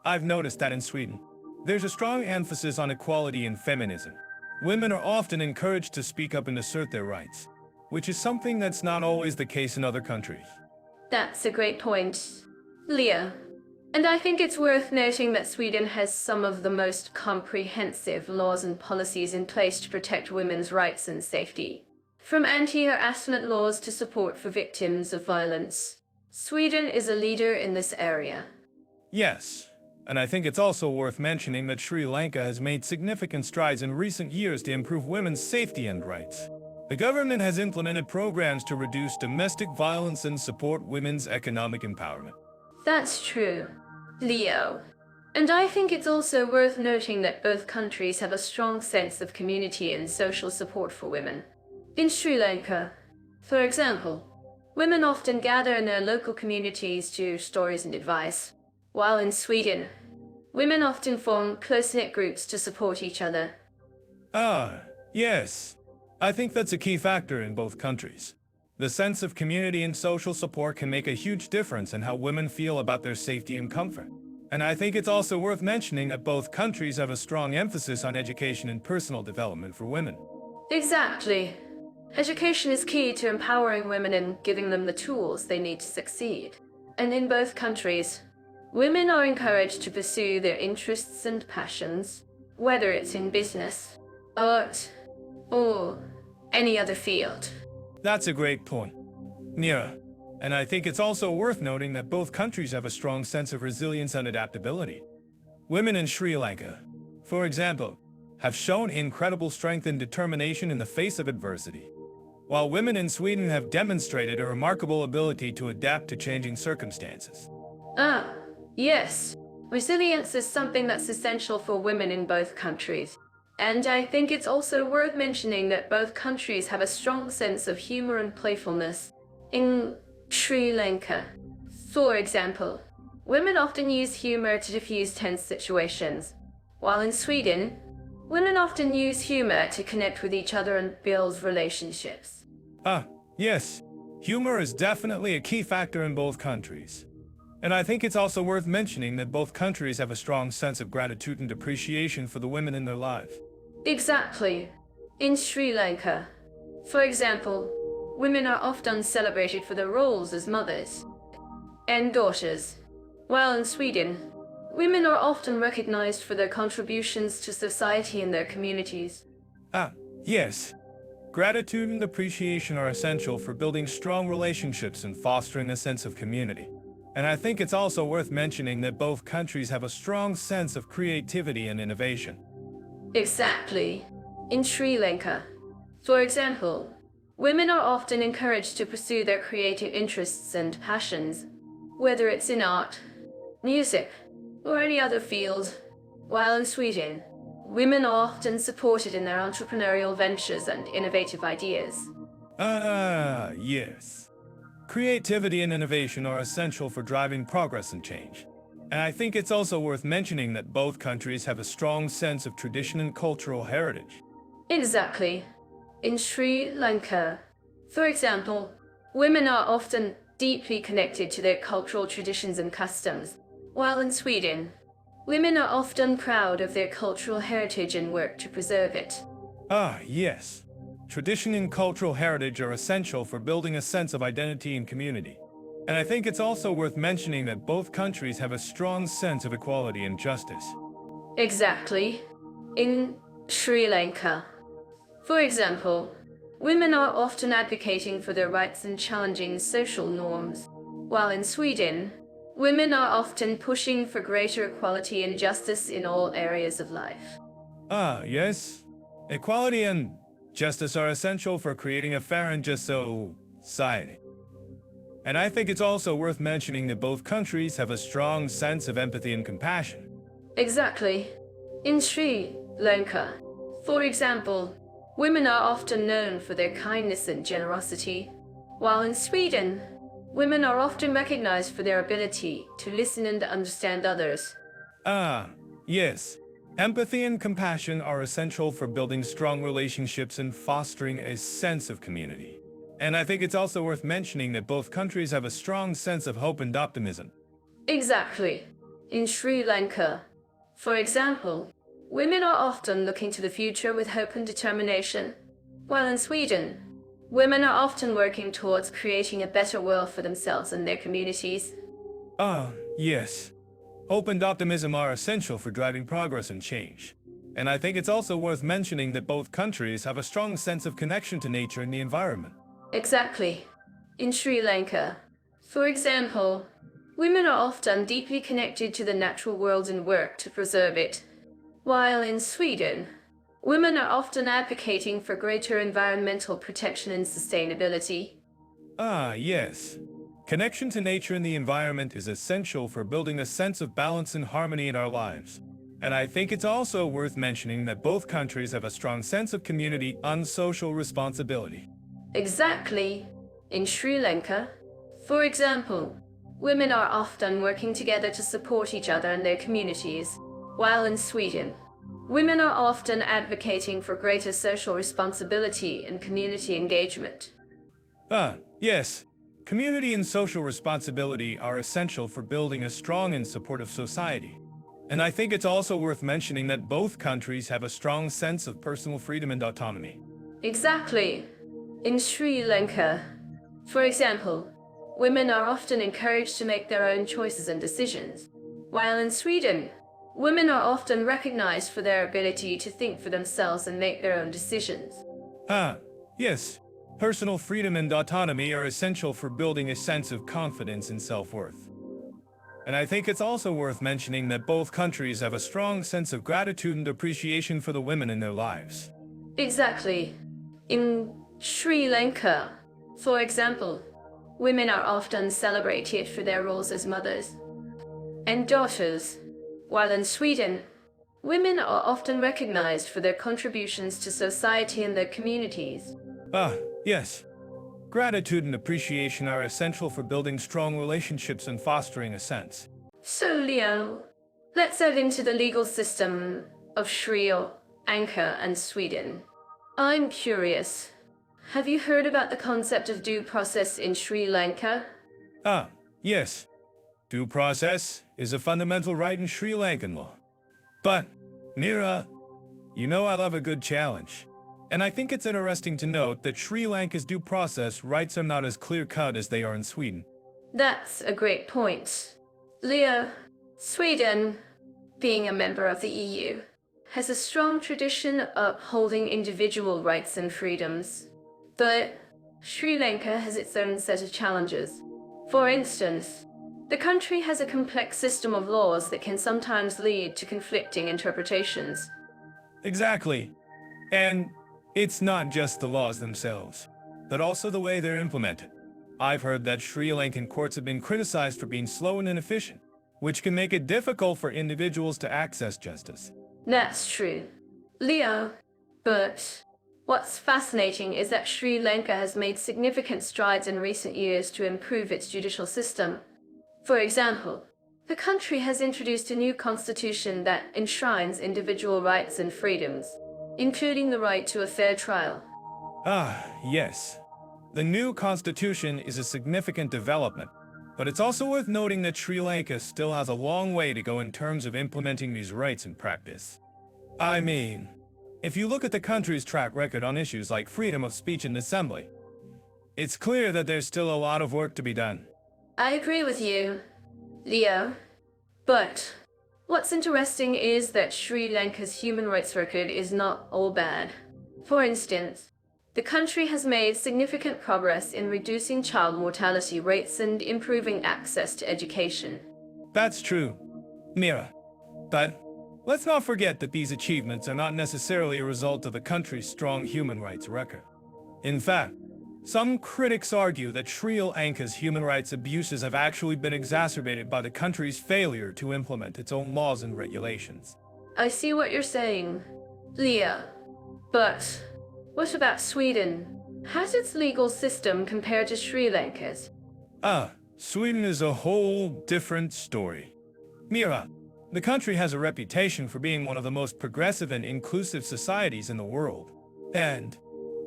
I've noticed that in Sweden, there's a strong emphasis on equality and feminism. Women are often encouraged to speak up and assert their rights, which is something that's not always the case in other countries. That's a great point, Leah. And I think it's worth noting that Sweden has some of the most comprehensive laws and policies in place to protect women's rights and safety. From anti-harassment laws to support for victims of violence. Sweden is a leader in this area. Yes, and I think it's also worth mentioning that Sri Lanka has made significant strides in recent years to improve women's safety and rights. The government has implemented programs to reduce domestic violence and support women's economic empowerment. That's true, Leo. And I think it's also worth noting that both countries have a strong sense of community and social support for women. In Sri Lanka, for example, women often gather in their local communities to share stories and advice, while in Sweden, women often form close-knit groups to support each other. Ah, yes. I think that's a key factor in both countries. The sense of community and social support can make a huge difference in how women feel about their safety and comfort. And I think it's also worth mentioning that both countries have a strong emphasis on education and personal development for women. Exactly. Education is key to empowering women and giving them the tools they need to succeed. And in both countries, women are encouraged to pursue their interests and passions, whether it's in business, art, or any other field. That's a great point, Mira. And I think it's also worth noting that both countries have a strong sense of resilience and adaptability. Women in Sri Lanka, for example, have shown incredible strength and determination in the face of adversity, while women in Sweden have demonstrated a remarkable ability to adapt to changing circumstances. Ah, yes. Resilience is something that's essential for women in both countries. And I think it's also worth mentioning that both countries have a strong sense of humor and playfulness. In Sri Lanka, for example, women often use humor to diffuse tense situations, while in Sweden, women often use humor to connect with each other and build relationships. Ah, yes. Humor is definitely a key factor in both countries. And I think it's also worth mentioning that both countries have a strong sense of gratitude and appreciation for the women in their lives. Exactly. In Sri Lanka, for example, women are often celebrated for their roles as mothers and daughters, while in Sweden, women are often recognized for their contributions to society and their communities. Ah, yes. Gratitude and appreciation are essential for building strong relationships and fostering a sense of community. And I think it's also worth mentioning that both countries have a strong sense of creativity and innovation. Exactly. In Sri Lanka, for example, women are often encouraged to pursue their creative interests and passions, whether it's in art, music, or any other field, while in Sweden, women are often supported in their entrepreneurial ventures and innovative ideas. Ah, yes. Creativity and innovation are essential for driving progress and change. And I think it's also worth mentioning that both countries have a strong sense of tradition and cultural heritage. Exactly. In Sri Lanka, for example, women are often deeply connected to their cultural traditions and customs, while in Sweden, women are often proud of their cultural heritage and work to preserve it. Ah, yes. Tradition and cultural heritage are essential for building a sense of identity and community. And I think it's also worth mentioning that both countries have a strong sense of equality and justice. Exactly. In Sri Lanka, for example, women are often advocating for their rights and challenging social norms, while in Sweden, women are often pushing for greater equality and justice in all areas of life. Ah, yes. Equality and justice are essential for creating a fair and just society. And I think it's also worth mentioning that both countries have a strong sense of empathy and compassion. Exactly. In Sri Lanka, for example, women are often known for their kindness and generosity, while in Sweden, women are often recognized for their ability to listen and understand others. Ah, yes. Empathy and compassion are essential for building strong relationships and fostering a sense of community. And I think it's also worth mentioning that both countries have a strong sense of hope and optimism. Exactly. In Sri Lanka, for example, women are often looking to the future with hope and determination, while in Sweden, women are often working towards creating a better world for themselves and their communities. Ah, yes. Hope and optimism are essential for driving progress and change. And I think it's also worth mentioning that both countries have a strong sense of connection to nature and the environment. Exactly. In Sri Lanka, for example, women are often deeply connected to the natural world and work to preserve it. While in Sweden, women are often advocating for greater environmental protection and sustainability. Ah, yes. Connection to nature and the environment is essential for building a sense of balance and harmony in our lives. And I think it's also worth mentioning that both countries have a strong sense of community and social responsibility. Exactly. In Sri Lanka, for example, women are often working together to support each other and their communities, while in Sweden, women are often advocating for greater social responsibility and community engagement. Ah, yes. Community and social responsibility are essential for building a strong and supportive society. And I think it's also worth mentioning that both countries have a strong sense of personal freedom and autonomy. Exactly. In Sri Lanka, for example, women are often encouraged to make their own choices and decisions, while in Sweden, women are often recognized for their ability to think for themselves and make their own decisions. Ah, yes. Personal freedom and autonomy are essential for building a sense of confidence and self-worth. And I think it's also worth mentioning that both countries have a strong sense of gratitude and appreciation for the women in their lives. Exactly. In Sri Lanka, for example, women are often celebrated for their roles as mothers and daughters, while in Sweden, women are often recognized for their contributions to society and their communities. Ah, yes. Gratitude and appreciation are essential for building strong relationships and fostering a sense. So, Leo, let's dive into the legal system of Sri Lanka and Sweden. I'm curious. Have you heard about the concept of due process in Sri Lanka? Ah, yes. Due process is a fundamental right in Sri Lankan law. But, Mira, you know I love a good challenge. And I think it's interesting to note that Sri Lanka's due process rights are not as clear-cut as they are in Sweden. That's a great point. Leo, Sweden, being a member of the EU, has a strong tradition of upholding individual rights and freedoms. But Sri Lanka has its own set of challenges. For instance, the country has a complex system of laws that can sometimes lead to conflicting interpretations. Exactly. And it's not just the laws themselves, but also the way they're implemented. I've heard that Sri Lankan courts have been criticized for being slow and inefficient, which can make it difficult for individuals to access justice. That's true, Leo. But what's fascinating is that Sri Lanka has made significant strides in recent years to improve its judicial system. For example, the country has introduced a new constitution that enshrines individual rights and freedoms, including the right to a fair trial. Ah, yes. The new constitution is a significant development, but it's also worth noting that Sri Lanka still has a long way to go in terms of implementing these rights in practice. I mean, if you look at the country's track record on issues like freedom of speech and assembly, it's clear that there's still a lot of work to be done. I agree with you, Leo. But what's interesting is that Sri Lanka's human rights record is not all bad. For instance, the country has made significant progress in reducing child mortality rates and improving access to education. That's true, Mira. But let's not forget that these achievements are not necessarily a result of the country's strong human rights record. In fact, some critics argue that Sri Lanka's human rights abuses have actually been exacerbated by the country's failure to implement its own laws and regulations. I see what you're saying, Leo. But what about Sweden? How's its legal system compared to Sri Lanka's? Sweden is a whole different story. Mira, the country has a reputation for being one of the most progressive and inclusive societies in the world. And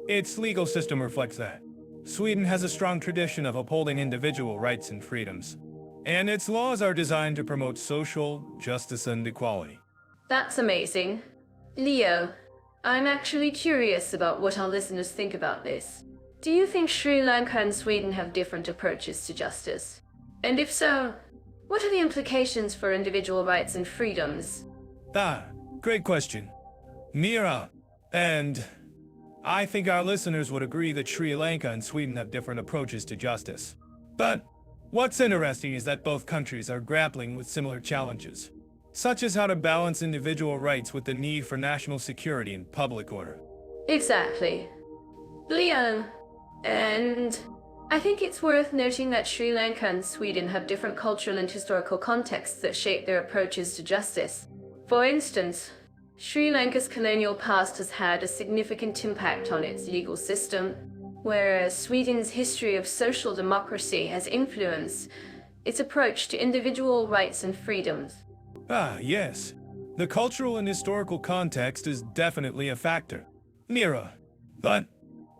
its legal system reflects that. Sweden has a strong tradition of upholding individual rights and freedoms, and its laws are designed to promote social justice and equality. That's amazing. Leo, I'm actually curious about what our listeners think about this. Do you think Sri Lanka and Sweden have different approaches to justice? And if so, What are the implications for individual rights and freedoms? Ah, great question. Mira, and I think our listeners would agree that Sri Lanka and Sweden have different approaches to justice. But what's interesting is that both countries are grappling with similar challenges, such as how to balance individual rights with the need for national security and public order. Exactly. Leo, and I think it's worth noting that Sri Lanka and Sweden have different cultural and historical contexts that shape their approaches to justice. For instance, Sri Lanka's colonial past has had a significant impact on its legal system, whereas Sweden's history of social democracy has influenced its approach to individual rights and freedoms. Ah, yes. The cultural and historical context is definitely a factor. Mira, but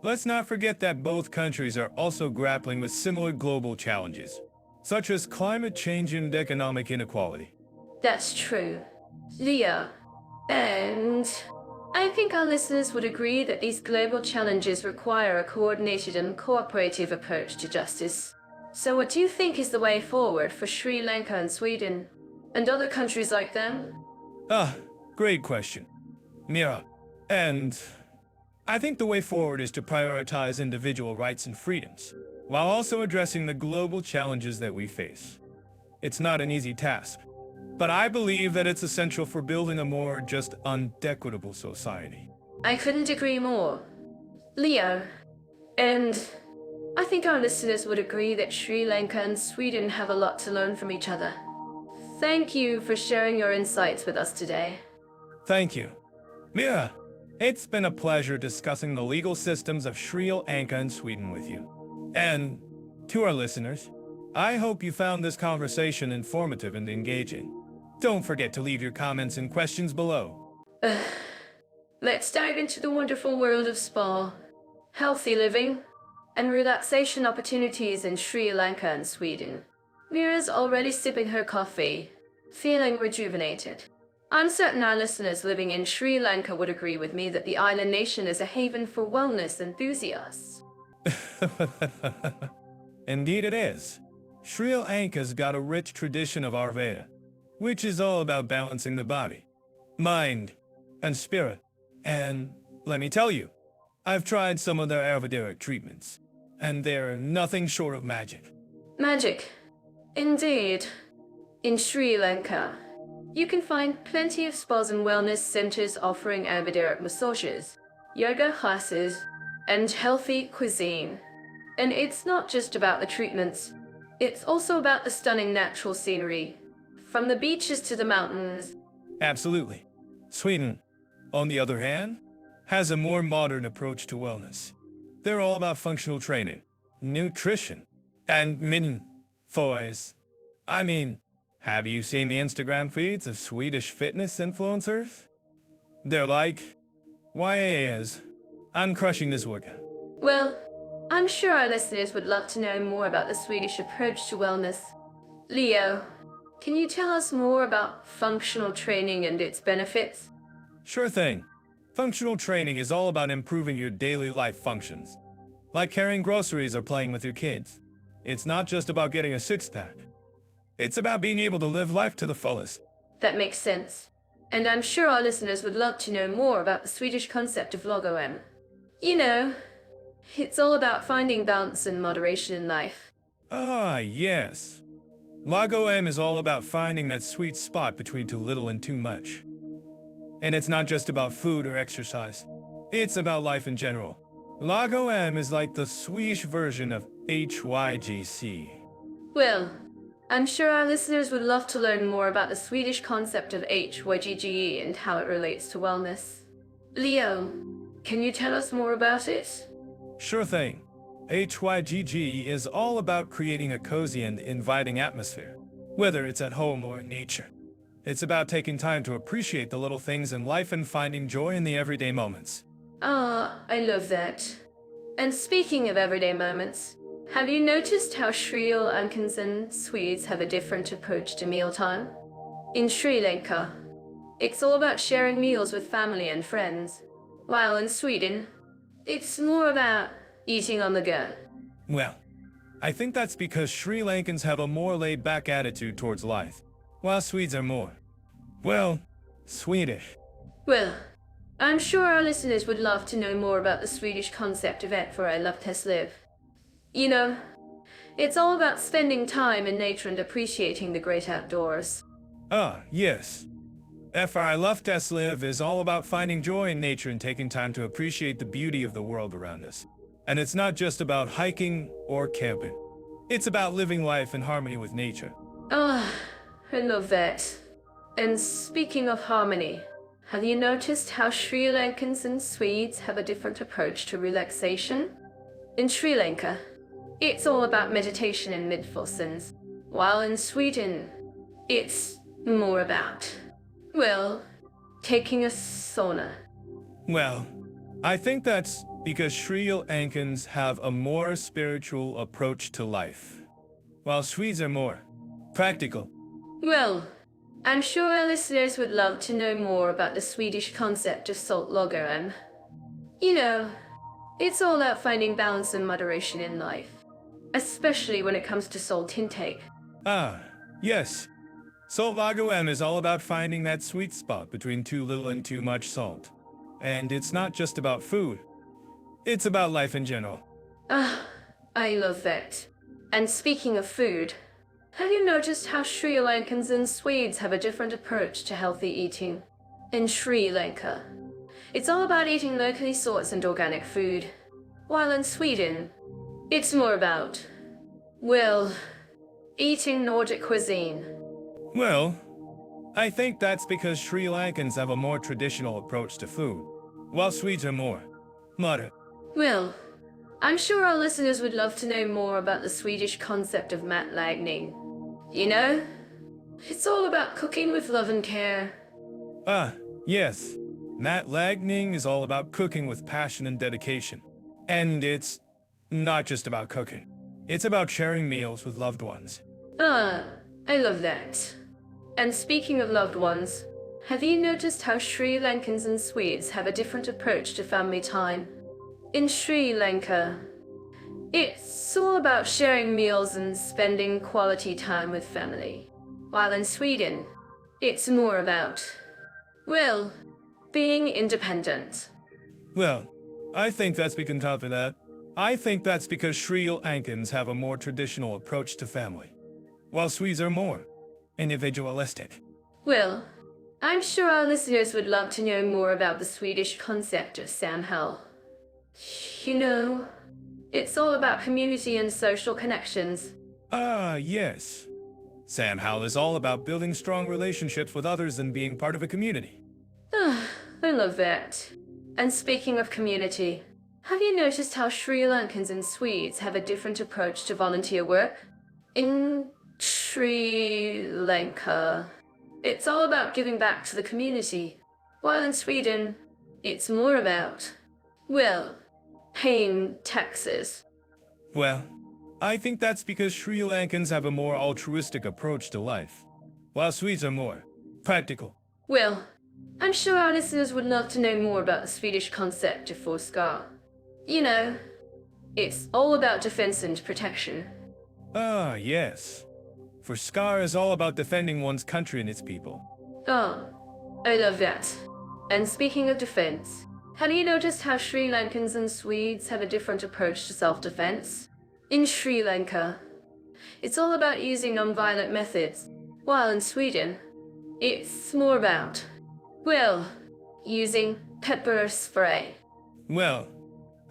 let's not forget that both countries are also grappling with similar global challenges, such as climate change and economic inequality. That's true. Leo, and I think our listeners would agree that these global challenges require a coordinated and cooperative approach to justice. So what do you think is the way forward for Sri Lanka and Sweden, and other countries like them? Ah, great question. Mira, and I think the way forward is to prioritize individual rights and freedoms, while also addressing the global challenges that we face. It's not an easy task, but I believe that it's essential for building a more just unequitable society. I couldn't agree more. Leo, and I think our listeners would agree that Sri Lanka and Sweden have a lot to learn from each other. Thank you for sharing your insights with us today. Thank you. Mira, it's been a pleasure discussing the legal systems of Sri Lanka and Sweden with you. And to our listeners, I hope you found this conversation informative and engaging. Don't forget to leave your comments and questions below. Let's dive into the wonderful world of spa, healthy living, and relaxation opportunities in Sri Lanka and Sweden. Mira's already sipping her coffee, feeling rejuvenated. I'm certain our listeners living in Sri Lanka would agree with me that the island nation is a haven for wellness enthusiasts. Indeed it is. Sri Lanka's got a rich tradition of Ayurveda, which is all about balancing the body, mind, and spirit. And let me tell you, I've tried some of their Ayurvedic treatments, and they're nothing short of magic. Magic. Indeed. In Sri Lanka, you can find plenty of spas and wellness centers offering Ayurvedic massages, yoga classes, and healthy cuisine. And it's not just about the treatments, it's also about the stunning natural scenery, from the beaches to the mountains. Absolutely. Sweden, on the other hand, has a more modern approach to wellness. They're all about functional training, nutrition, and mindfulness. I mean, have you seen the Instagram feeds of Swedish fitness influencers? They're like, YAs, I'm crushing this workout. Well, I'm sure our listeners would love to know more about the Swedish approach to wellness. Leo, can you tell us more about functional training and its benefits? Sure thing. Functional training is all about improving your daily life functions, like carrying groceries or playing with your kids. It's not just about getting a six-pack. It's about being able to live life to the fullest. That makes sense. And I'm sure our listeners would love to know more about the Swedish concept of lagom. You know, it's all about finding balance and moderation in life. Ah, yes. Lagom is all about finding that sweet spot between too little and too much. And it's not just about food or exercise. It's about life in general. Lagom is like the Swedish version of HYGC. Well, I'm sure our listeners would love to learn more about the Swedish concept of HYGGE and how it relates to wellness. Leo, can you tell us more about it? Sure thing. HYGG is all about creating a cozy and inviting atmosphere, whether it's at home or in nature. It's about taking time to appreciate the little things in life and finding joy in the everyday moments. Ah, I love that. And speaking of everyday moments, have you noticed how Sri Lankans and Swedes have a different approach to mealtime? In Sri Lanka, it's all about sharing meals with family and friends, while in Sweden, it's more about eating on the go. Well, I think that's because Sri Lankans have a more laid-back attitude towards life, while Swedes are more, well, Swedish. Well, I'm sure our listeners would love to know more about the Swedish concept of ett för I love to live. You know, it's all about spending time in nature and appreciating the great outdoors. Ah, yes. För I love to live is all about finding joy in nature and taking time to appreciate the beauty of the world around us. And it's not just about hiking or camping. It's about living life in harmony with nature. Ah, I love that. And speaking of harmony, have you noticed how Sri Lankans and Swedes have a different approach to relaxation? In Sri Lanka, it's all about meditation and mindfulness, while in Sweden, it's more about, well, taking a sauna. Well, I think that's because Sri Lankans have a more spiritual approach to life, while Swedes are more practical. Well, I'm sure our listeners would love to know more about the Swedish concept of salt lager and, you know, it's all about finding balance and moderation in life, especially when it comes to salt intake. Ah, yes. Salt lager is all about finding that sweet spot between too little and too much salt. And it's not just about food. It's about life in general. Ah, I love that. And speaking of food, have you noticed how Sri Lankans and Swedes have a different approach to healthy eating? In Sri Lanka, it's all about eating locally sourced and organic food, while in Sweden, it's more about, well, eating Nordic cuisine. Well, I think that's because Sri Lankans have a more traditional approach to food, while Swedes are more modern. Well, I'm sure our listeners would love to know more about the Swedish concept of matlagning. You know, it's all about cooking with love and care. Ah, yes. Matlagning is all about cooking with passion and dedication. And it's not just about cooking. It's about sharing meals with loved ones. Ah, I love that. And speaking of loved ones, have you noticed how Sri Lankans and Swedes have a different approach to family time? In Sri Lanka, it's all about sharing meals and spending quality time with family. While in Sweden, it's more about, well, being independent. Well, I think that's I think that's because Sri Lankans have a more traditional approach to family, while Swedes are more individualistic. Well, I'm sure our listeners would love to know more about the Swedish concept of samhälle. You know, it's all about community and social connections. Ah, yes. Samhälle is all about building strong relationships with others and being part of a community. Ah, I love that. And speaking of community, have you noticed how Sri Lankans and Swedes have a different approach to volunteer work? In Sri Lanka, it's all about giving back to the community, while in Sweden, it's more about, well, paying taxes. Well, I think that's because Sri Lankans have a more altruistic approach to life, while Swedes are more practical. Well, I'm sure our listeners would love to know more about the Swedish concept of försvar. You know, it's all about defense and protection. Ah, yes. Försvar is all about defending one's country and its people. Oh, I love that. And speaking of defense, have you noticed how Sri Lankans and Swedes have a different approach to self-defense? In Sri Lanka, it's all about using non-violent methods, while in Sweden, it's more about, well, using pepper spray. Well,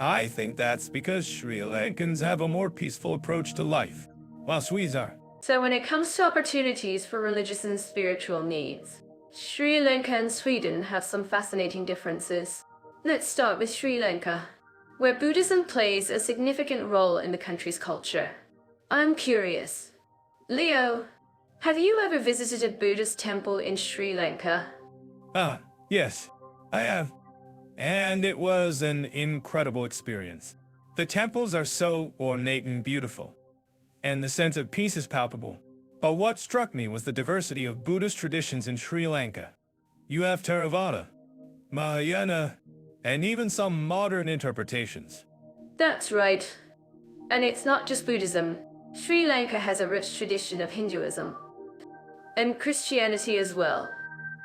I think that's because Sri Lankans have a more peaceful approach to life, while Swedes are. So when it comes to opportunities for religious and spiritual needs, Sri Lanka and Sweden have some fascinating differences. Let's start with Sri Lanka, where Buddhism plays a significant role in the country's culture. I'm curious, Leo, have you ever visited a Buddhist temple in Sri Lanka? Ah, yes, I have. And it was an incredible experience. The temples are so ornate and beautiful, and the sense of peace is palpable. But what struck me was the diversity of Buddhist traditions in Sri Lanka. You have Theravada, Mahayana, and even some modern interpretations. That's right. And it's not just Buddhism. Sri Lanka has a rich tradition of Hinduism and Christianity as well.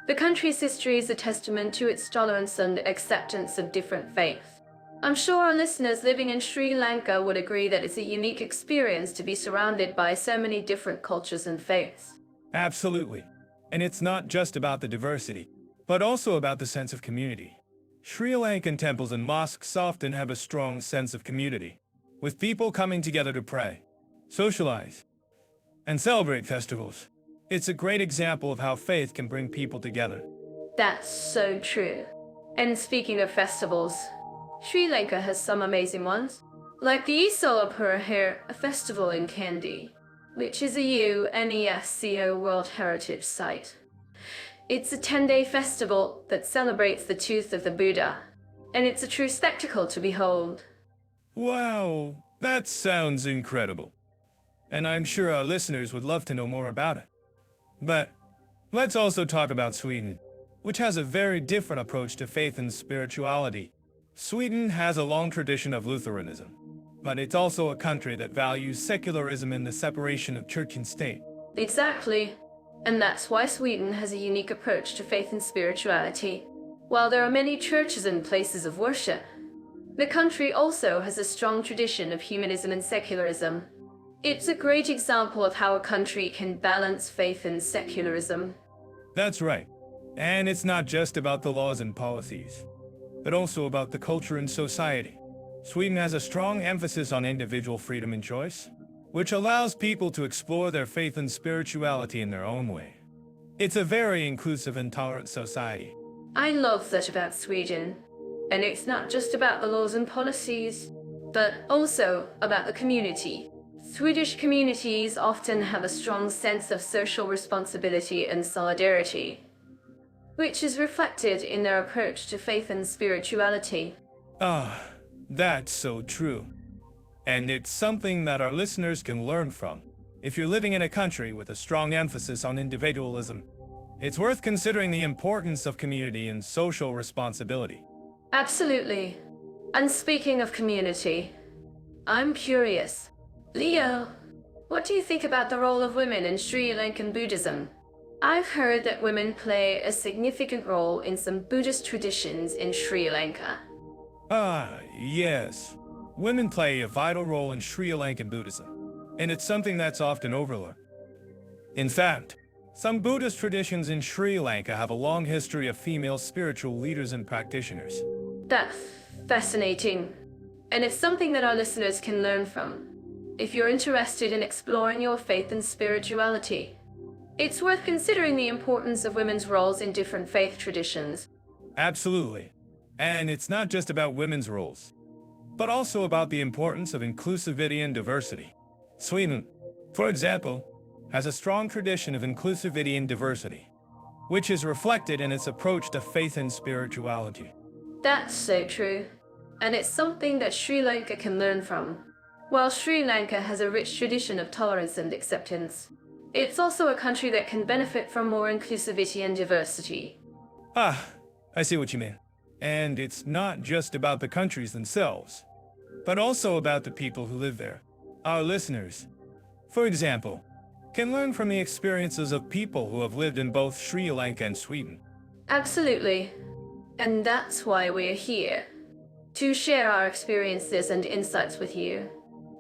The country's history is a testament to its tolerance and acceptance of different faiths. I'm sure our listeners living in Sri Lanka would agree that it's a unique experience to be surrounded by so many different cultures and faiths. Absolutely. And it's not just about the diversity, but also about the sense of community. Sri Lankan temples and mosques often have a strong sense of community, with people coming together to pray, socialize, and celebrate festivals. It's a great example of how faith can bring people together. That's so true. And speaking of festivals, Sri Lanka has some amazing ones, like the Isolapura, a festival in Kandy, which is a UNESCO World Heritage Site. It's a 10-day festival that celebrates the tooth of the Buddha, and it's a true spectacle to behold. Wow, that sounds incredible. And I'm sure our listeners would love to know more about it. But let's also talk about Sweden, which has a very different approach to faith and spirituality. Sweden has a long tradition of Lutheranism, but it's also a country that values secularism and the separation of church and state. Exactly. And that's why Sweden has a unique approach to faith and spirituality. While there are many churches and places of worship, the country also has a strong tradition of humanism and secularism. It's a great example of how a country can balance faith and secularism. That's right. And it's not just about the laws and policies, but also about the culture and society. Sweden has a strong emphasis on individual freedom and choice, which allows people to explore their faith and spirituality in their own way. It's a very inclusive and tolerant society. I love that about Sweden. And it's not just about the laws and policies, but also about the community. Swedish communities often have a strong sense of social responsibility and solidarity, which is reflected in their approach to faith and spirituality. Ah, that's so true. And it's something that our listeners can learn from. If you're living in a country with a strong emphasis on individualism, it's worth considering the importance of community and social responsibility. Absolutely. And speaking of community, I'm curious. Leo, what do you think about the role of women in Sri Lankan Buddhism? I've heard that women play a significant role in some Buddhist traditions in Sri Lanka. Ah, yes. Women play a vital role in Sri Lankan Buddhism, and it's something that's often overlooked. In fact, some Buddhist traditions in Sri Lanka have a long history of female spiritual leaders and practitioners. That's fascinating. And it's something that our listeners can learn from. If you're interested in exploring your faith and spirituality, it's worth considering the importance of women's roles in different faith traditions. Absolutely. And it's not just about women's roles, but also about the importance of inclusivity and diversity. Sweden, for example, has a strong tradition of inclusivity and diversity, which is reflected in its approach to faith and spirituality. That's so true. And it's something that Sri Lanka can learn from. While Sri Lanka has a rich tradition of tolerance and acceptance, it's also a country that can benefit from more inclusivity and diversity. Ah, I see what you mean. And it's not just about the countries themselves, but also about the people who live there. Our listeners, for example, can learn from the experiences of people who have lived in both Sri Lanka and Sweden. Absolutely. And that's why we're here, to share our experiences and insights with you.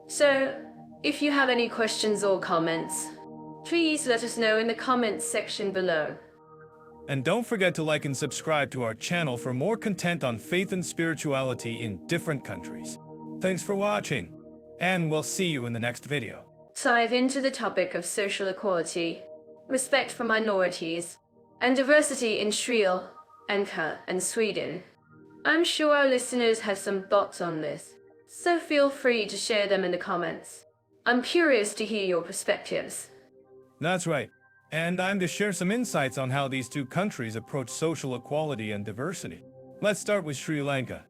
So, if you have any questions or comments, please let us know in the comments section below. And don't forget to like and subscribe to our channel for more content on faith and spirituality in different countries. Thanks for watching, and we'll see you in the next video. Dive into the topic of social equality, respect for minorities, and diversity in Sri Lanka and Sweden. I'm sure our listeners have some thoughts on this, so feel free to share them in the comments. I'm curious to hear your perspectives. That's right. And I'm to share some insights on how these two countries approach social equality and diversity. Let's start with Sri Lanka,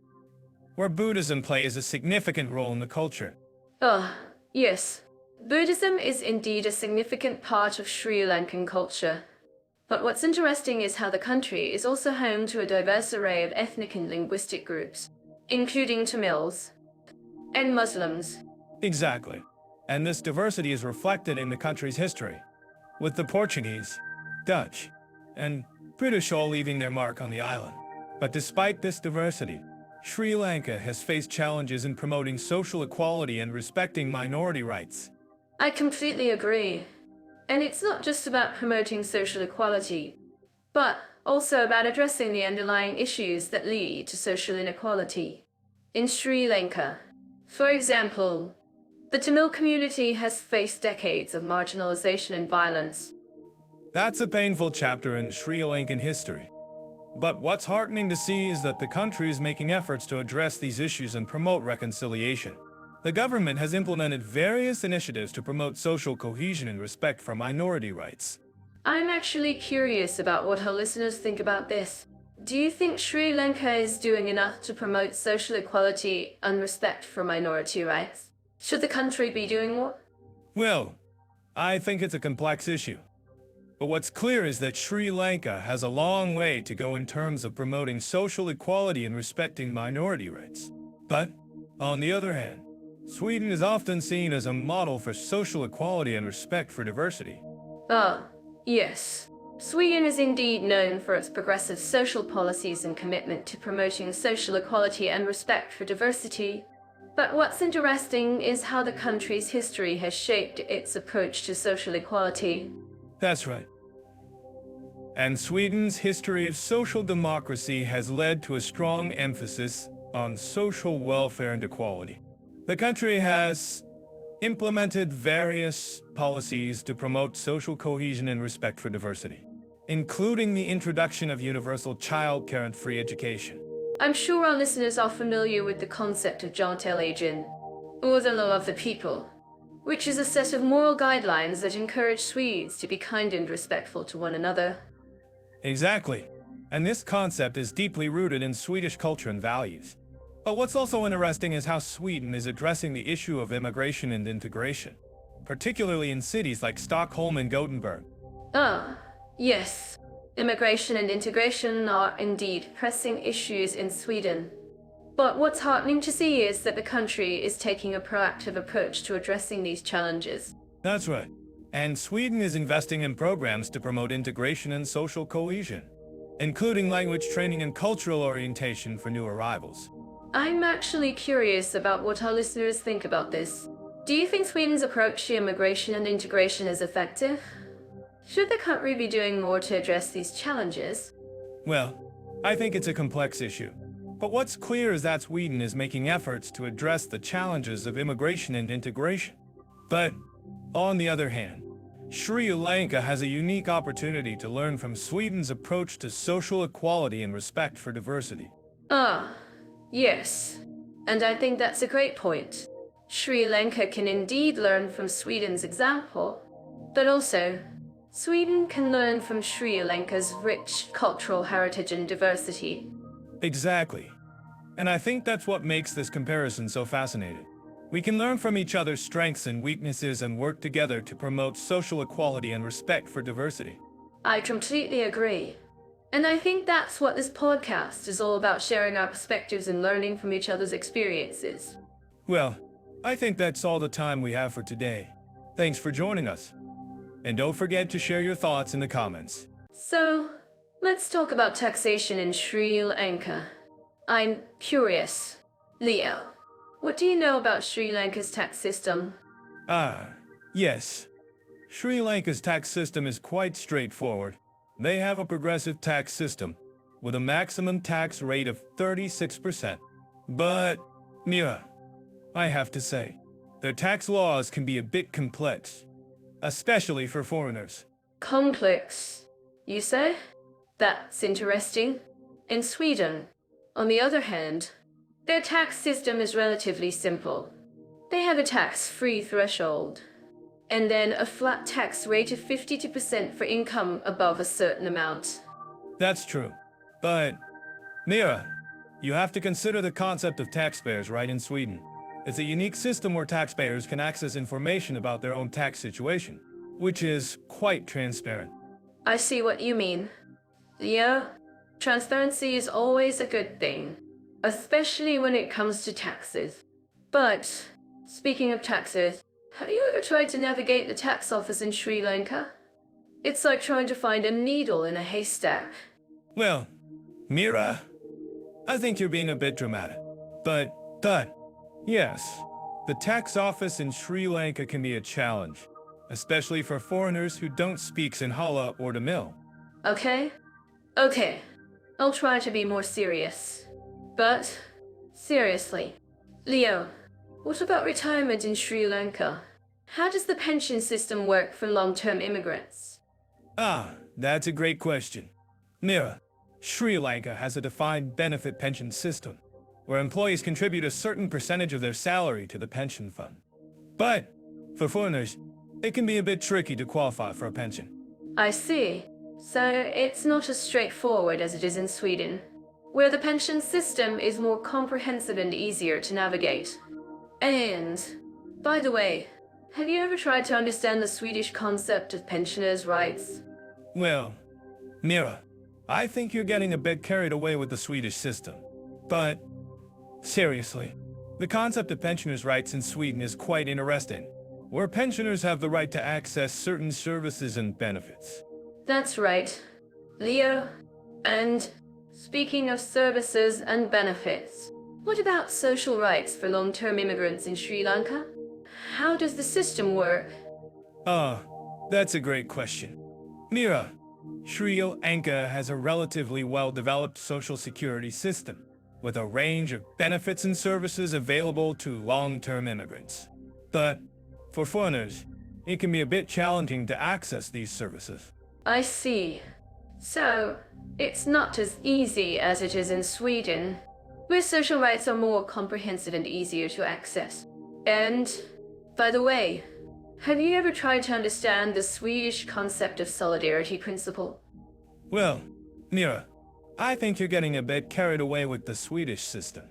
where Buddhism plays a significant role in the culture. Yes. Buddhism is indeed a significant part of Sri Lankan culture. But what's interesting is how the country is also home to a diverse array of ethnic and linguistic groups, including Tamils and Muslims. Exactly. And this diversity is reflected in the country's history, with the Portuguese, Dutch, and British all leaving their mark on the island. But despite this diversity, Sri Lanka has faced challenges in promoting social equality and respecting minority rights. I completely agree. And it's not just about promoting social equality, but also about addressing the underlying issues that lead to social inequality. In Sri Lanka, for example, the Tamil community has faced decades of marginalization and violence. That's a painful chapter in Sri Lankan history. But what's heartening to see is that the country is making efforts to address these issues and promote reconciliation. The government has implemented various initiatives to promote social cohesion and respect for minority rights. I'm actually curious about what our listeners think about this. Do you think Sri Lanka is doing enough to promote social equality and respect for minority rights? Should the country be doing more? Well, I think it's a complex issue. But what's clear is that Sri Lanka has a long way to go in terms of promoting social equality and respecting minority rights. But, on the other hand, Sweden is often seen as a model for social equality and respect for diversity. Ah, yes. Sweden is indeed known for its progressive social policies and commitment to promoting social equality and respect for diversity. But what's interesting is how the country's history has shaped its approach to social equality. That's right. And Sweden's history of social democracy has led to a strong emphasis on social welfare and equality. The country has implemented various policies to promote social cohesion and respect for diversity, including the introduction of universal childcare and free education. I'm sure our listeners are familiar with the concept of Jantelagin, or the law of the people, which is a set of moral guidelines that encourage Swedes to be kind and respectful to one another. Exactly. And this concept is deeply rooted in Swedish culture and values. But what's also interesting is how Sweden is addressing the issue of immigration and integration, particularly in cities like Stockholm and Gothenburg. Ah, yes. Immigration and integration are indeed pressing issues in Sweden. But what's heartening to see is that the country is taking a proactive approach to addressing these challenges. That's right. And Sweden is investing in programs to promote integration and social cohesion, including language training and cultural orientation for new arrivals. I'm actually curious about what our listeners think about this. Do you think Sweden's approach to immigration and integration is effective? Should the country be doing more to address these challenges? Well, I think it's a complex issue. But what's clear is that Sweden is making efforts to address the challenges of immigration and integration. But, on the other hand, Sri Lanka has a unique opportunity to learn from Sweden's approach to social equality and respect for diversity. Ah, yes. And I think that's a great point. Sri Lanka can indeed learn from Sweden's example, but also, Sweden can learn from Sri Lanka's rich cultural heritage and diversity. Exactly. And I think that's what makes this comparison so fascinating. We can learn from each other's strengths and weaknesses and work together to promote social equality and respect for diversity. I completely agree. And I think that's what this podcast is all about, sharing our perspectives and learning from each other's experiences. Well, I think that's all the time we have for today. Thanks for joining us. And don't forget to share your thoughts in the comments. So, let's talk about taxation in Sri Lanka. I'm curious. Leo, what do you know about Sri Lanka's tax system? Yes. Sri Lanka's tax system is quite straightforward. They have a progressive tax system, with a maximum tax rate of 36%. But, Mira, I have to say, their tax laws can be a bit complex, especially for foreigners. Complex, you say? That's interesting. In Sweden, on the other hand, their tax system is relatively simple. They have a tax-free threshold, and then a flat tax rate of 52% for income above a certain amount. That's true. But, Mira, you have to consider the concept of taxpayers right in Sweden. It's a unique system where taxpayers can access information about their own tax situation, which is quite transparent. I see what you mean. Yeah, transparency is always a good thing, especially when it comes to taxes. But speaking of taxes, have you ever tried to navigate the tax office in Sri Lanka? It's like trying to find a needle in a haystack. Well, Mira, I think you're being a bit dramatic. But, yes, the tax office in Sri Lanka can be a challenge, especially for foreigners who don't speak Sinhala or Tamil. Okay? Okay. I'll try to be more serious. But, seriously, Leo, what about retirement in Sri Lanka? How does the pension system work for long-term immigrants? Ah, that's a great question. Mira, Sri Lanka has a defined benefit pension system, where employees contribute a certain percentage of their salary to the pension fund. But, for foreigners, it can be a bit tricky to qualify for a pension. I see. So it's not as straightforward as it is in Sweden, where the pension system is more comprehensive and easier to navigate. And, by the way, have you ever tried to understand the Swedish concept of pensioners' rights? Well, Mira, I think you're getting a bit carried away with the Swedish system. But, seriously, the concept of pensioners' rights in Sweden is quite interesting, where pensioners have the right to access certain services and benefits. That's right, Leo. And speaking of services and benefits, what about social rights for long-term immigrants in Sri Lanka? How does the system work? That's a great question. Mira, Sri Lanka has a relatively well-developed social security system, with a range of benefits and services available to long-term immigrants. But, for foreigners, it can be a bit challenging to access these services. I see. So, it's not as easy as it is in Sweden, where social rights are more comprehensive and easier to access. And, by the way, have you ever tried to understand the Swedish concept of solidarity principle? Well, Mira, I think you're getting a bit carried away with the Swedish system.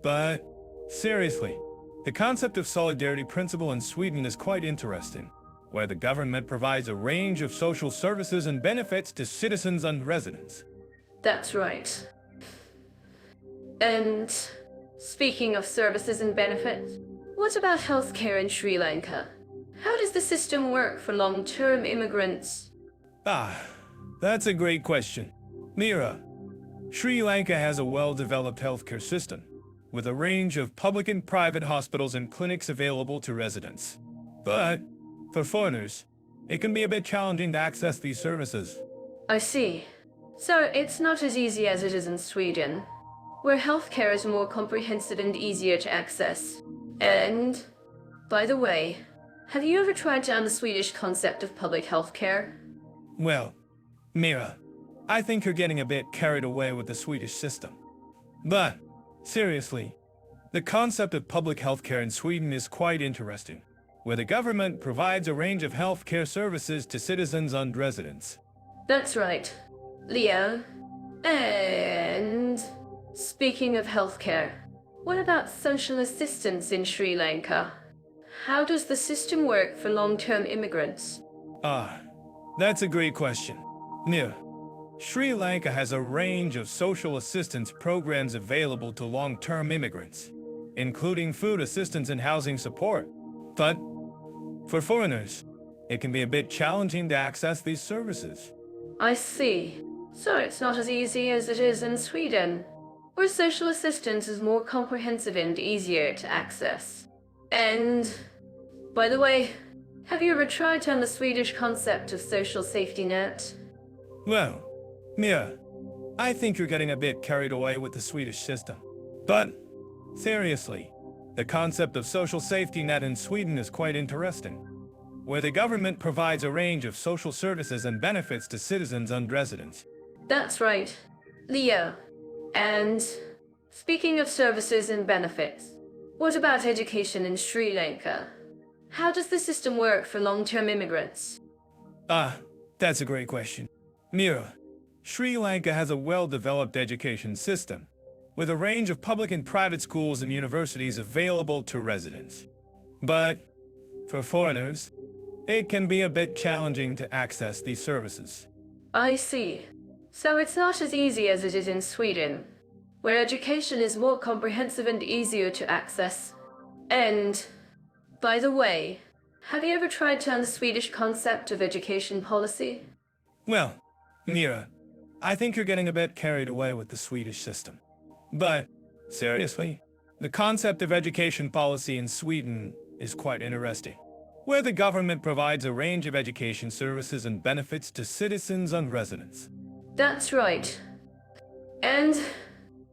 But, seriously, the concept of solidarity principle in Sweden is quite interesting, where the government provides a range of social services and benefits to citizens and residents. That's right. And speaking of services and benefits, what about healthcare in Sri Lanka? How does the system work for long-term immigrants? That's a great question. Mira, Sri Lanka has a well-developed healthcare system, with a range of public and private hospitals and clinics available to residents. But, for foreigners, it can be a bit challenging to access these services. I see. So it's not as easy as it is in Sweden, where healthcare is more comprehensive and easier to access. And, by the way, have you ever tried to understand the Swedish concept of public healthcare? Well, Mira, I think you're getting a bit carried away with the Swedish system. But, seriously, the concept of public healthcare in Sweden is quite interesting, where the government provides a range of healthcare services to citizens and residents. That's right, Leo. And speaking of healthcare, what about social assistance in Sri Lanka? How does the system work for long-term immigrants? That's a great question. Mira, Sri Lanka has a range of social assistance programs available to long-term immigrants, including food assistance and housing support. But, for foreigners, it can be a bit challenging to access these services. I see. So it's not as easy as it is in Sweden, where social assistance is more comprehensive and easier to access. And, by the way, have you ever tried to understand the Swedish concept of social safety net? Well, Mira, I think you're getting a bit carried away with the Swedish system. But, seriously, the concept of social safety net in Sweden is quite interesting, where the government provides a range of social services and benefits to citizens and residents. That's right, Leo. And speaking of services and benefits, what about education in Sri Lanka? How does the system work for long-term immigrants? That's a great question. Mira, Sri Lanka has a well-developed education system, with a range of public and private schools and universities available to residents. But, for foreigners, it can be a bit challenging to access these services. I see. So it's not as easy as it is in Sweden, where education is more comprehensive and easier to access. And, By the way, have you ever tried to learn the Swedish concept of education policy? Well, Mira, I think you're getting a bit carried away with the Swedish system. But, seriously, the concept of education policy in Sweden is quite interesting, where the government provides a range of education services and benefits to citizens and residents. That's right. And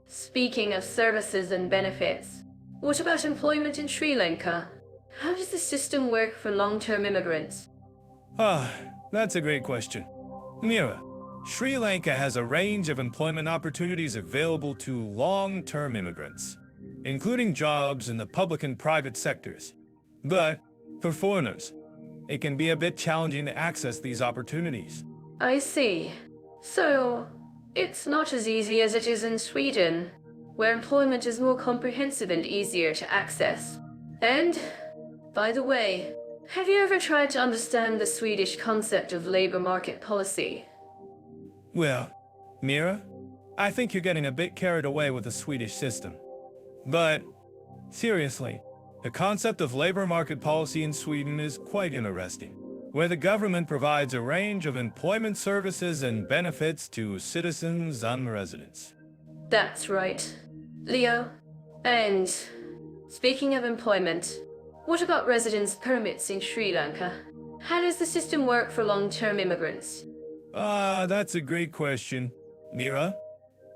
speaking of services and benefits, what about employment in Sri Lanka? How does the system work for long-term immigrants? That's a great question. Mira, Sri Lanka has a range of employment opportunities available to long-term immigrants, including jobs in the public and private sectors. But, for foreigners, it can be a bit challenging to access these opportunities. I see. So, it's not as easy as it is in Sweden, where employment is more comprehensive and easier to access. And, by the way, have you ever tried to understand the Swedish concept of labor market policy? Well, Mira, I think you're getting a bit carried away with the Swedish system. But, seriously, the concept of labor market policy in Sweden is quite interesting, where the government provides a range of employment services and benefits to citizens and residents. That's right, Leo. And speaking of employment, what about residence permits in Sri Lanka? How does the system work for long-term immigrants? That's a great question, Mira.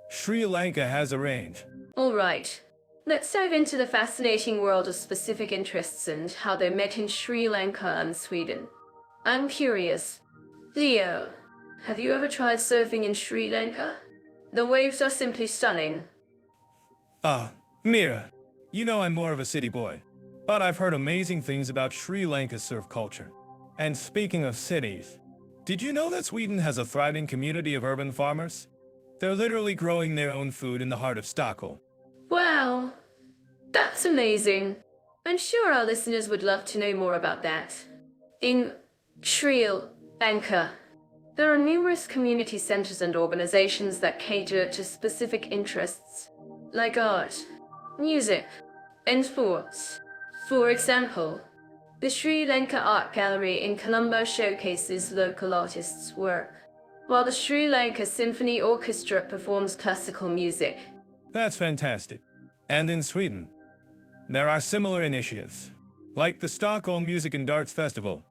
Sri Lanka has a range. All right. Let's dive into the fascinating world of specific interests and how they're met in Sri Lanka and Sweden. I'm curious. Leo, have you ever tried surfing in Sri Lanka? The waves are simply stunning. Mira, you know I'm more of a city boy, but I've heard amazing things about Sri Lanka's surf culture. And speaking of cities, did you know that Sweden has a thriving community of urban farmers? They're literally growing their own food in the heart of Stockholm. Wow, that's amazing. I'm sure our listeners would love to know more about that. In Sri Lanka, there are numerous community centers and organizations that cater to specific interests, like art, music, and sports. For example, the Sri Lanka Art Gallery in Colombo showcases local artists' work, while the Sri Lanka Symphony Orchestra performs classical music. That's fantastic. And in Sweden, there are similar initiatives, like the Stockholm Music and Arts Festival,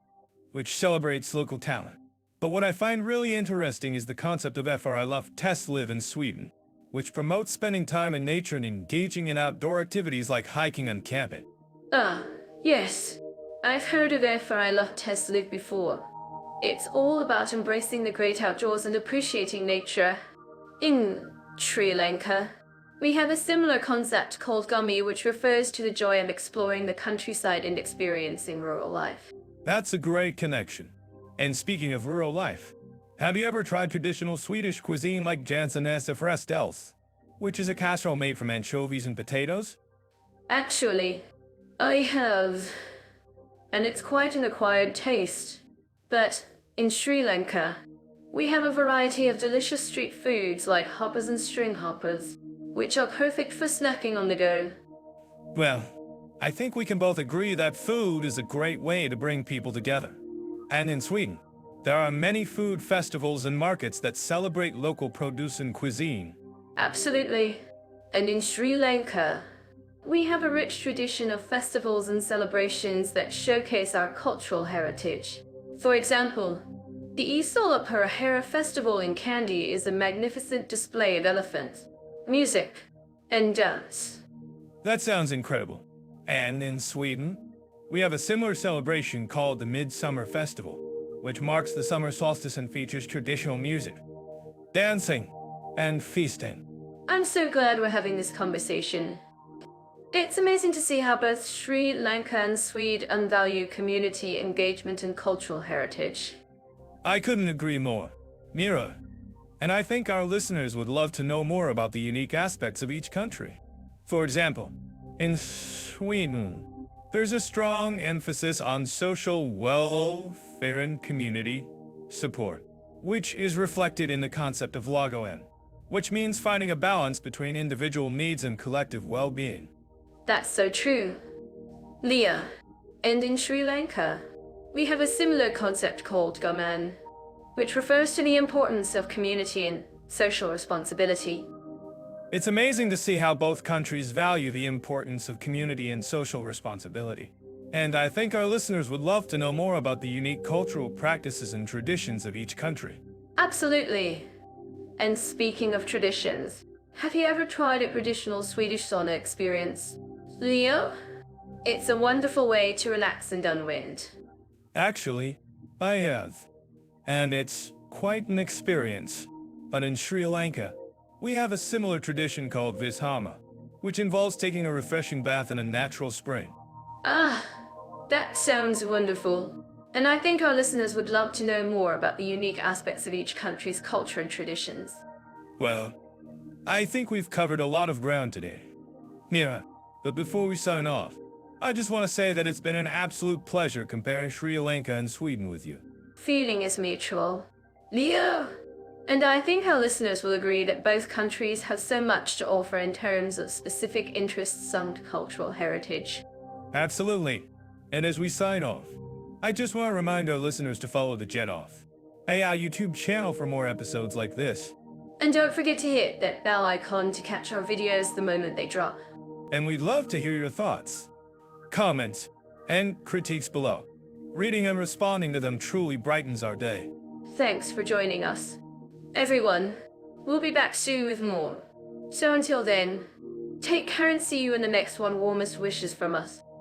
which celebrates local talent. But what I find really interesting is the concept of Live in Sweden, which promotes spending time in nature and engaging in outdoor activities like hiking and camping. Yes. I've heard of Live before. It's all about embracing the great outdoors and appreciating nature. In Sri Lanka, we have a similar concept called gummy, which refers to the joy of exploring the countryside and experiencing rural life. That's a great connection. And speaking of rural life, have you ever tried traditional Swedish cuisine like Janssonäs frestels, which is a casserole made from anchovies and potatoes? Actually, I have. And it's quite an acquired taste. But in Sri Lanka, we have a variety of delicious street foods like hoppers and string hoppers, which are perfect for snacking on the go. Well, I think we can both agree that food is a great way to bring people together. And in Sweden, there are many food festivals and markets that celebrate local produce and cuisine. Absolutely. And in Sri Lanka, we have a rich tradition of festivals and celebrations that showcase our cultural heritage. For example, the Isolapurahara Festival in Kandy is a magnificent display of elephants, music, and dance. That sounds incredible. And in Sweden, we have a similar celebration called the Midsummer Festival, which marks the summer solstice and features traditional music, dancing, and feasting. I'm so glad we're having this conversation. It's amazing to see how both Sri Lanka and Sweden value community engagement and cultural heritage. I couldn't agree more, Mira. And I think our listeners would love to know more about the unique aspects of each country. For example, in Sweden, there's a strong emphasis on social welfare and community support, which is reflected in the concept of lagoen, which means finding a balance between individual needs and collective well-being. That's so true. Leah, And in Sri Lanka, we have a similar concept called Gaman, which refers to the importance of community and social responsibility. It's amazing to see how both countries value the importance of community and social responsibility. And I think our listeners would love to know more about the unique cultural practices and traditions of each country. Absolutely. And speaking of traditions, have you ever tried a traditional Swedish sauna experience? Leo? It's a wonderful way to relax and unwind. Actually, I have. And it's quite an experience. But in Sri Lanka, we have a similar tradition called Vishama, which involves taking a refreshing bath in a natural spring. Ah, that sounds wonderful. And I think our listeners would love to know more about the unique aspects of each country's culture and traditions. Well, I think we've covered a lot of ground today. Mira, but before we sign off, I just want to say that it's been an absolute pleasure comparing Sri Lanka and Sweden with you. Feeling is mutual. Leo! And I think our listeners will agree that both countries have so much to offer in terms of specific interests and cultural heritage. Absolutely. And as we sign off, I just want to remind our listeners to follow the Jet Off AI YouTube channel for more episodes like this. And don't forget to hit that bell icon to catch our videos the moment they drop. And we'd love to hear your thoughts, comments, and critiques below. Reading and responding to them truly brightens our day. Thanks for joining us. Everyone, we'll be back soon with more. So until then, take care and see you in the next one. Warmest wishes from us.